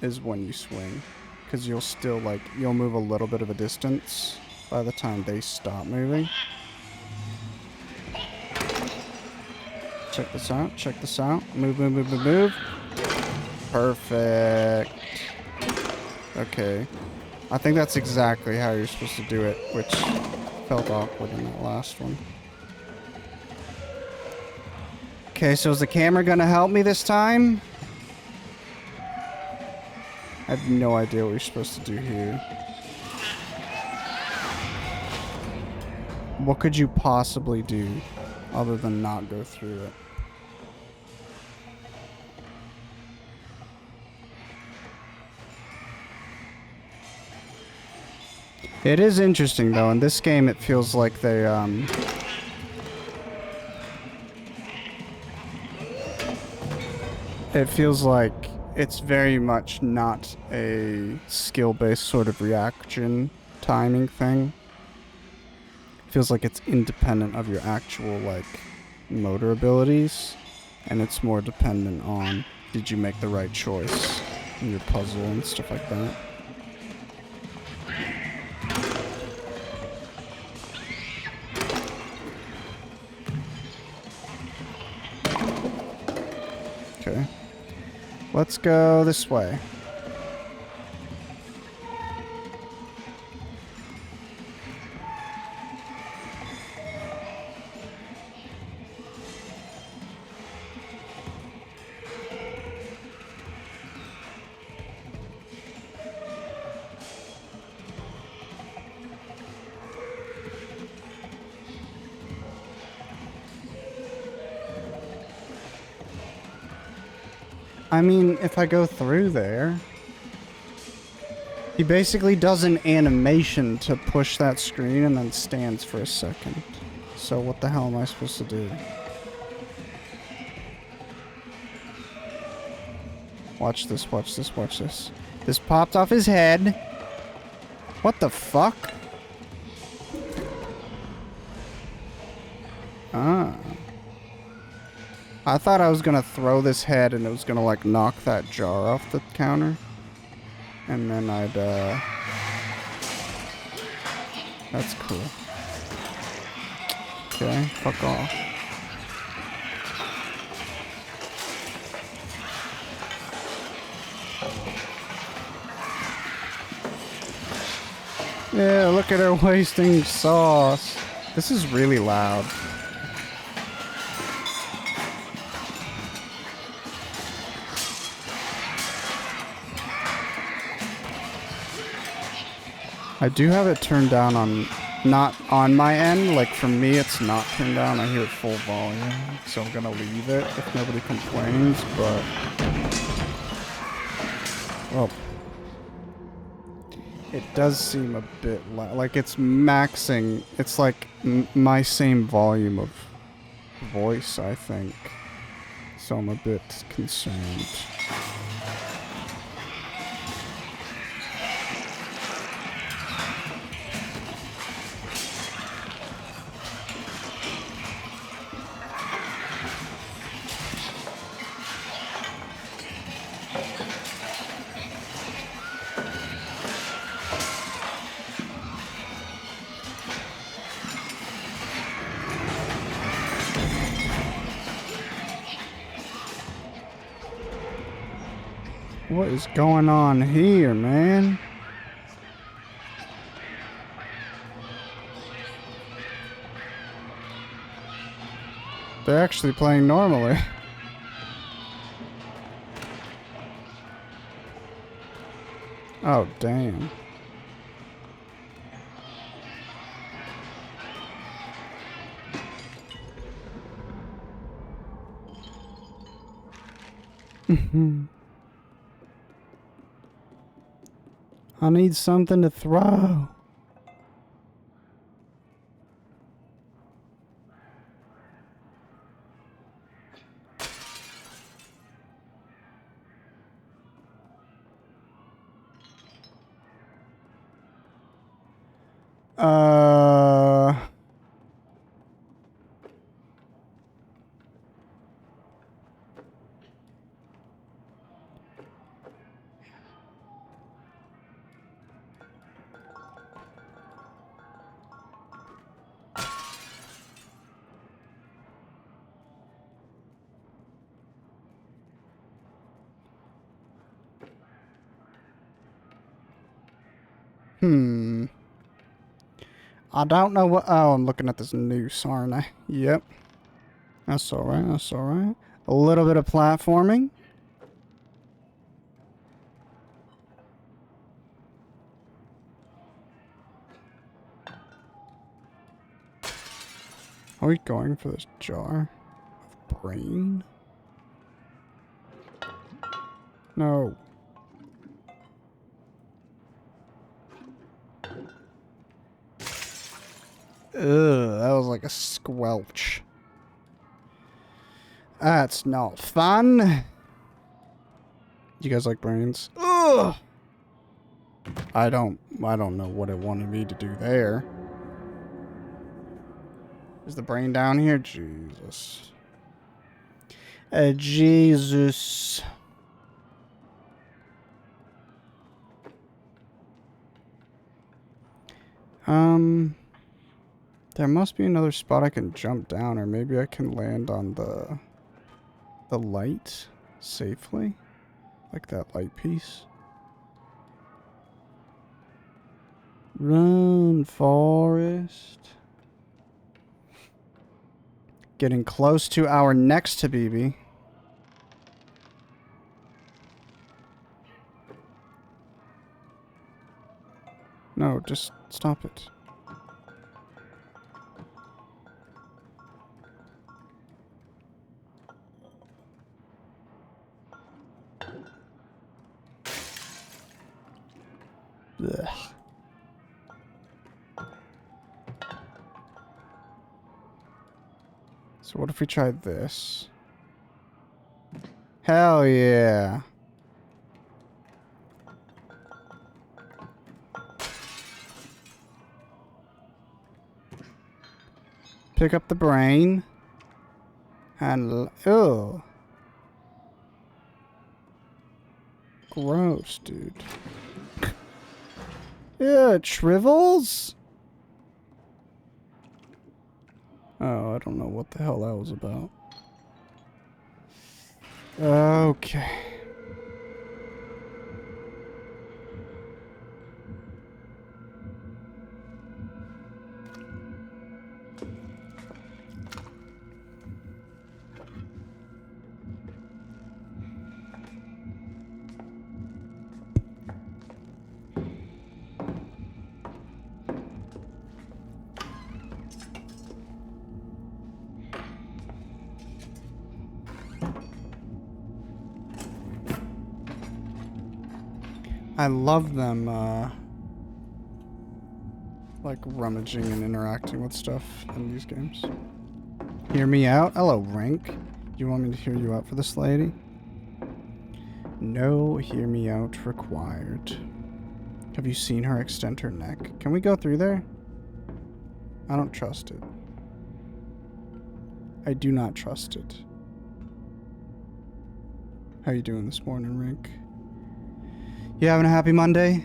S1: is when you swing. Because you'll still, like, you'll move a little bit of a distance by the time they stop moving. Check this out, check this out. Move, move, move, move, move. Perfect. Okay. I think that's exactly how you're supposed to do it, which felt awkward in that last one. Okay, so is the camera gonna help me this time? I have no idea what you're supposed to do here. What could you possibly do other than not go through it? It is interesting though, in this game it feels like they it feels like it's very much not a skill-based sort of reaction timing thing. It feels like it's independent of your actual, like, motor abilities, and it's more dependent on did you make the right choice in your puzzle and stuff like that. Okay. Let's go this way. I mean, if I go through there... He basically does an animation to push that screen and then stands for a second. So what the hell am I supposed to do? Watch this, watch this, watch this. This popped off his head. What the fuck? Ah. I thought I was gonna throw this head and it was gonna, like, knock that jar off the counter. And then I'd, That's cool. Okay, fuck off. Yeah, look at her wasting sauce. This is really loud. I do have it turned down on, not on my end, like for me it's not turned down, I hear it full volume, so I'm gonna leave it if nobody complains, but... Well... It does seem a bit like it's maxing, it's like my same volume of voice, I think, so I'm a bit concerned. What is going on here, man? They're actually playing normally. Oh, damn. I need something to throw. I don't know what... Oh, I'm looking at this noose, aren't I? Yep. That's alright, that's alright. A little bit of platforming. Are we going for this jar of brain? No. Ugh, that was like a squelch. That's not fun. You guys like brains? Ugh. I don't know what it wanted me to do there. Is the brain down here? Jesus. Jesus. There must be another spot I can jump down, or maybe I can land on the light safely. Like that light piece. Run, Forest. Getting close to our next Habibi. No, just stop it. Ugh. So what if we tried this? Hell yeah. Pick up the brain. And... Ew. Gross, dude. Yeah, it shrivels? Oh, I don't know what the hell that was about. Okay. I love them, like rummaging and interacting with stuff in these games. Hear me out? Hello, Rank. Do you want me to hear you out for this lady? No hear me out required. Have you seen her extend her neck? Can we go through there? I don't trust it. I do not trust it. How you doing this morning, Rank? You having a happy Monday?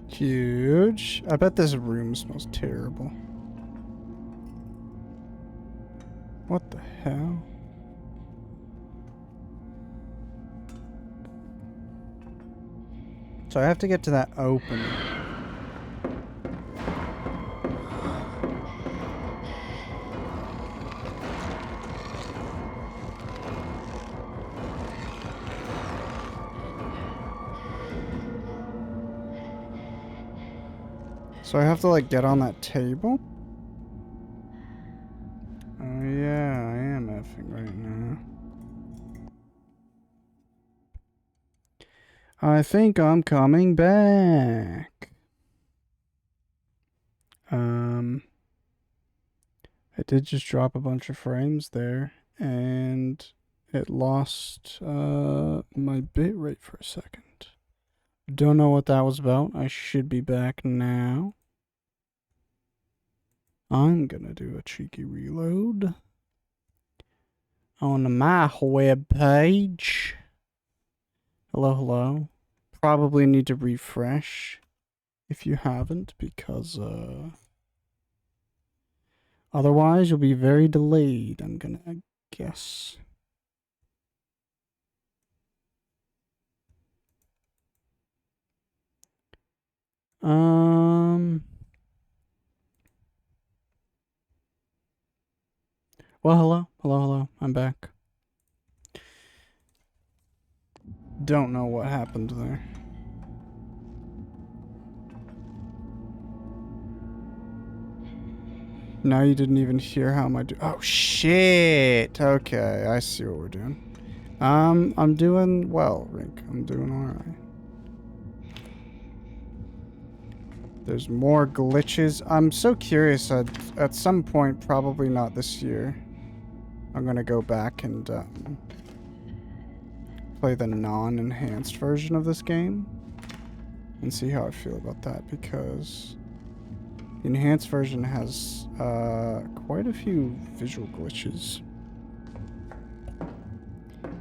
S1: Huge. I bet this room smells terrible. What the hell? So I have to get to that opening. So I have to, like, get on that table? Oh, yeah, I am effing right now. I think I'm coming back. I did just drop a bunch of frames there, and it lost my bitrate for a second. Don't know what that was about. I should be back now. I'm gonna do a cheeky reload on my web page. Hello, hello. Probably need to refresh if you haven't, because otherwise you'll be very delayed, I'm gonna guess. Well, hello, hello, hello. I'm back. Don't know what happened there. Now you didn't even hear how am I do. Oh shit! Okay, I see what we're doing. I'm doing well, Rink. I'm doing alright. There's more glitches. I'm so curious. At some point, probably not this year, I'm gonna go back and play the non-enhanced version of this game and see how I feel about that, because the enhanced version has quite a few visual glitches,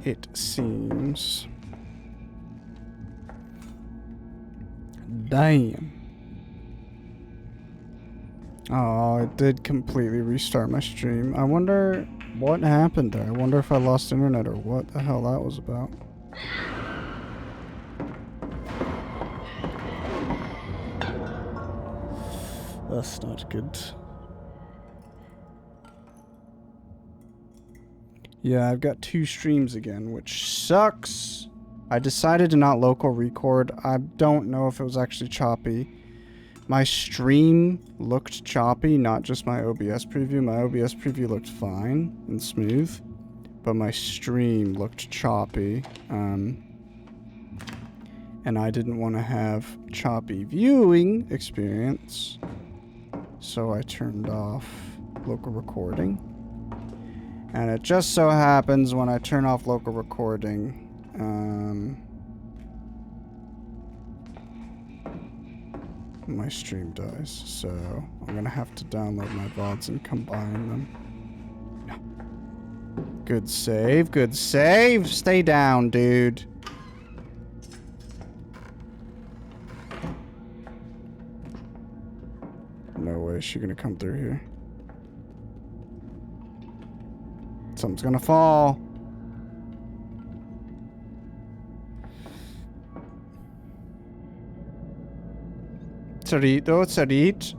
S1: it seems. Damn. Oh, it did completely restart my stream. I wonder what happened there. I wonder if I lost internet or what the hell that was about. That's not good. Yeah, I've got 2 streams again, which sucks. I decided to not local record. I don't know if it was actually choppy. My stream looked choppy, not just my OBS preview. My OBS preview looked fine and smooth, but my stream looked choppy. And I didn't want to have choppy viewing experience, so I turned off local recording. And it just so happens when I turn off local recording, my stream dies, so I'm gonna have to download my VODs and combine them. No. Good save, good save! Stay down, dude. No way is she gonna come through here. Something's gonna fall. Sarito, Sarit.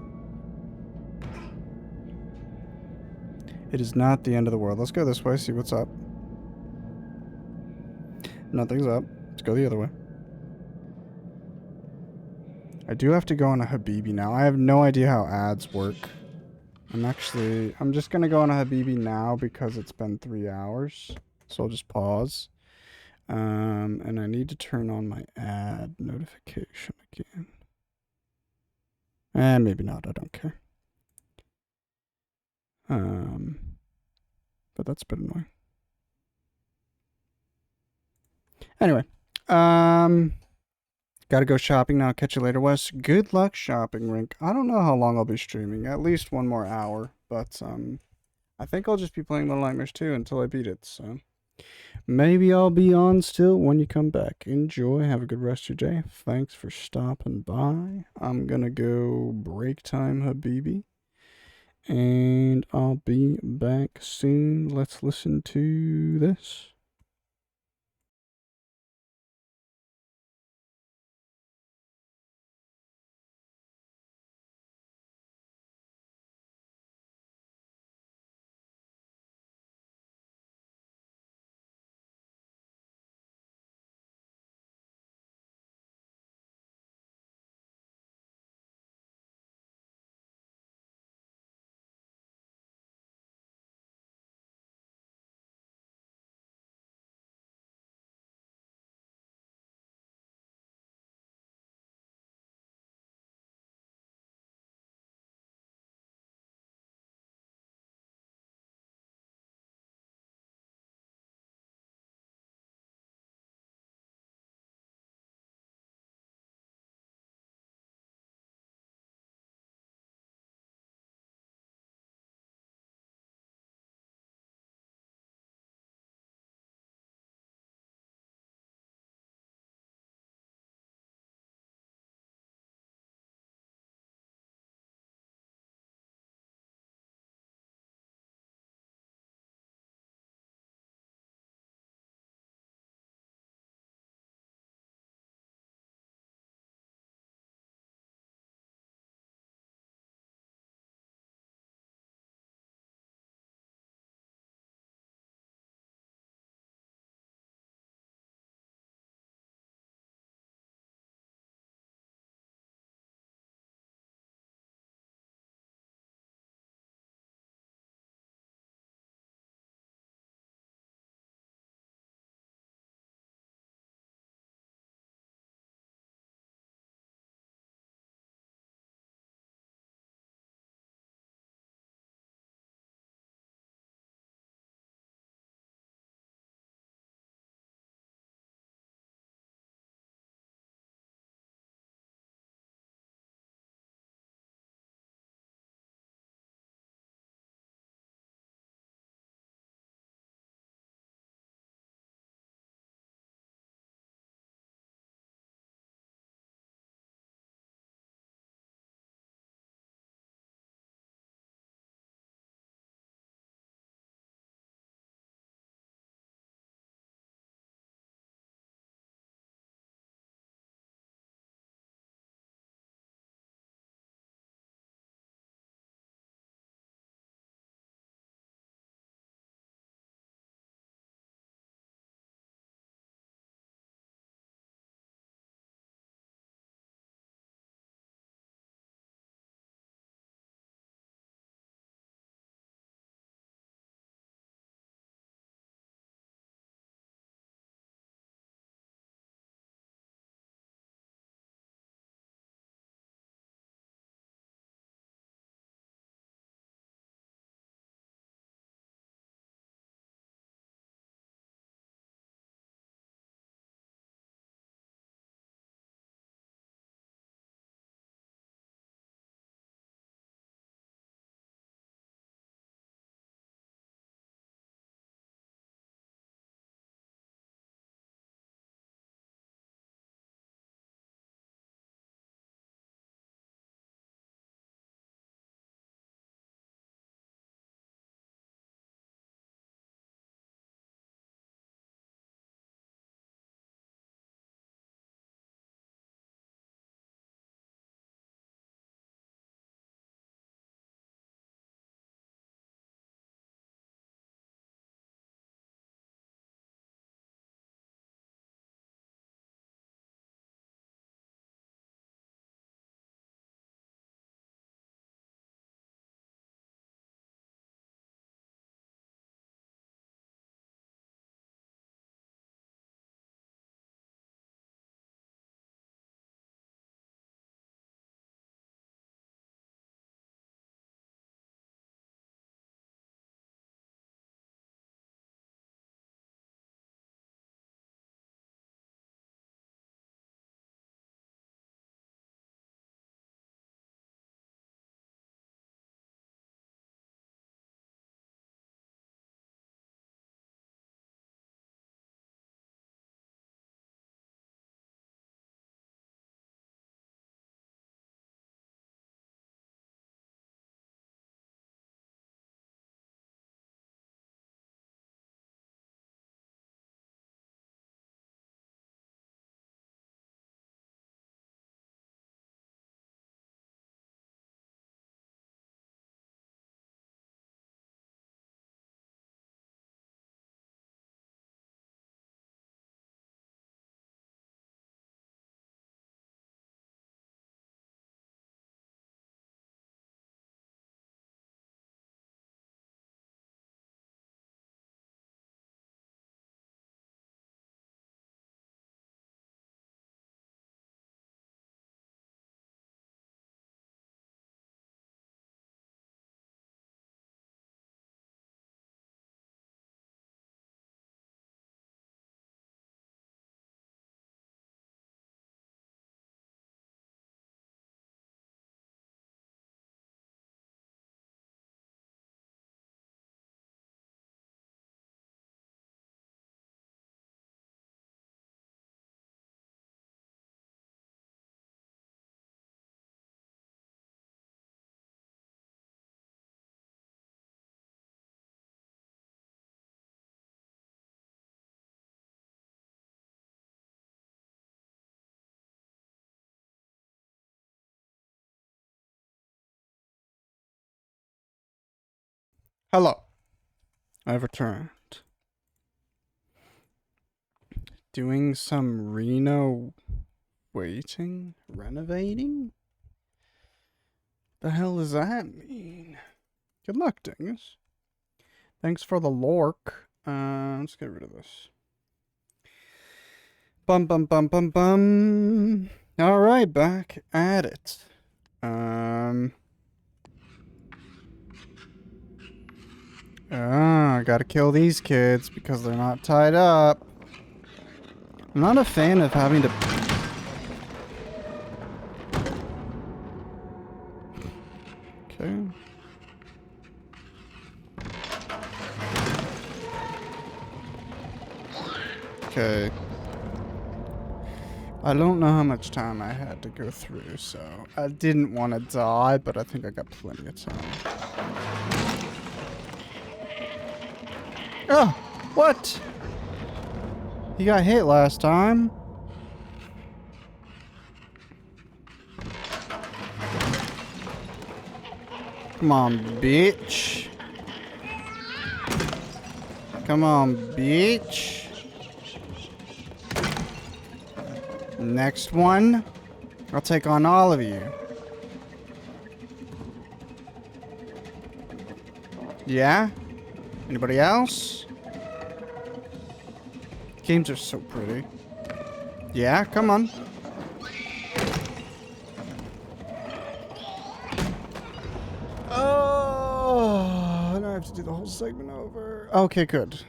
S1: It is not the end of the world. Let's go this way, see what's up. Nothing's up. Let's go the other way. I do have to go on a Habibi now. I have no idea how ads work. I'm just gonna go on a Habibi now because it's been 3 hours. So I'll just pause. And I need to turn on my ad notification again. And maybe not, I don't care. But that's a bit annoying. Anyway, gotta go shopping now. Catch you later, Wes. Good luck shopping, Rink. I don't know how long I'll be streaming. At least 1 more hour. But, I think I'll just be playing Little Nightmares 2 until I beat it, so. Maybe I'll be on still when you come back. Enjoy. Have a good rest of your day. Thanks for stopping by. I'm gonna go break time, Habibi. And I'll be back soon. Let's listen to this. Hello. I've returned. Doing some renovating? The hell does that mean? Good luck, Dingus. Thanks for the lork. Let's get rid of this. Bum bum bum bum bum. Alright, back at it. Gotta kill these kids because they're not tied up. I'm not a fan of having to... Okay. Okay. I don't know how much time I had to go through, so I didn't want to die, but I think I got plenty of time. Oh! What? He got hit last time. Come on, bitch. Come on, bitch. Next one. I'll take on all of you. Yeah? Anybody else? Games are so pretty. Yeah, come on. Oh, and I have to do the whole segment over. Okay, good.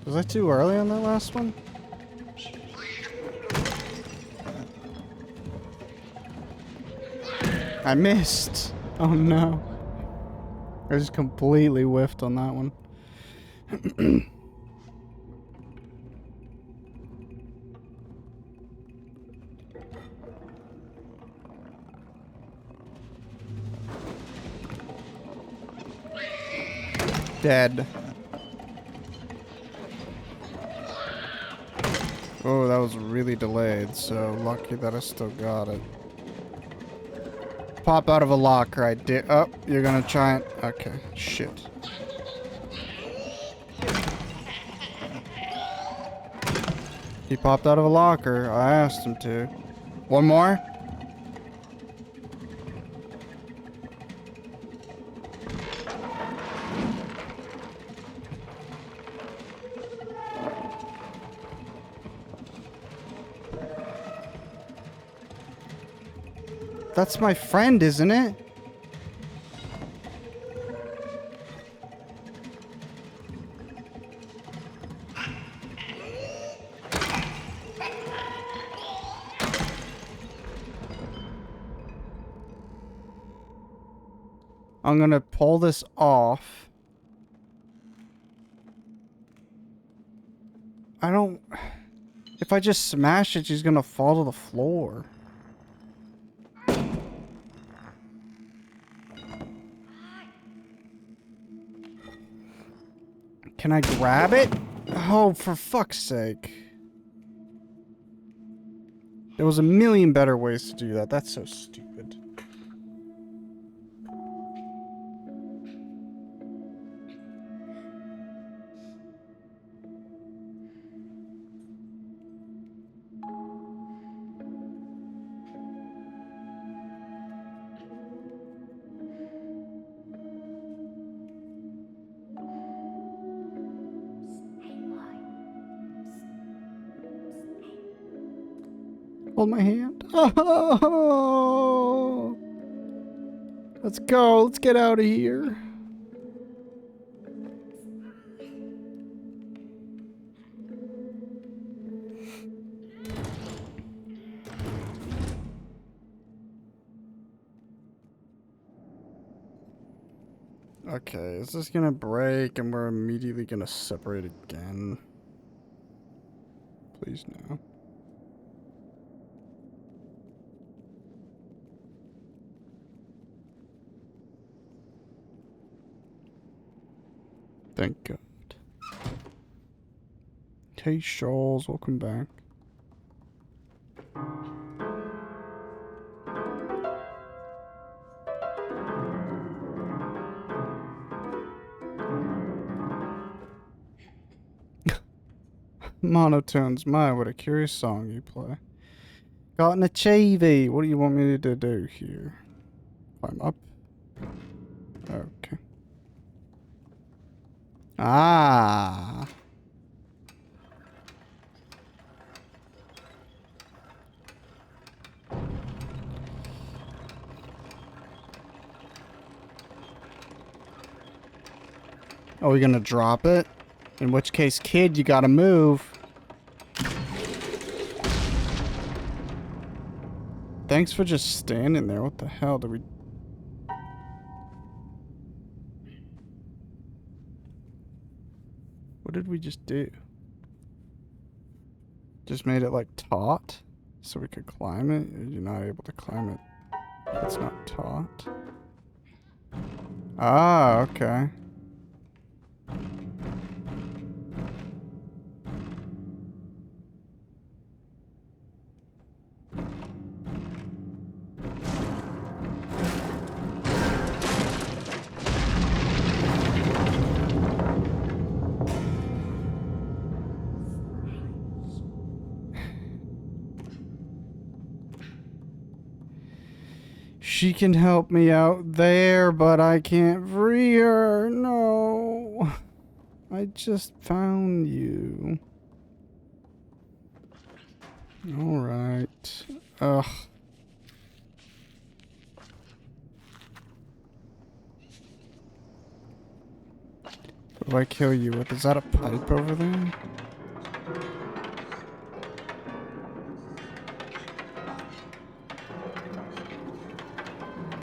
S1: Was I too early on that last one? I missed. Oh no. I just completely whiffed on that one. Dead. Oh, that was really delayed, so lucky that I still got it. Pop out of a locker, I did. Oh, you're gonna try it. Okay, shit. He popped out of a locker. I asked him to. One more? That's my friend, isn't it? I'm gonna pull this off. I don't... If I just smash it, she's gonna fall to the floor. Can I grab it? Oh, for fuck's sake. There was a million better ways to do that. That's so stupid. Hold my hand. Oh! Let's go. Let's get out of here. Okay, is this gonna break and we're immediately gonna separate again? Please no. Thank God. Hey, Shoals, welcome back. Monotones, my, what a curious song you play. Got an achievie. What do you want me to do here? Climb up. Okay. Ah. Are we gonna drop it? In which case, kid, you gotta move. Thanks for just standing there. What the hell did we... What did we just do? Just made it like taut? So we could climb it? You're not able to climb it. It's not taut. Ah, okay. She can help me out there, but I can't free her. No. I just found you. Alright. Ugh. What do I kill you with? Is that a pipe over there?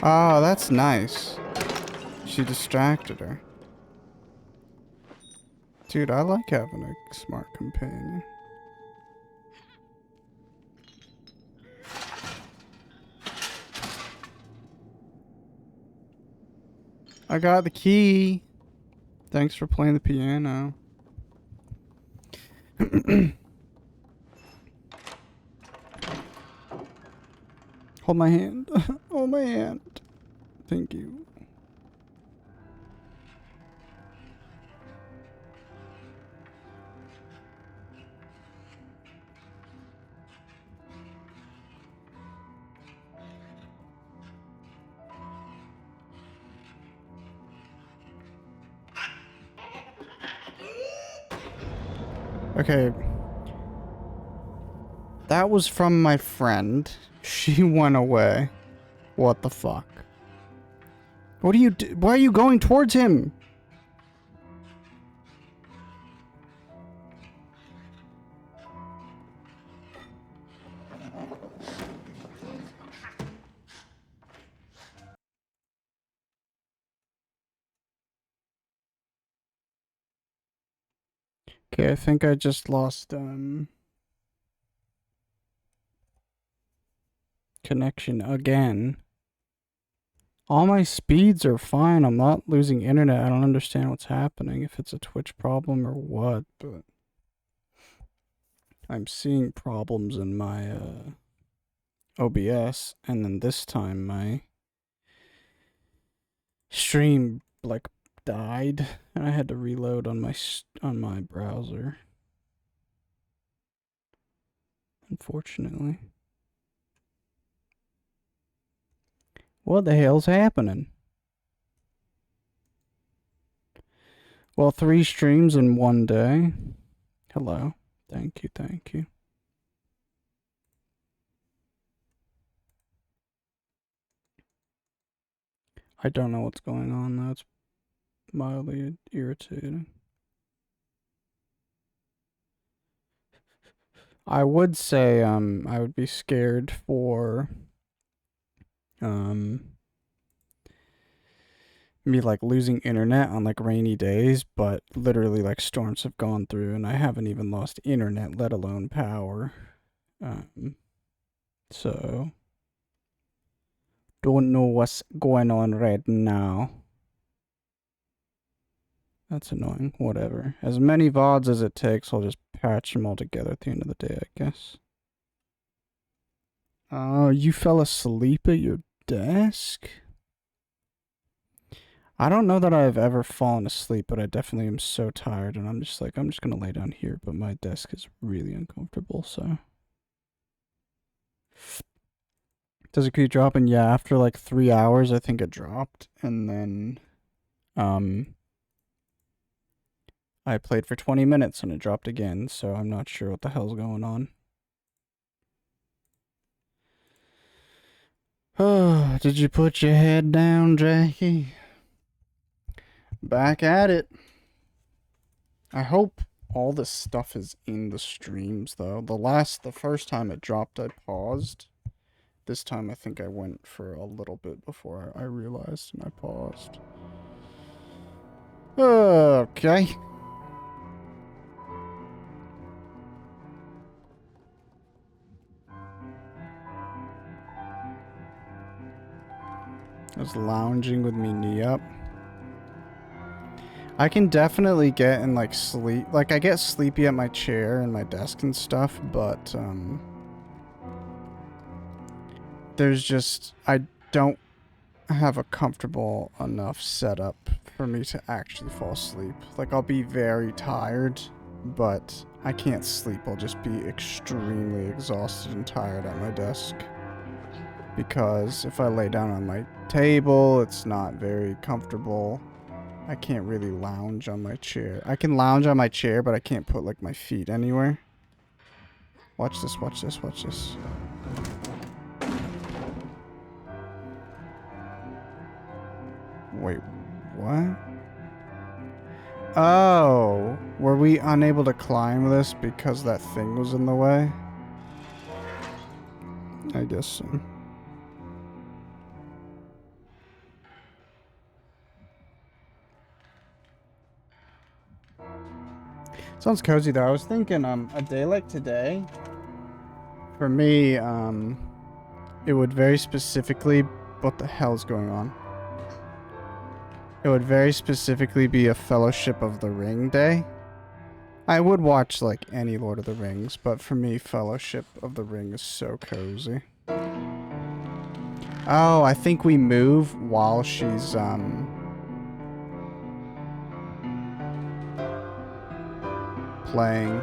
S1: Oh, that's nice. She distracted her. Dude, I like having a smart companion. I got the key. Thanks for playing the piano. Hold my hand. Hold my hand. Thank you. Okay. That was from my friend. She went away. What the fuck? What do you do? Why are you going towards him? Okay, I think I just lost, connection again. All my speeds are fine. I'm not losing internet. I don't understand what's happening, if it's a Twitch problem or what, but I'm seeing problems in my OBS, and then this time my stream like died and I had to reload on my browser. Unfortunately. What the hell's happening? Well, 3 streams in one day. Hello. Thank you, thank you. I don't know what's going on though. It's mildly irritating. I would say I would be scared for me like losing internet on like rainy days, but literally like storms have gone through and I haven't even lost internet, let alone power. So don't know what's going on right now. That's annoying. Whatever. As many VODs as it takes, I'll just patch them all together at the end of the day, I guess. You fell asleep at your desk? I don't know that I've ever fallen asleep, but I definitely am so tired, and I'm just like, I'm just gonna lay down here, but my desk is really uncomfortable, so. Does it keep dropping? Yeah, after like 3 hours, I think it dropped, and then, I played for 20 minutes and it dropped again, so I'm not sure what the hell's going on. Oh, did you put your head down, Jackie? Back at it. I hope all this stuff is in the streams, though. The first time it dropped, I paused. This time, I think I went for a little bit before I realized and I paused. Okay. I was lounging with me knee up. I can definitely get in, like, sleep. Like, I get sleepy at my chair and my desk and stuff, but, there's just, I don't have a comfortable enough setup for me to actually fall asleep. Like, I'll be very tired, but I can't sleep. I'll just be extremely exhausted and tired at my desk. Because if I lay down on my table, it's not very comfortable. I can't really lounge on my chair. I can lounge on my chair, but I can't put, like, my feet anywhere. Watch this, watch this, watch this. Wait, what? Oh, were we unable to climb this because that thing was in the way? I guess so. Sounds cozy though. I was thinking, a day like today, for me, it would very specifically, what the hell's going on? It would very specifically be a Fellowship of the Ring day. I would watch, like, any Lord of the Rings, but for me, Fellowship of the Ring is so cozy. Oh, I think we move while she's, playing.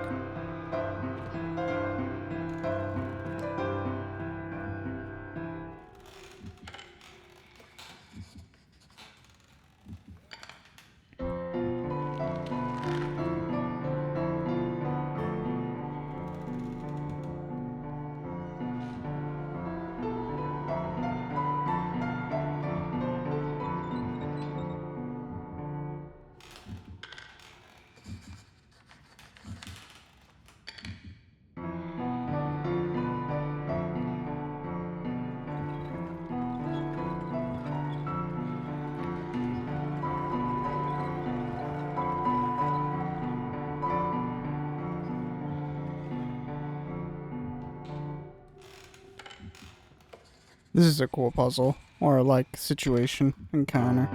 S1: This is a cool puzzle, or, like, situation, encounter.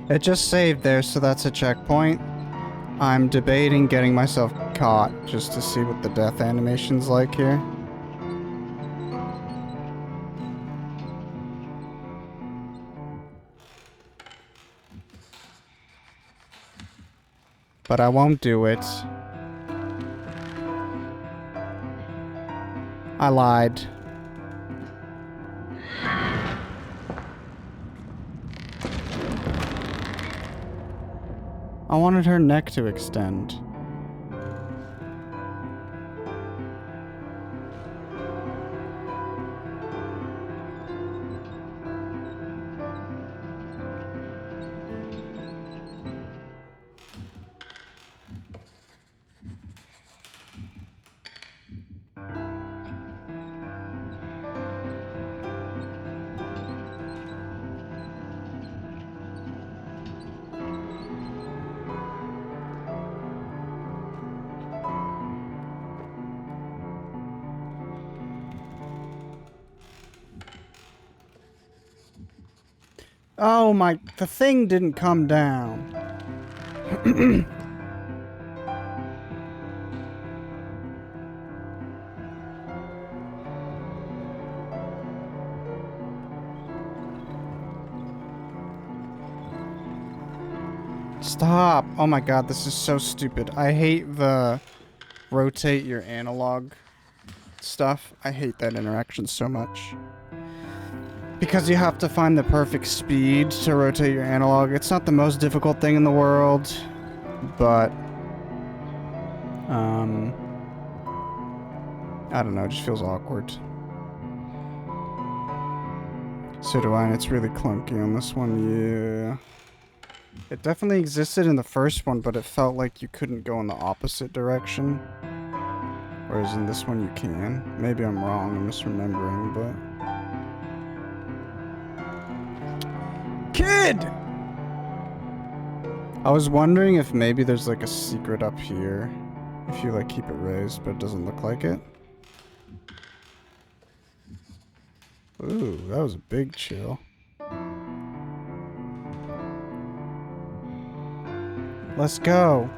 S1: It just saved there, so that's a checkpoint. I'm debating getting myself caught just to see what the death animation's like here. But I won't do it. I lied. I wanted her neck to extend. Oh my, the thing didn't come down. Stop. Oh my god, this is so stupid. I hate the rotate your analog stuff. I hate that interaction so much. Because you have to find the perfect speed to rotate your analog. It's not the most difficult thing in the world, but I don't know, it just feels awkward. So do I, and it's really clunky on this one, yeah. It definitely existed in the first one, but it felt like you couldn't go in the opposite direction. Whereas in this one you can. Maybe I'm wrong, I'm misremembering, but... Kid! I was wondering if maybe there's like a secret up here. If you like keep it raised, but it doesn't look like it. Ooh, that was a big chill. Let's go.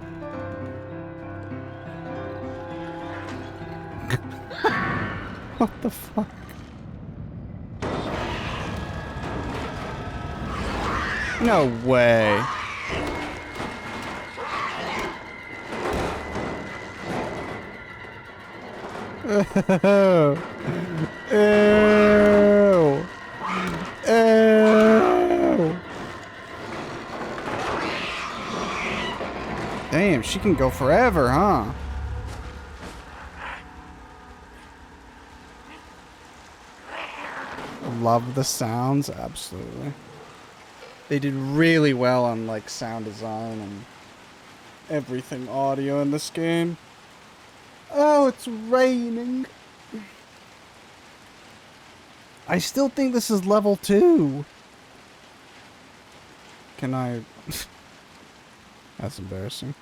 S1: What the fuck? No way. Ew. Ew. Ew. Damn, she can go forever, huh? Love the sounds, absolutely. They did really well on like sound design and everything audio in this game. Oh, it's raining. I still think this is level 2. Can I... That's embarrassing.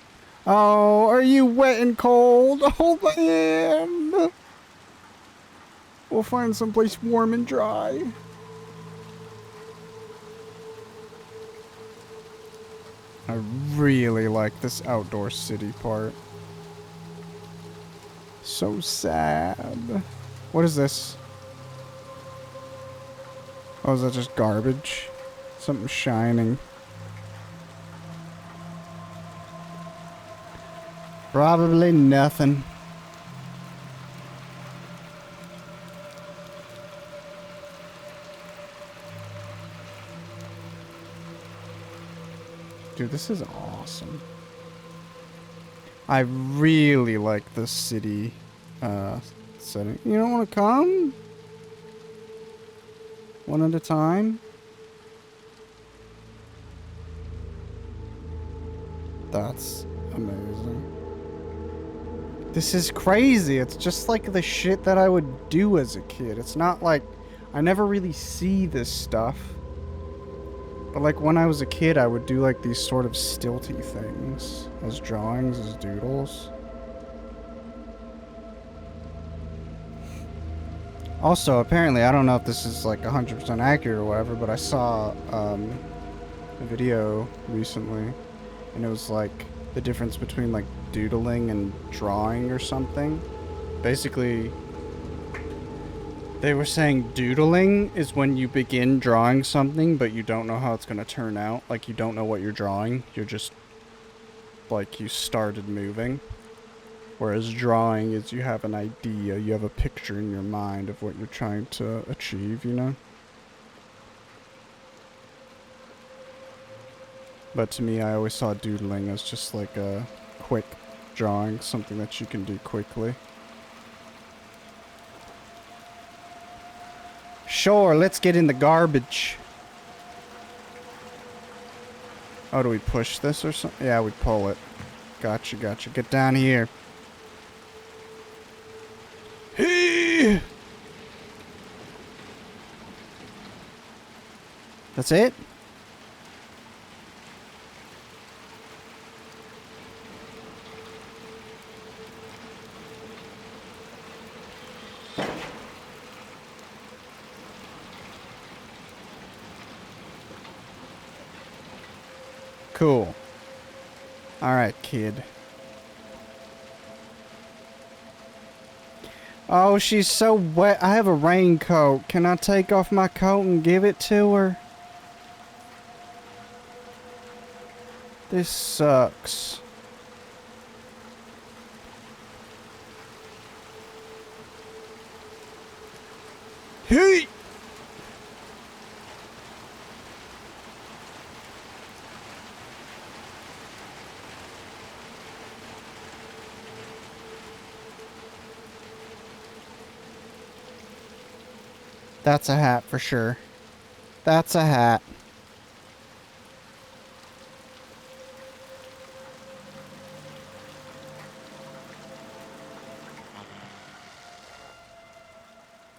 S1: Oh, are you wet and cold? Hold my hand. We'll find someplace warm and dry. I really like this outdoor city part. So sad. What is this? Oh, is that just garbage? Something shining. Probably nothing. Dude, this is awesome. I really like this city setting. You don't want to come? One at a time? That's amazing. This is crazy. It's just like the shit that I would do as a kid. It's not like... I never really see this stuff. But like when I was a kid, I would do like these sort of stilty things. As drawings, as doodles. Also, apparently, I don't know if this is like 100% accurate or whatever, but I saw a video recently. And it was like the difference between like doodling and drawing or something. Basically, they were saying doodling is when you begin drawing something, but you don't know how it's going to turn out. Like, you don't know what you're drawing. You're just, like, you started moving. Whereas drawing is you have an idea. You have a picture in your mind of what you're trying to achieve, you know? But to me, I always saw doodling as just like a quick drawing, something that you can do quickly. Sure, let's get in the garbage. Oh, do we push this or something? Yeah, we pull it. Gotcha, gotcha. Get down here. Hey! That's it? Cool. Alright, kid. Oh, she's so wet. I have a raincoat. Can I take off my coat and give it to her? This sucks. Hey! That's a hat for sure. That's a hat.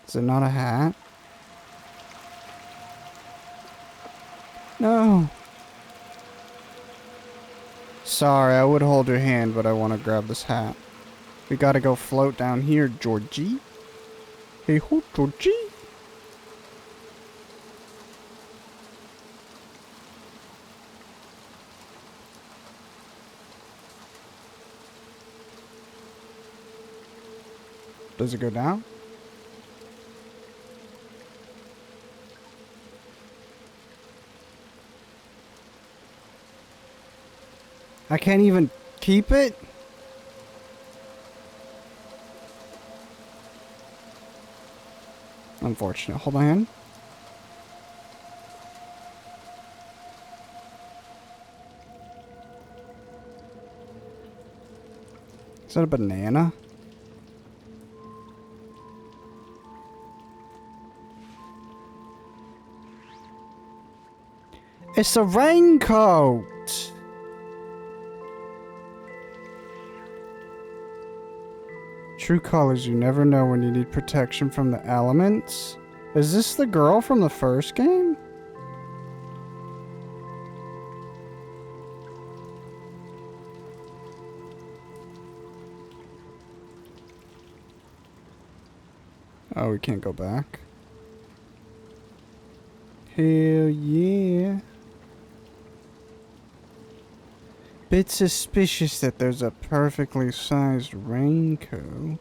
S1: Is it not a hat? No. Sorry, I would hold your hand, but I want to grab this hat. We gotta go float down here, Georgie. Hey ho, Georgie. Does it go down? I can't even keep it? Unfortunate. Hold my hand. Is that a banana? It's a raincoat! True colors, you never know when you need protection from the elements. Is this the girl from the first game? Oh, we can't go back. Hell yeah. Bit suspicious that there's a perfectly sized raincoat.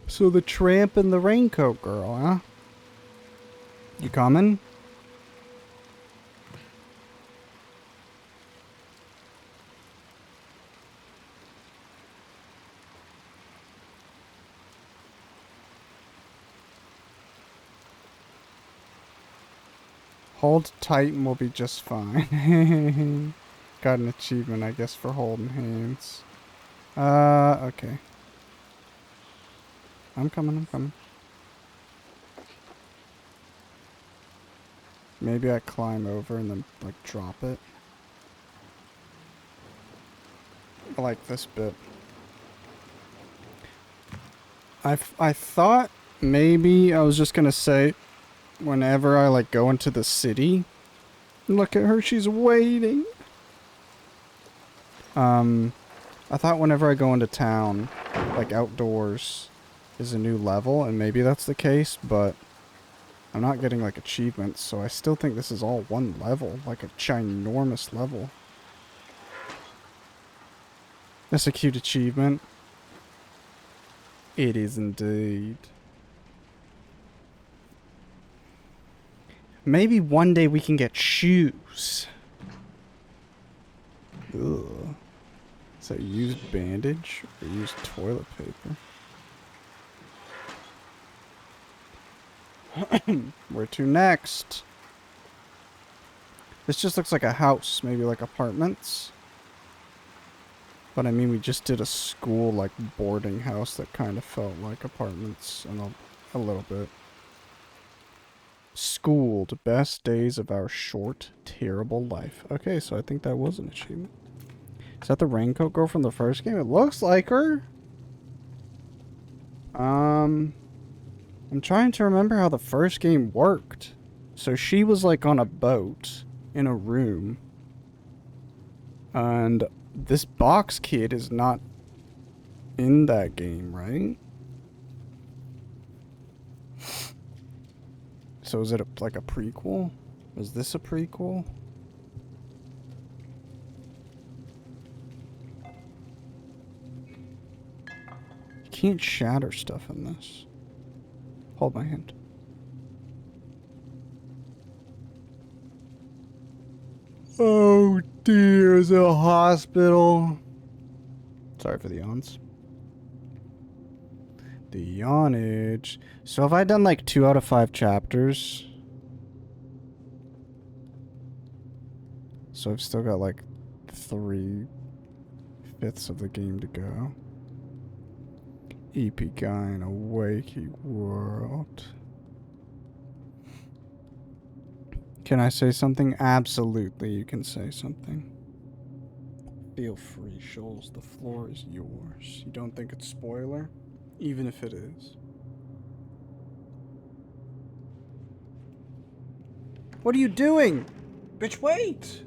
S1: So the tramp and the raincoat girl, huh? You coming? Hold tight and we'll be just fine. Got an achievement, I guess, for holding hands. Okay. I'm coming. Maybe I climb over and then, like, drop it. I like this bit. I thought maybe I was just gonna say, whenever I, like, go into the city, look at her, she's waiting. I thought whenever I go into town, like, outdoors is a new level, and maybe that's the case, but I'm not getting, like, achievements, so I still think this is all one level, like a ginormous level. That's a cute achievement. It is indeed. Maybe one day we can get shoes. Ugh. So used bandage or used toilet paper? Where to next? This just looks like a house, maybe like apartments. But I mean, we just did a school, like, boarding house that kind of felt like apartments and a little bit. Schooled, best days of our short, terrible life. Okay, so I think that was an achievement. Is that the raincoat girl from the first game? It looks like her. I'm trying to remember how the first game worked. So she was, like, on a boat in a room. And this box kid is not in that game, right? So is it like a prequel? Is this a prequel? You can't shatter stuff in this. Hold my hand. Oh dear, it's a hospital. Sorry for the yawns. The yawnage. So have I done like 2 out of 5 chapters? So I've still got like 3/5 of the game to go. EP guy in a wakey world. Can I say something? Absolutely, you can say something. Feel free, Shoals. The floor is yours. You don't think it's spoiler? Even if it is. What are you doing? Bitch, wait!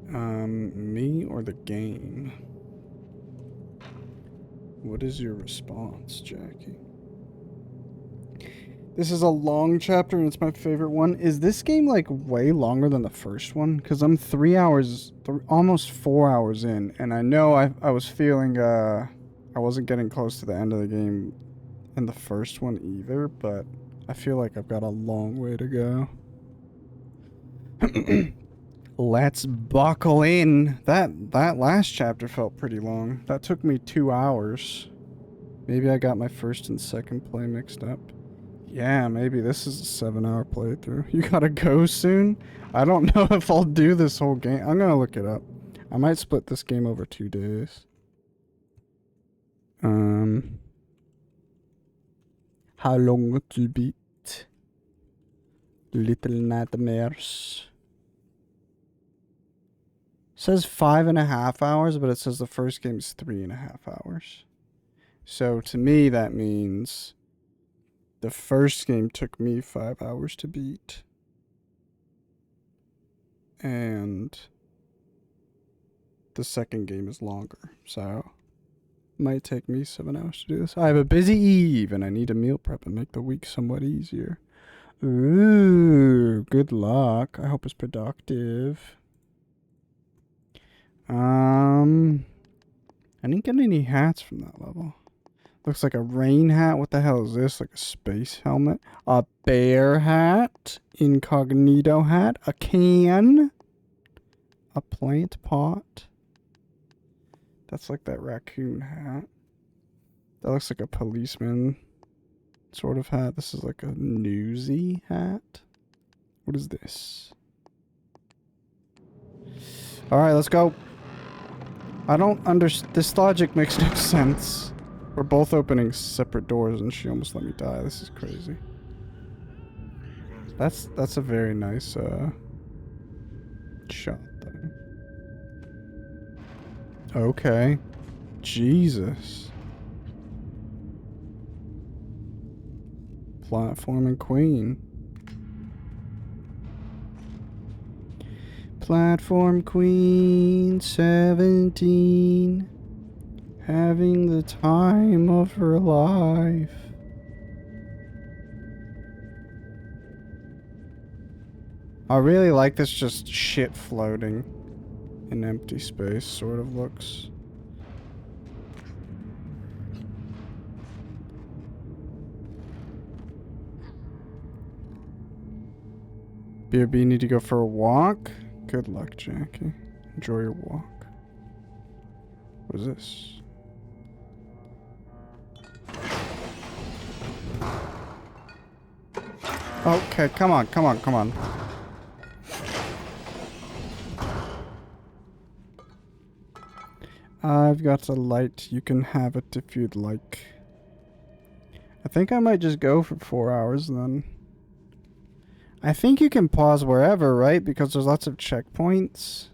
S1: Me or the game? What is your response, Jackie? This is a long chapter and it's my favorite one. Is this game like way longer than the first one? Because I'm 3 hours, almost 4 hours in, and I know I was feeling I wasn't getting close to the end of the game in the first one either, but I feel like I've got a long way to go. Let's buckle in. That last chapter felt pretty long. That took me 2 hours. Maybe I got my first and second play mixed up. Yeah, maybe this is a 7-hour playthrough. You gotta go soon? I don't know if I'll do this whole game. I'm gonna look it up. I might split this game over 2 days. How long to beat? Little Nightmares. It says 5.5 hours, but it says the first game is 3.5 hours. So to me, that means the first game took me 5 hours to beat. And the second game is longer. So it might take me 7 hours to do this. I have a busy eve and I need to meal prep and make the week somewhat easier. Ooh, good luck. I hope it's productive. I didn't get any hats from that level. Looks like a rain hat. What the hell is this? Like a space helmet? A bear hat? Incognito hat? A can? A plant pot? That's like that raccoon hat. That looks like a policeman sort of hat. This is like a newsy hat. What is this? Alright, let's go. I don't understand. This logic makes no sense. We're both opening separate doors and she almost let me die. This is crazy. That's a very nice shot there. Okay. Jesus. Platforming queen. Platform queen 17. Having the time of her life. I really like this just shit floating in empty space sort of looks. BRB, need to go for a walk? Good luck, Jackie. Enjoy your walk. What is this? Okay, come on, come on, come on. I've got a light. You can have it if you'd like. I think I might just go for 4 hours then. I think you can pause wherever, right? Because there's lots of checkpoints.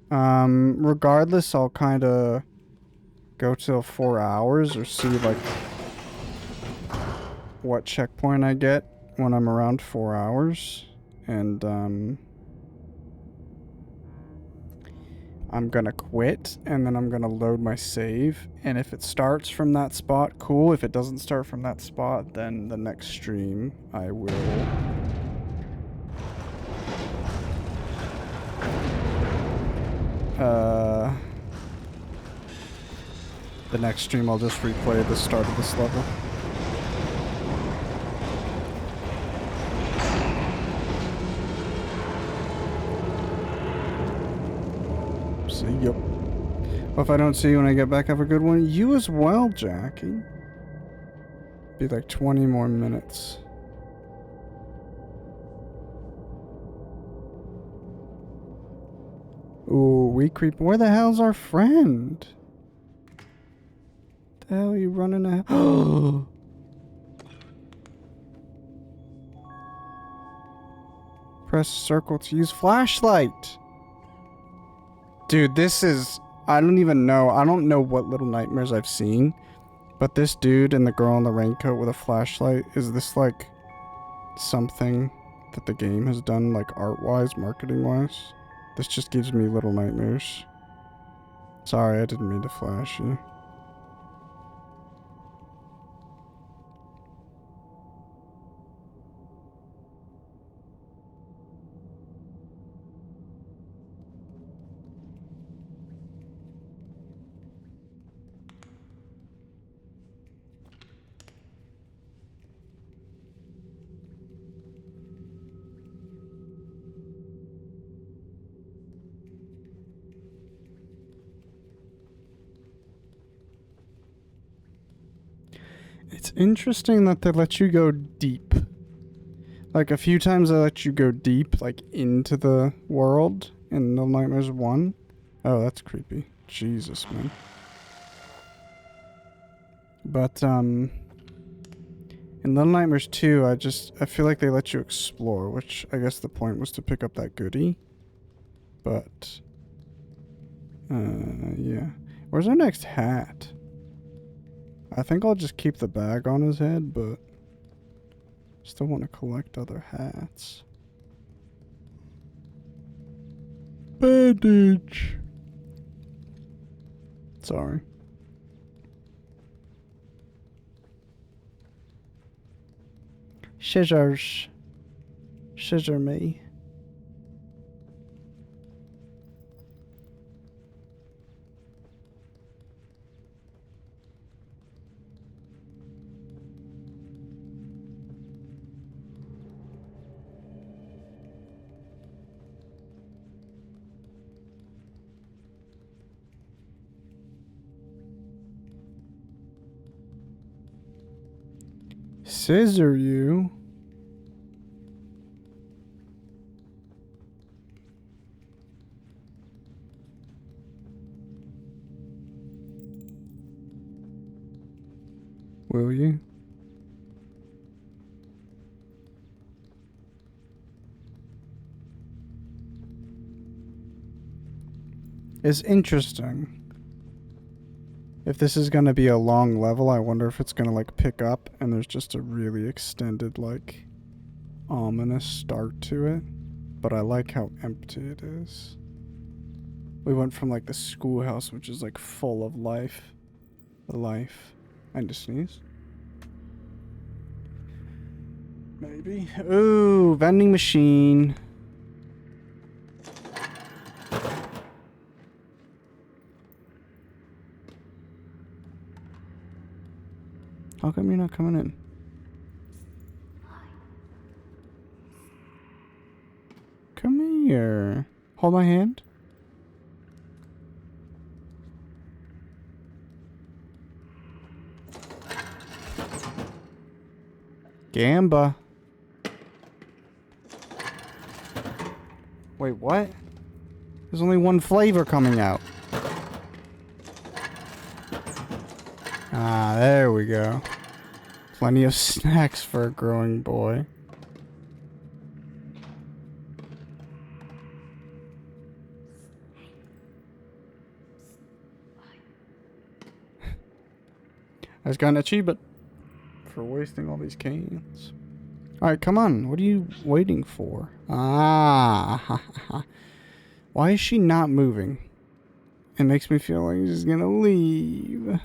S1: Regardless, I'll kind of go till 4 hours or see like what checkpoint I get when I'm around 4 hours. And I'm gonna quit, and then I'm gonna load my save. And if it starts from that spot, cool. If it doesn't start from that spot, then the next stream I will... the next stream I'll just replay the start of this level. See, yep. Well, if I don't see you when I get back, have a good one. You as well, Jackie. Be like 20 more minutes. Ooh, we creep. Where the hell's our friend? The hell are you running ahead? Press circle to use flashlight. Dude, this is... I don't even know. I don't know what Little Nightmares I've seen. But this dude and the girl in the raincoat with a flashlight, is this like something that the game has done, like art-wise, marketing-wise? This just gives me Little Nightmares. Sorry, I didn't mean to flash you. It's interesting that they let you go deep. Like, a few times they let you go deep, like, into the world in Little Nightmares 1. Oh, that's creepy. Jesus, man. But, in Little Nightmares 2, I feel like they let you explore, which I guess the point was to pick up that goodie. But, yeah. Where's our next hat? I think I'll just keep the bag on his head, but still want to collect other hats. Bandage. Sorry. Scissors. Scissor me. Scissor you? Will you? It's interesting. If this is going to be a long level, I wonder if it's going to, like, pick up and there's just a really extended, like, ominous start to it. But I like how empty it is. We went from, like, the schoolhouse, which is, like, full of life. I need to sneeze. Maybe. Ooh, vending machine. How come you're not coming in? Come here. Hold my hand. Gamba. Wait, what? There's only one flavor coming out. Ah, there we go. Plenty of snacks for a growing boy. I just got an achievement for wasting all these cans. Alright, come on. What are you waiting for? Ah. Why is she not moving? It makes me feel like he's gonna leave.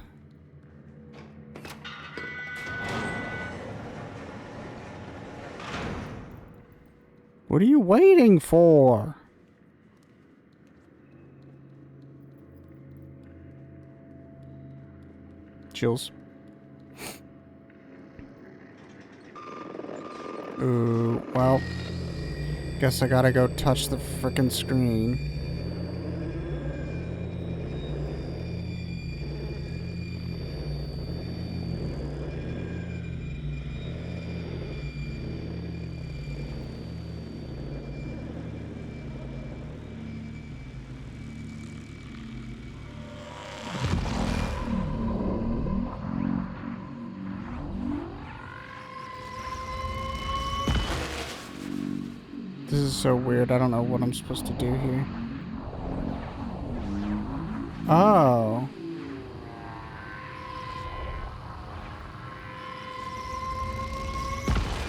S1: What are you waiting for? Chills. Ooh, well, guess I gotta go touch the frickin' screen. This is so weird. I don't know what I'm supposed to do here. Oh.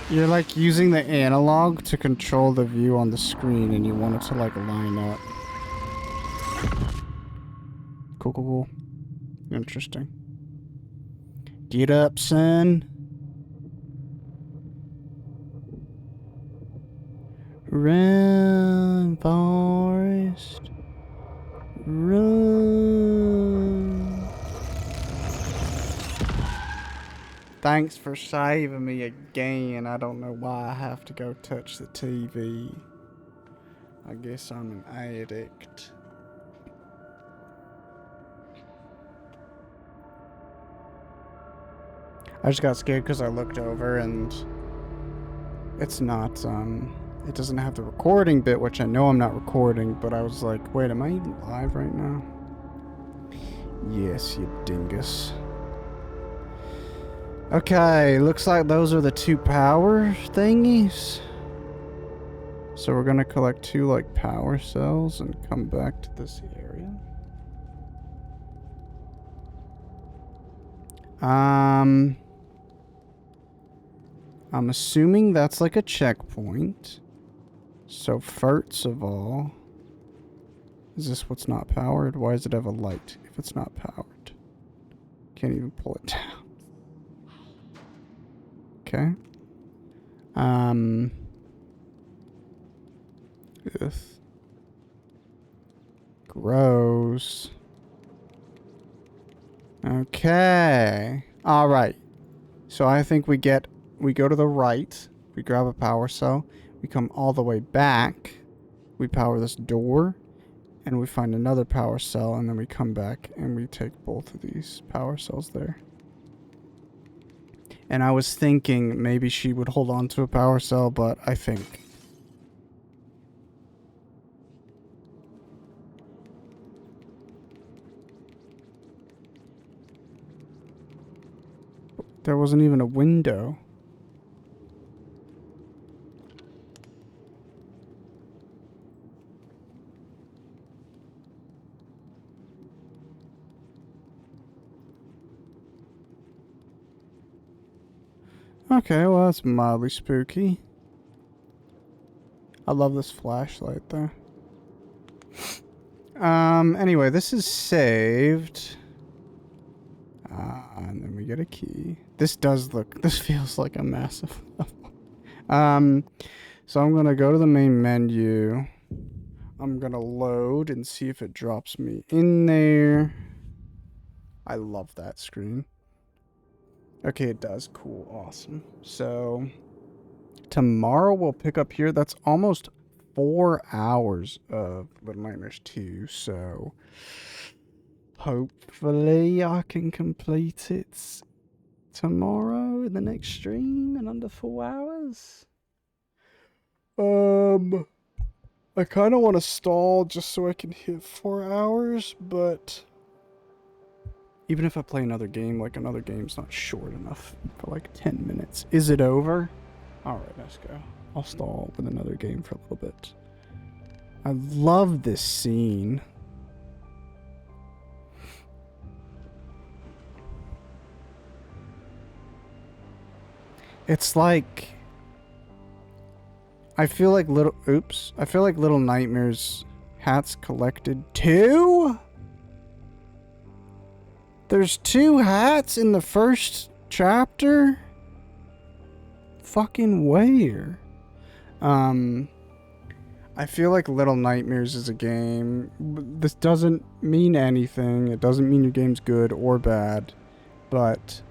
S1: You're like using the analog to control the view on the screen and you want it to like line up. Cool, cool, cool. Interesting. Get up, son. Run, Forrest. Run. Thanks for saving me again. I don't know why I have to go touch the TV. I guess I'm an addict. I just got scared because I looked over and it's not, it doesn't have the recording bit, which I know I'm not recording, but I was like, wait, am I even live right now? Yes, you dingus. Okay, looks like those are the 2 power thingies. So we're gonna collect 2 like power cells and come back to this area. I'm assuming that's like a checkpoint. So first of all, is this what's not powered? Why does it have a light if it's not powered? Can't even pull it down. Okay. Ugh. Gross. Okay. Alright. So I think we go to the right, we grab a power cell, we come all the way back, we power this door, and we find another power cell, and then we come back and we take both of these power cells there. And I was thinking maybe she would hold on to a power cell, but I think there wasn't even a window. Okay, well that's mildly spooky. I love this flashlight though. Anyway, this is saved. And then we get a key. This feels like a massive level. So I'm gonna go to the main menu. I'm gonna load and see if it drops me in there. I love that screen. Okay, it does. Cool. Awesome. So tomorrow we'll pick up here. That's almost 4 hours of Little Nightmares 2. So hopefully I can complete it tomorrow in the next stream in under 4 hours. I kind of want to stall just so I can hit 4 hours, but even if I play another game, like another game's not short enough for like 10 minutes. Is it over? Alright, let's go. I'll stall with another game for a little bit. I love this scene. It's like... I feel like Little Nightmares Hats Collected 2? There's 2 hats in the first chapter? Fucking where? I feel like Little Nightmares is a game. This doesn't mean anything. It doesn't mean your game's good or bad. But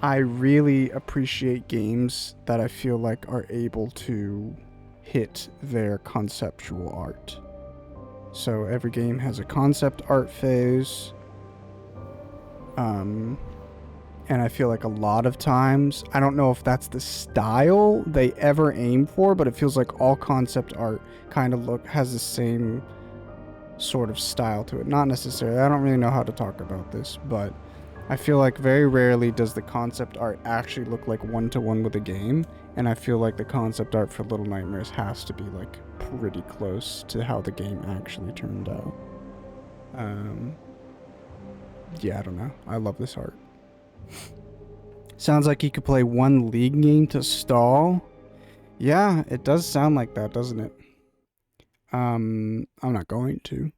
S1: I really appreciate games that I feel like are able to hit their conceptual art. So every game has a concept art phase. And I feel like a lot of times, I don't know if that's the style they ever aim for, but it feels like all concept art kind of has the same sort of style to it. Not necessarily. I don't really know how to talk about this, but I feel like very rarely does the concept art actually look like one-to-one with a game, and I feel like the concept art for Little Nightmares has to be like pretty close to how the game actually turned out. Yeah, I don't know. I love this art. Sounds like you could play one League game to stall. Yeah, it does sound like that, doesn't it? I'm not going to.